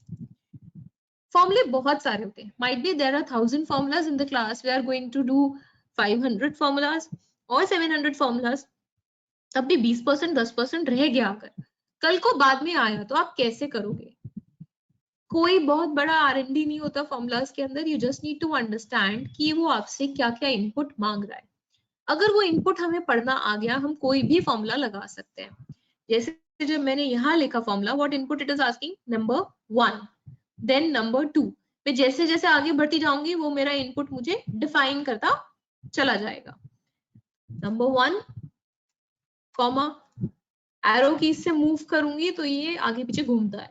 फॉर्मूले बहुत सारे होते हैं। Might be there are 1000 formulas in the class, we are going to do 500 formulas और 700 formulas, तब भी 20% 10% रह गया। अगर कल को बाद में आया तो आप कैसे करोगे? कोई बहुत बड़ा R&D नहीं होता फॉर्मूलाज के अंदर। You just need to understand कि वो आपसे क्या क्या इनपुट मांग रहा है। अगर वो इनपुट हमें पढ़ना आ गया, हम कोई भी फॉर्मूला लगा सकते हैं। जैसे जब मैंने यहाँ लिखा formula, what input it is asking, number 1 then number 2। मैं जैसे जैसे आगे बढ़ती जाऊंगी वो मेरा इनपुट मुझे डिफाइन करता चला जाएगा। नंबर 1 कॉमा, एरो की से मूव करूंगी तो ये आगे पीछे घूमता है।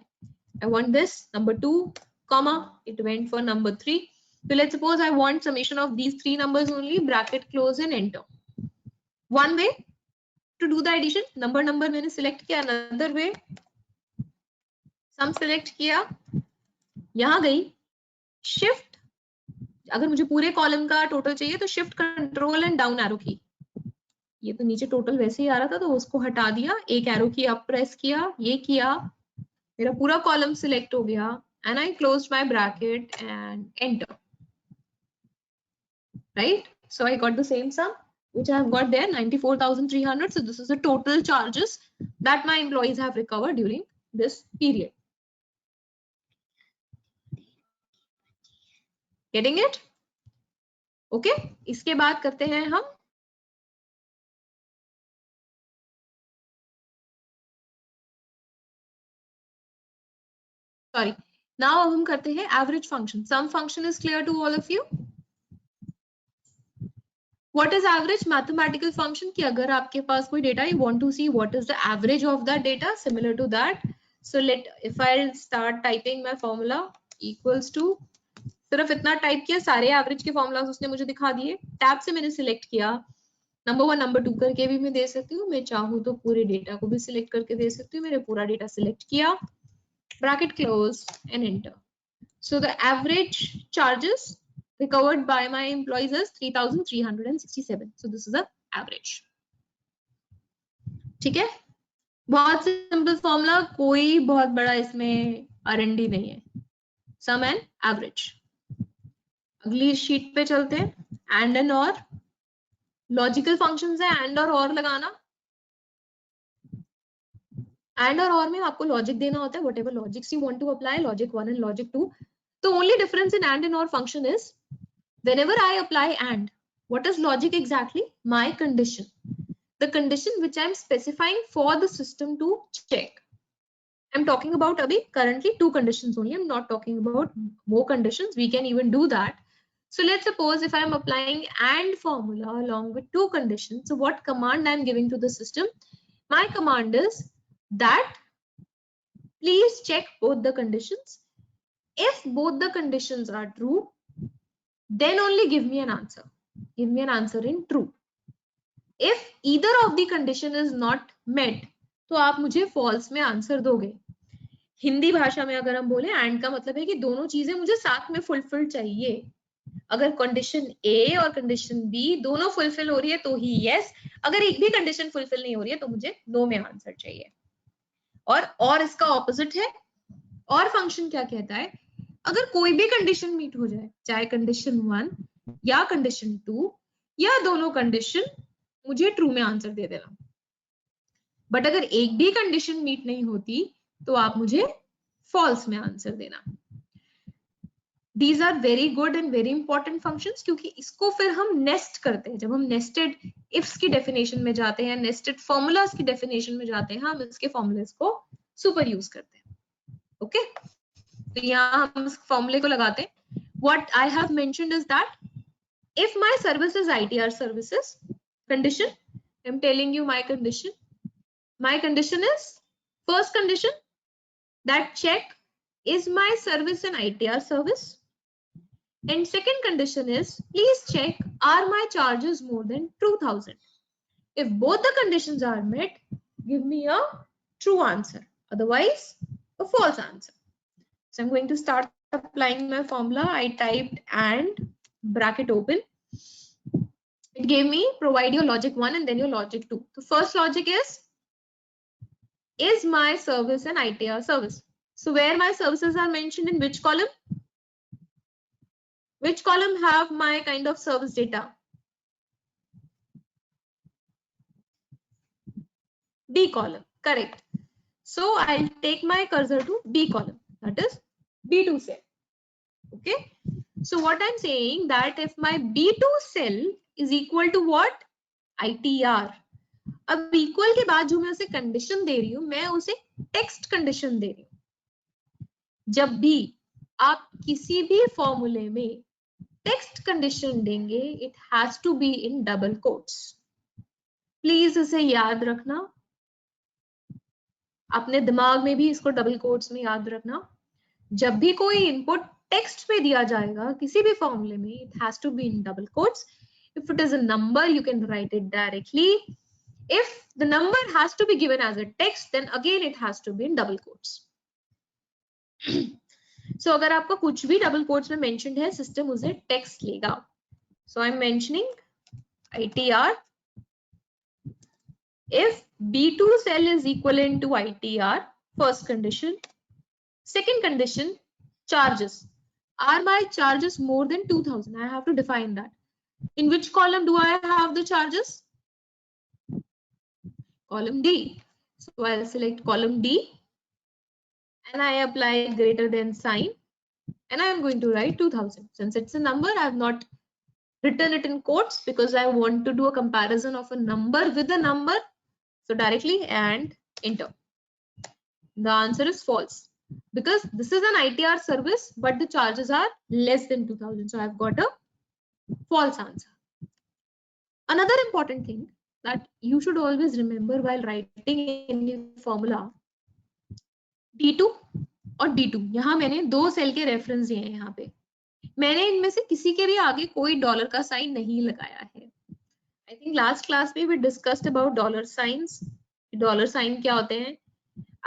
I want this, number 2, comma, it went for number 3. So let's suppose I want summation of these three numbers only, bracket close and enter. One way to do the addition, number मैंने select किया, another way, sum select किया, यहाँ गई, shift, अगर मुझे पूरे column का total चाहिए तो shift control and down arrow की। ये तो नीचे टोटल वैसे ही आ रहा था तो उसको हटा दिया, एक एरो की अप प्रेस किया, ये किया, मेरा पूरा कॉलम सिलेक्ट हो गया, and I closed my bracket and enter. Right? So I got the same sum which I have got there, 94,300. So this is the total charges that my employees have recovered during this period. Getting it? Okay. इसके बाद करते हैं हम sorry. Now हम करते हैं average function. Sum function is clear to all of you. What is average? Mathematical function कि अगर आपके पास कोई data, you want to see what is the average of that data, similar to that. So if I'll start typing my formula equals to, सिर्फ इतना type किया, सारे average के formulas उसने मुझे दिखा दिए। टैब से मैंने सिलेक्ट किया, नंबर 1 नंबर 2 करके भी मैं दे सकती हूँ, मैं चाहूँ तो पूरे डेटा को भी सिलेक्ट करके दे सकती हूँ। मैंने पूरा डेटा सिलेक्ट किया, bracket close and enter. So the average charges recovered by my employees is 3,367. So this is the average. ठीक है, बहुत सिंपल फॉर्मूला, कोई बहुत बड़ा इसमें R&D नहीं है। सम एंड एवरेज। अगली शीट पे चलते हैं। एंड एंड और लॉजिकल फंक्शंस है, एंड और लगाना। एंड और में आपको लॉजिक देना होता है, whatever logics you want to apply, logic 1 and logic 2। The only difference in and or function is whenever I apply and, what is logic exactly? My condition, the condition which I am specifying for the system to check. I'm talking about abhi currently 2 conditions only. I'm not talking about more conditions. We can even do that. So let's suppose if I'm applying and formula along with 2 conditions. So what command I'm giving to the system? My command is that please check both the conditions. If both the conditions are true, then only give me an answer. Give me an answer in true. If either of the condition is not met, तो आप मुझे false में answer दोगे। हिंदी भाषा में अगर हम बोले, एंड का मतलब है कि दोनों चीजें मुझे साथ में फुलफिल चाहिए। अगर कंडीशन ए और कंडीशन बी दोनों फुलफिल हो रही है तो ही यस, अगर एक भी कंडीशन फुलफिल नहीं हो रही है तो मुझे नो में आंसर चाहिए। और इसका ऑपोजिट है। और फंक्शन क्या कहता है, अगर कोई भी कंडीशन मीट हो जाए, चाहे कंडीशन 1 या कंडीशन 2 या दोनों कंडीशन, मुझे ट्रू में आंसर दे देना। बट अगर एक भी कंडीशन मीट नहीं होती तो आप मुझे फॉल्स में आंसर देना। These are very good and very important functions, क्योंकि इसको फिर हम नेस्ट करते हैं। जब हम नेस्टेड इफ्स की डेफिनेशन में जाते हैं, नेस्टेड फॉर्मूलाज की डेफिनेशन में जाते हैं, हम इसके फॉर्मूलाज को सुपर यूज करते हैं। ओके, तो यहाँ हम इस फॉर्मूले को लगाते हैं। What I have mentioned is that if my service is ITR services, condition, I'm telling you my condition. My condition is, first condition, that check is my service an ITR service. And second condition is, please check, are my charges more than 2000? If both the conditions are met, give me a true answer. Otherwise, a false answer. So I'm going to start applying my formula. I typed and bracket open. It gave me provide your logic 1 and then your logic 2. The first logic is my service an ITR service? So where my services are mentioned in which column? Which column have my kind of service data? B column, correct. So I'll take my cursor to B column, that is B2 cell. Okay. So what I'm saying that if my B2 cell is equal to what? ITR. अब equal के बाद जो मैं उसे condition दे रही हूँ, मैं उसे text condition दे रही हूँ. जब भी आप किसी भी फॉर्मूले में टेक्स्ट कंडीशन देंगे, it has to be in double quotes. Please इसे याद रखना, अपने दिमाग में भी इसको डबल कोट्स में याद रखना. जब भी कोई इनपुट टेक्स्ट पे दिया जाएगा किसी भी फॉर्मूले में, it has to be in double quotes. If it is a number, you can write it directly. If the number has to be given as a text, then again it has to be in double quotes. So अगर आपका कुछ भी double quotes में mentioned है, system उसे text लेगा. So I'm mentioning ITR if B2 cell is equivalent to ITR, first condition. Second condition, charges. Are my charges more than 2000? I have to define that. In which column do I have the charges? Column D. So I'll select column D and I apply greater than sign and I'm going to write 2000. Since it's a number, I have not written it in quotes because I want to do a comparison of a number with a number. So directly and enter. The answer is false because this is an ITR service, but the charges are less than 2000. So I've got a false answer. Another important thing that you should always remember while writing any formula, D2 और D2, यहाँ मैंने दो cell के reference दिए हैं. यहाँ पे मैंने इनमें से किसी के भी आगे कोई डॉलर का साइन नहीं लगाया है. आई थिंक लास्ट क्लास में we discussed about dollar signs. Dollar sign क्या होते हैं,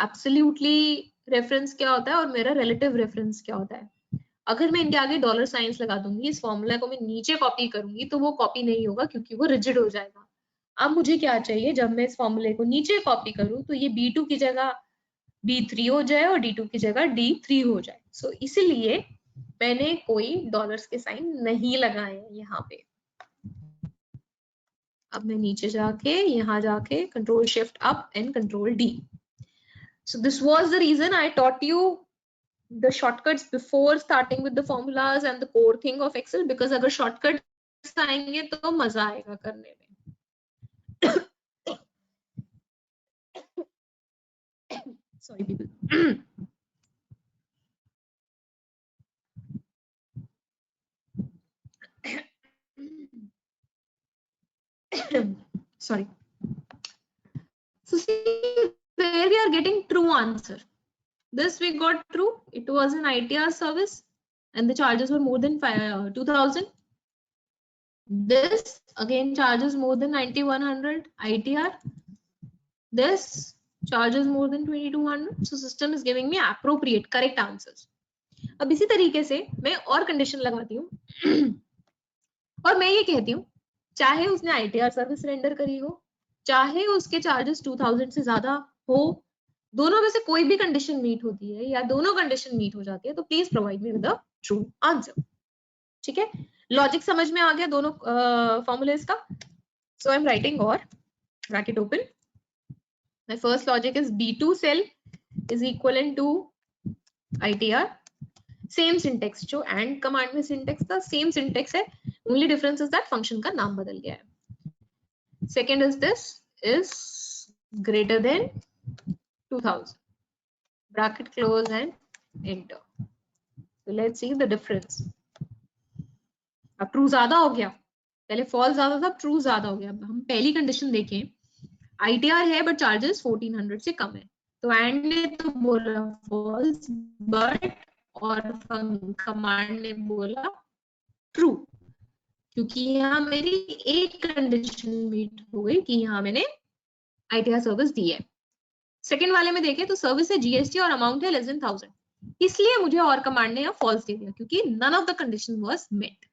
एब्सोल्युटली रेफरेंस क्या होता है और मेरा रिलेटिव रेफरेंस क्या होता है. अगर मैं इनके आगे डॉलर साइंस लगा दूंगी, इस फॉर्मूला को मैं नीचे कॉपी करूंगी, तो वो कॉपी नहीं होगा क्योंकि वो रिजिड हो जाएगा. अब मुझे क्या चाहिए, जब मैं इस फॉर्मूले को नीचे कॉपी करूं तो ये B2 की जगह B3 हो जाए और D2 की जगह D3 हो जाए. सो इसीलिए मैंने कोई डॉलर्स के साइन नहीं लगाए हैं यहाँ पे. अब मैं नीचे जाके यहाँ जाके control shift up and control D. So this was the reason I taught you the shortcuts before starting with the formulas and the core thing of Excel, because अगर shortcuts आएंगे तो मजा आएगा करने में. Sorry people. Sorry. So see where we are getting true answer. This we got true. It was an ITR service and the charges were more than 2000. This again charges more than 9100 ITR. This charges more than 2200. So system is giving me appropriate correct answers. अब इसी तरीके से मैं और condition लगाती हूँ और मैं ये कहती हूँ, चाहे उसने ITR सर्विस रेंडर करी हो, चाहे उसके चार्जेस 2000 से ज्यादा हो, दोनों में से कोई भी कंडीशन मीट होती है या दोनों कंडीशन मीट हो जाती है, तो please provide me with the true answer. ठीक है, लॉजिक समझ में आ गया दोनों फॉर्मूलेस का. So I am writing or bracket open. My first logic is B2 cell is equivalent to ITR. Same syntax जो एंड कमांड में सिंटेक्स था, सेम सिंटेक्स है, only difference is that function का नाम बदल गया है. Second is this is greater than 2000. Bracket close and enter. So let's see the difference. अब ट्रू ज्यादा हो गया, पहले फॉल्स ज्यादा था, ट्रू ज्यादा हो गया. हम पहली कंडीशन देखें, ITR है बट चार्जेस 1400 से कम है, तो एंड ने तो बोला फॉल्स, बट और कमांड ने बोला ट्रू, क्योंकि यहाँ मेरी एक कंडीशन मीट हो गई कि यहाँ मैंने आईटीआर सर्विस दी है। सेकंड वाले में देखें तो सर्विस है जीएसटी और अमाउंट है लेस देन 1000, इसलिए मुझे और कमांड ने यहाँ फॉल्स दे दिया क्योंकि none of the condition was met.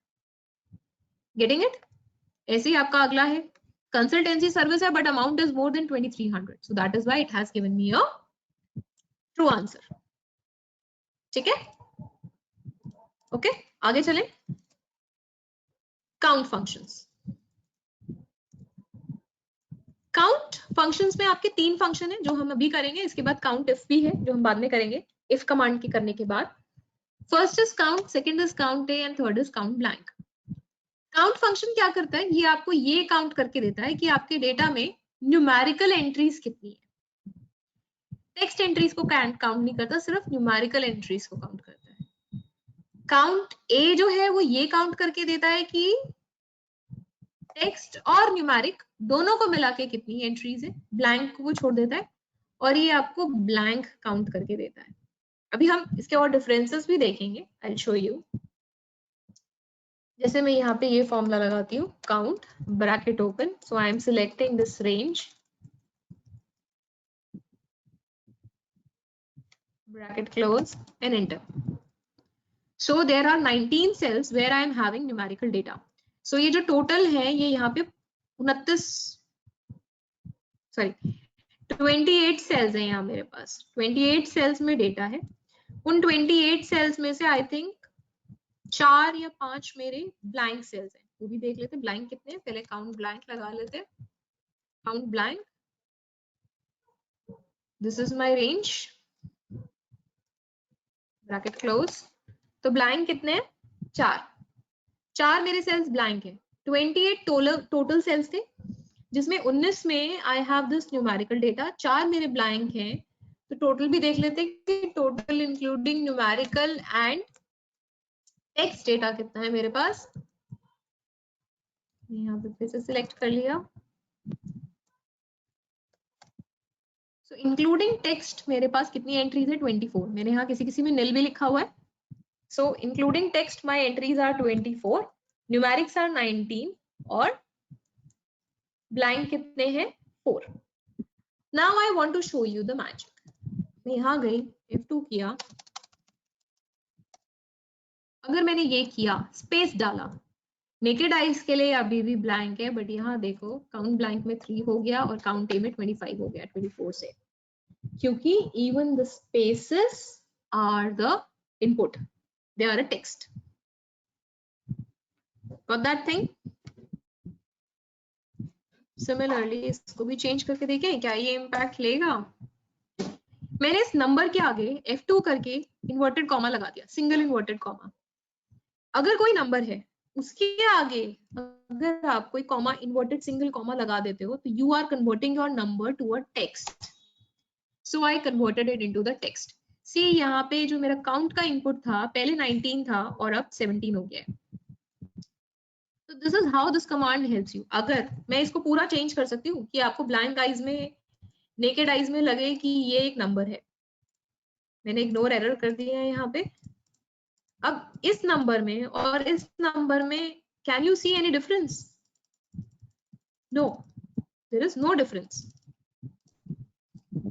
Getting it? ऐसे ही आपका अगला है कंसल्टेंसी सर्विस है but amount is more than 2300, so that is why it has given me a true answer. ठीक है, ओके आगे चलें। Count functions. काउंट फंक्शंस में आपके 3 फंक्शन है जो हम अभी करेंगे, इसके बाद काउंट इफ भी है जो हम बाद में करेंगे इफ कमांड के करने के बाद। First is count, second is count A and third is count blank. Count function क्या करता है, ये आपको ये काउंट करके देता है कि आपके डेटा में न्यूमेरिकल एंट्रीज कितनी है। टेक्स्ट एंट्रीज को काउंट नहीं करता, सिर्फ न्यूमेरिकल एंट्रीज को काउंट करता है। काउंट ए जो है वो ये काउंट करके देता है कि टेक्स्ट और न्यूमेरिक दोनों को मिला के कितनी एंट्रीज है, ब्लैंक को वो छोड़ देता है और ये आपको ब्लैंक काउंट करके देता है। अभी हम इसके और डिफरेंसेस भी देखेंगे, आई विल शो यू। जैसे मैं यहाँ पे ये फॉर्मूला लगाती हूँ, count bracket open, so I am selecting this range, bracket close and enter. So there are 19 cells where I am having numerical data. सो ये जो टोटल है ये यहाँ पे 28 cells है यहाँ मेरे पास, 28 cells में डेटा है। उन 28 cells में से आई थिंक 4 या 5 मेरे ब्लैंक सेल्स हैं, वो भी देख लेते हैं ब्लैंक कितने हैं। पहले काउंट ब्लैंक लगा लेते हैं, count blank, this is my range, bracket close. तो ब्लैंक कितने हैं, 4 मेरे सेल्स ब्लैंक है। 28 टोटल सेल्स थे जिसमें 19 में I have this numerical data, 4 मेरे ब्लैंक हैं। तो टोटल भी देख लेते हैं कि total including numerical and text data कितना है मेरे पास। यहाँ पे फिर से सिलेक्ट कर लिया। सो इंक्लूडिंग टेक्स्ट मेरे पास कितनी एंट्रीज है, 24। मैंने यहाँ किसी में नील भी लिखा हुआ है। So including text my entries are 24, numerics are 19 और ब्लैंक कितने हैं, 4। Now I want to show you the magic. मैं यहाँ गई, F2 किया, अगर मैंने ये किया, स्पेस डाला, नेकेड आइज के लिए अभी भी ब्लैंक है, बट यहाँ देखो काउंट ब्लैंक में 3 हो गया और काउंट ए में 25 हो गया 24 से, क्योंकि even the spaces are the input, they are a text. Got that thing? Similarly इसको भी चेंज करके देखें क्या ये इम्पैक्ट लेगा। मैंने इस नंबर के आगे F2 करके इन्वर्टेड कॉमा लगा दिया, सिंगल इन्वर्टेड कॉमा। अगर कोई नंबर है उसके आगे अगर आप कोई कॉमा इन्वर्टेड सिंगल कॉमा लगा देते हो तो you are converting your number to a text. So I converted it into the text. See यहाँ पे जो मेरा काउंट का इनपुट था पहले 19 था और अब 17 हो गया है। तो this is how this command helps you. अगर मैं इसको पूरा चेंज कर सकती हूँ कि आपको ब्लैंक आइज में, नेकेड आइज में लगे कि ये एक नंबर है। मैंने इग्नोर एरर कर दिया है यहाँ पे। अब इस नंबर में और इस नंबर में can you see any difference? No, there is no difference.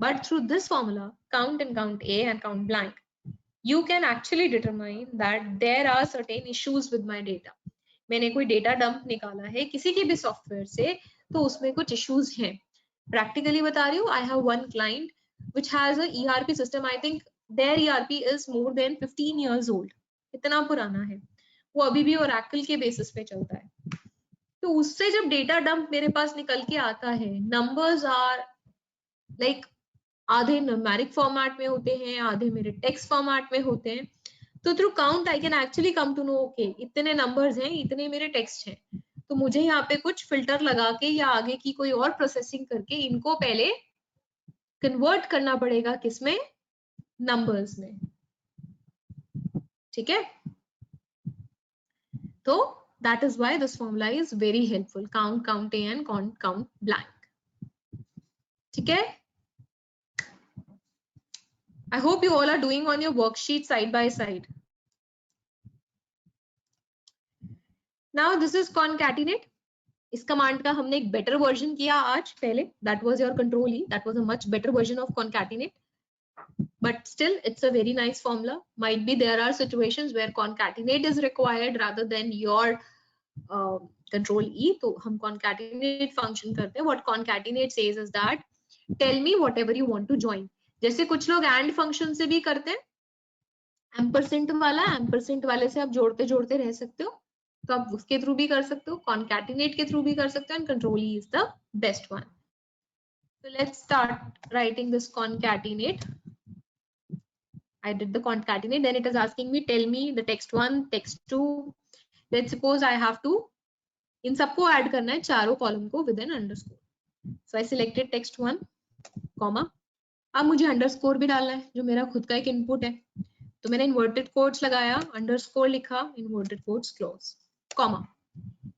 But through this formula, count and count A and count blank, you can actually determine that there are certain issues with my data. मैंने कोई data dump निकाला है किसी के भी software से, तो उसमें कुछ इश्यूज हैं। प्रैक्टिकली बता रही हूँ, I have one client which has a ERP system. I think their ERP is more than 15 years old. इतना पुराना है वो, अभी भी Oracle के बेसिस पे चलता है। तो उससे जब डेटा डंप मेरे पास निकल के आता है, नंबर्स आर लाइक आधे न्यूमेरिक फॉर्मेट में होते हैं, आधे मेरे टेक्स्ट फॉर्मेट में होते हैं। तो through count I can actually come to know okay इतने नंबर्स हैं, इतने मेरे टेक्स्ट हैं। तो मुझे यहाँ पे कुछ फिल्टर लगा के या आगे की कोई और प्रोसेसिंग करके इनको पहले कन्वर्ट करना पड़ेगा किसमें, नंबर्स में। ठीक है, तो that is why this formula is very helpful, count count A and count blank. ठीक है, I hope you all are doing on your worksheet side by side. Now this is concatenate. इस command का हमने एक better version किया आज पहले. That was your control E. That was a much better version of concatenate. But still, it's a very nice formula. Might be there are situations where concatenate is required rather than your control E. तो हम concatenate function करते हैं. What concatenate says is that tell me whatever you want to join. जैसे कुछ लोग and function से भी करते हैं. एम्परसेंट वाले से आप जोड़ते जोड़ते रह सकते हो, तो आप उसके थ्रू भी कर सकते हो, कॉन्कैटिनेट के थ्रू भी कर सकते हो, and control E is the best one. So let's start writing this concatenate. I did the concatenate, then it is asking me tell me the text 1, text 2. Let's suppose I have to इन सबको add करना है चारों column को with an underscore. So I selected text 1, comma. अब मुझे underscore भी डालना है जो मेरा खुद का एक इनपुट है, तो मैंने इन्वर्टेड कोट्स लगाया, अंडरस्कोर लिखा, inverted quotes close, comma.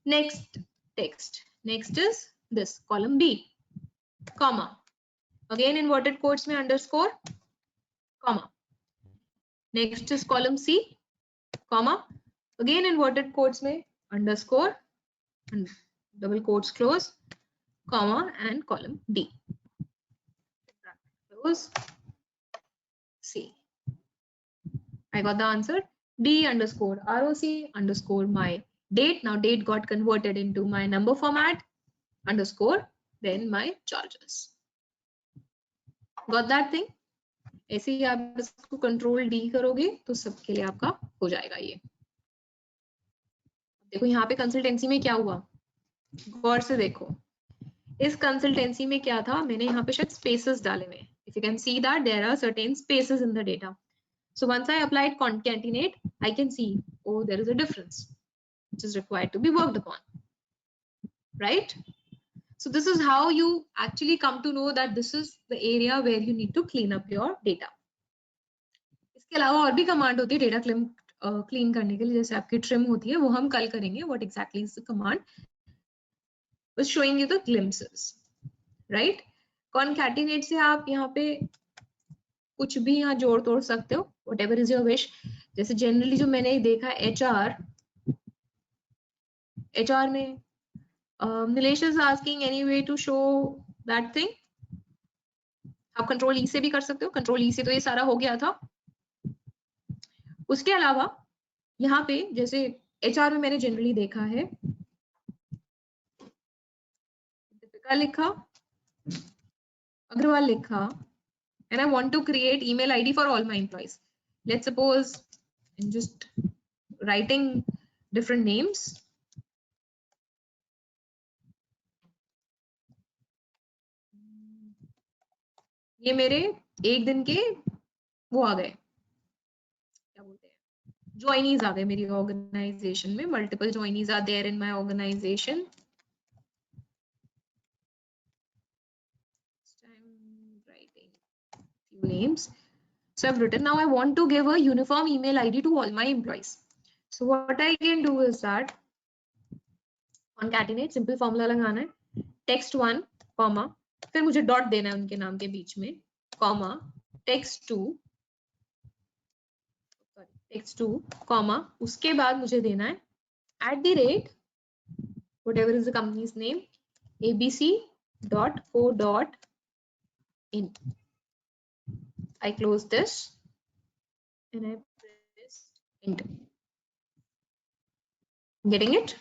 Next text, next is this column B, comma. Again inverted quotes में underscore, comma. Next is column C, comma. Again inverted quotes में underscore, double quotes close, comma, and column D. Close. C. I got the answer. D underscore ROC underscore my date. Now date got converted into my number format, underscore, then my charges. Got that thing? ऐसे ही आप इसको control D करोगे तो सबके लिए आपका हो जाएगा ये. देखो यहाँ पे कंसल्टेंसी में क्या हुआ, गौर से देखो. इस कंसल्टेंसी में क्या था, मैंने यहाँ पे शायद स्पेसेस डाले हुए. If you can see that there are certain spaces in the data. So once I applied concatenate, I can see, oh, there is a difference which is required to be worked upon, right? So this is how you actually come to know that this is the area where you need to clean up your data. इसके अलावा और भी command होती है data clean करने के लिए, जैसे आपकी ट्रिम होती है, वो हम कल करेंगे. What exactly is the command? Was showing you the glimpses, right? Concatenate से आप यहाँ पे कुछ भी यहाँ जोड़ तोड़ सकते हो, whatever is your wish. जैसे जनरली जो मैंने देखा HR में Nilesh is asking any way to show that thing. आप कंट्रोल ई से भी कर सकते हो. कंट्रोल ई से तो ये सारा हो गया था. उसके अलावा यहाँ पे जैसे HR में मैंने जनरली देखा है, दीपिका लिखा, अग्रवाल लिखा, and I want to create email ID for all my employees. Let's suppose I'm just writing different names. ये मेरे एक दिन के वो आ गए, क्या बोलते हैं, ज्वाइनीज आ गए मेरी ऑर्गेनाइजेशन में. Multiple joinees are there in my organization. Names. So I've written, now I want to give a uniform email ID to all my employees. So what I can do is that concatenate, simple formula लगाना है, text 1, comma, फिर मुझे dot देना है उनके नाम के बीच में, comma, text 2, comma, उसके बाद मुझे देना है @ whatever is the company's name, abc.co.in. I close this and I press enter. Getting it?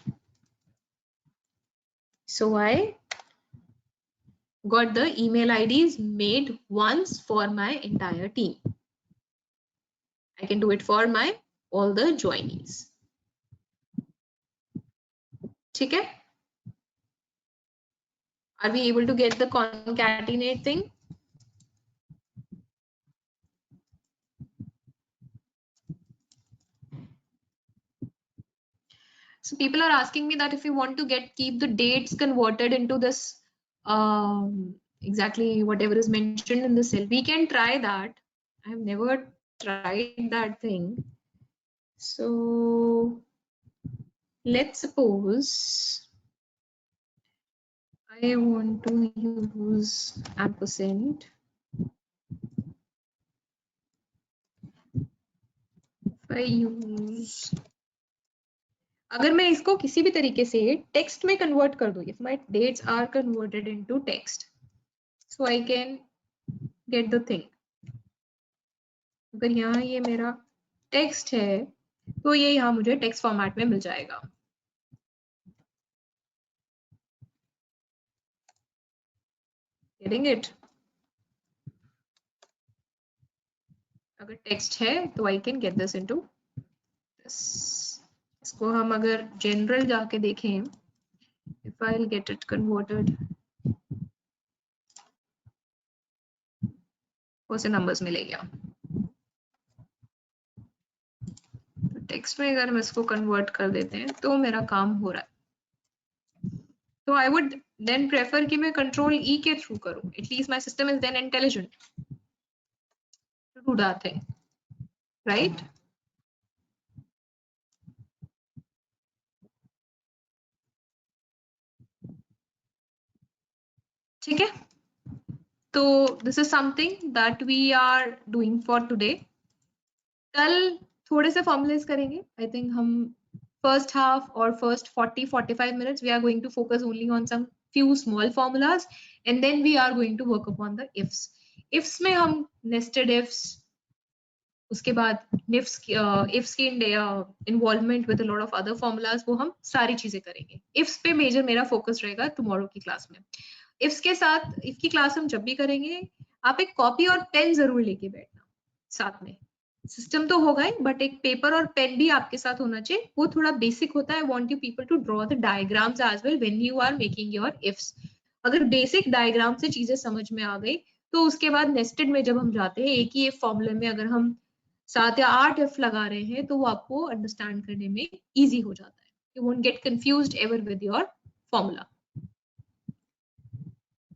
So I got the email IDs made once for my entire team. I can do it for my all the joinees. ठीक है? Are we able to get the concatenate thing? So people are asking me that if you want to keep the dates converted into this exactly whatever is mentioned in the cell, we can try that. I have never tried that thing. So let's suppose I want to use ampersand. If I use अगर मैं इसको किसी भी तरीके से text में convert कर दूं, if my dates are converted into text, so I can get the thing. अगर यहाँ ये मेरा टेक्स्ट है तो ये यहाँ मुझे टेक्स्ट फॉर्मेट में मिल जाएगा। Getting it? अगर टेक्स्ट है तो I can get this into this. इसको हम अगर जनरल जाके देखें, if I will get it converted, उसे नंबर्स मिलेगा। तो टेक्स्ट में अगर हम इसको कन्वर्ट कर देते हैं तो मेरा काम हो रहा है। तो आई वुड देन प्रेफर कि मैं कंट्रोल ई के थ्रू करूं, at least my system is then intelligent to do that thing, right? ठीक है, तो this is something that we are doing for today. कल थोड़े से फॉर्मुलेस करेंगे। आई थिंक हम first half or first 40-45 minutes we are going to focus only on some few small formulas, and then we are going to work upon the ifs में हम nested ifs, उसके बाद ifs की involvement with a lot of other formulas, वो हम सारी चीजें करेंगे। ifs पे मेजर मेरा फोकस रहेगा टुमारो की क्लास में। ifs के साथ if की क्लास हम जब भी करेंगे, आप एक कॉपी और पेन जरूर लेके बैठना साथ में। सिस्टम तो होगा ही, बट एक पेपर और पेन भी आपके साथ होना चाहिए, वो थोड़ा बेसिक होता है। I want you people to draw the diagrams as well when you are making your ifs. अगर बेसिक डायग्राम से चीजें समझ में आ गई तो उसके बाद नेस्टेड में जब हम जाते हैं, एक ही इफ फॉर्मूले में अगर हम 7 या 8 इफ लगा रहे हैं तो वो आपको अंडरस्टैंड करने में इजी हो जाता है। You won't get confused ever with your formula.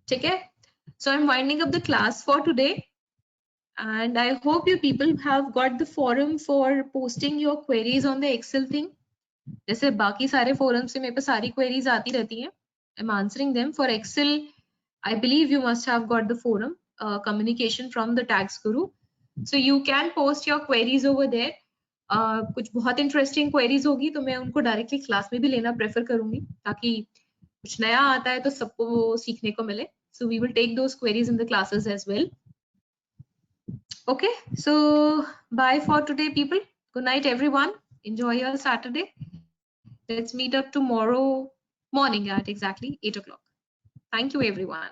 ठीक है, so I am winding up the class for today, and I hope you people have got the forum for posting your queries on the Excel thing. जैसे बाकी सारे forums से मेरे पे सारी queries आती रहती हैं, I'm answering them. For Excel, I believe you must have got the forum communication from the tax guru, so you can post your queries over there. कुछ बहुत interesting queries होगी तो मैं उनको directly class में भी लेना prefer करूंगी, ताकि कुछ नया आता है तो सबको वो सीखने को मिले. So we will take those queries in the classes as well. Okay, so bye for today, people. Good night, everyone. Enjoy your Saturday. Let's meet up tomorrow morning at exactly 8 o'clock. Thank you, everyone.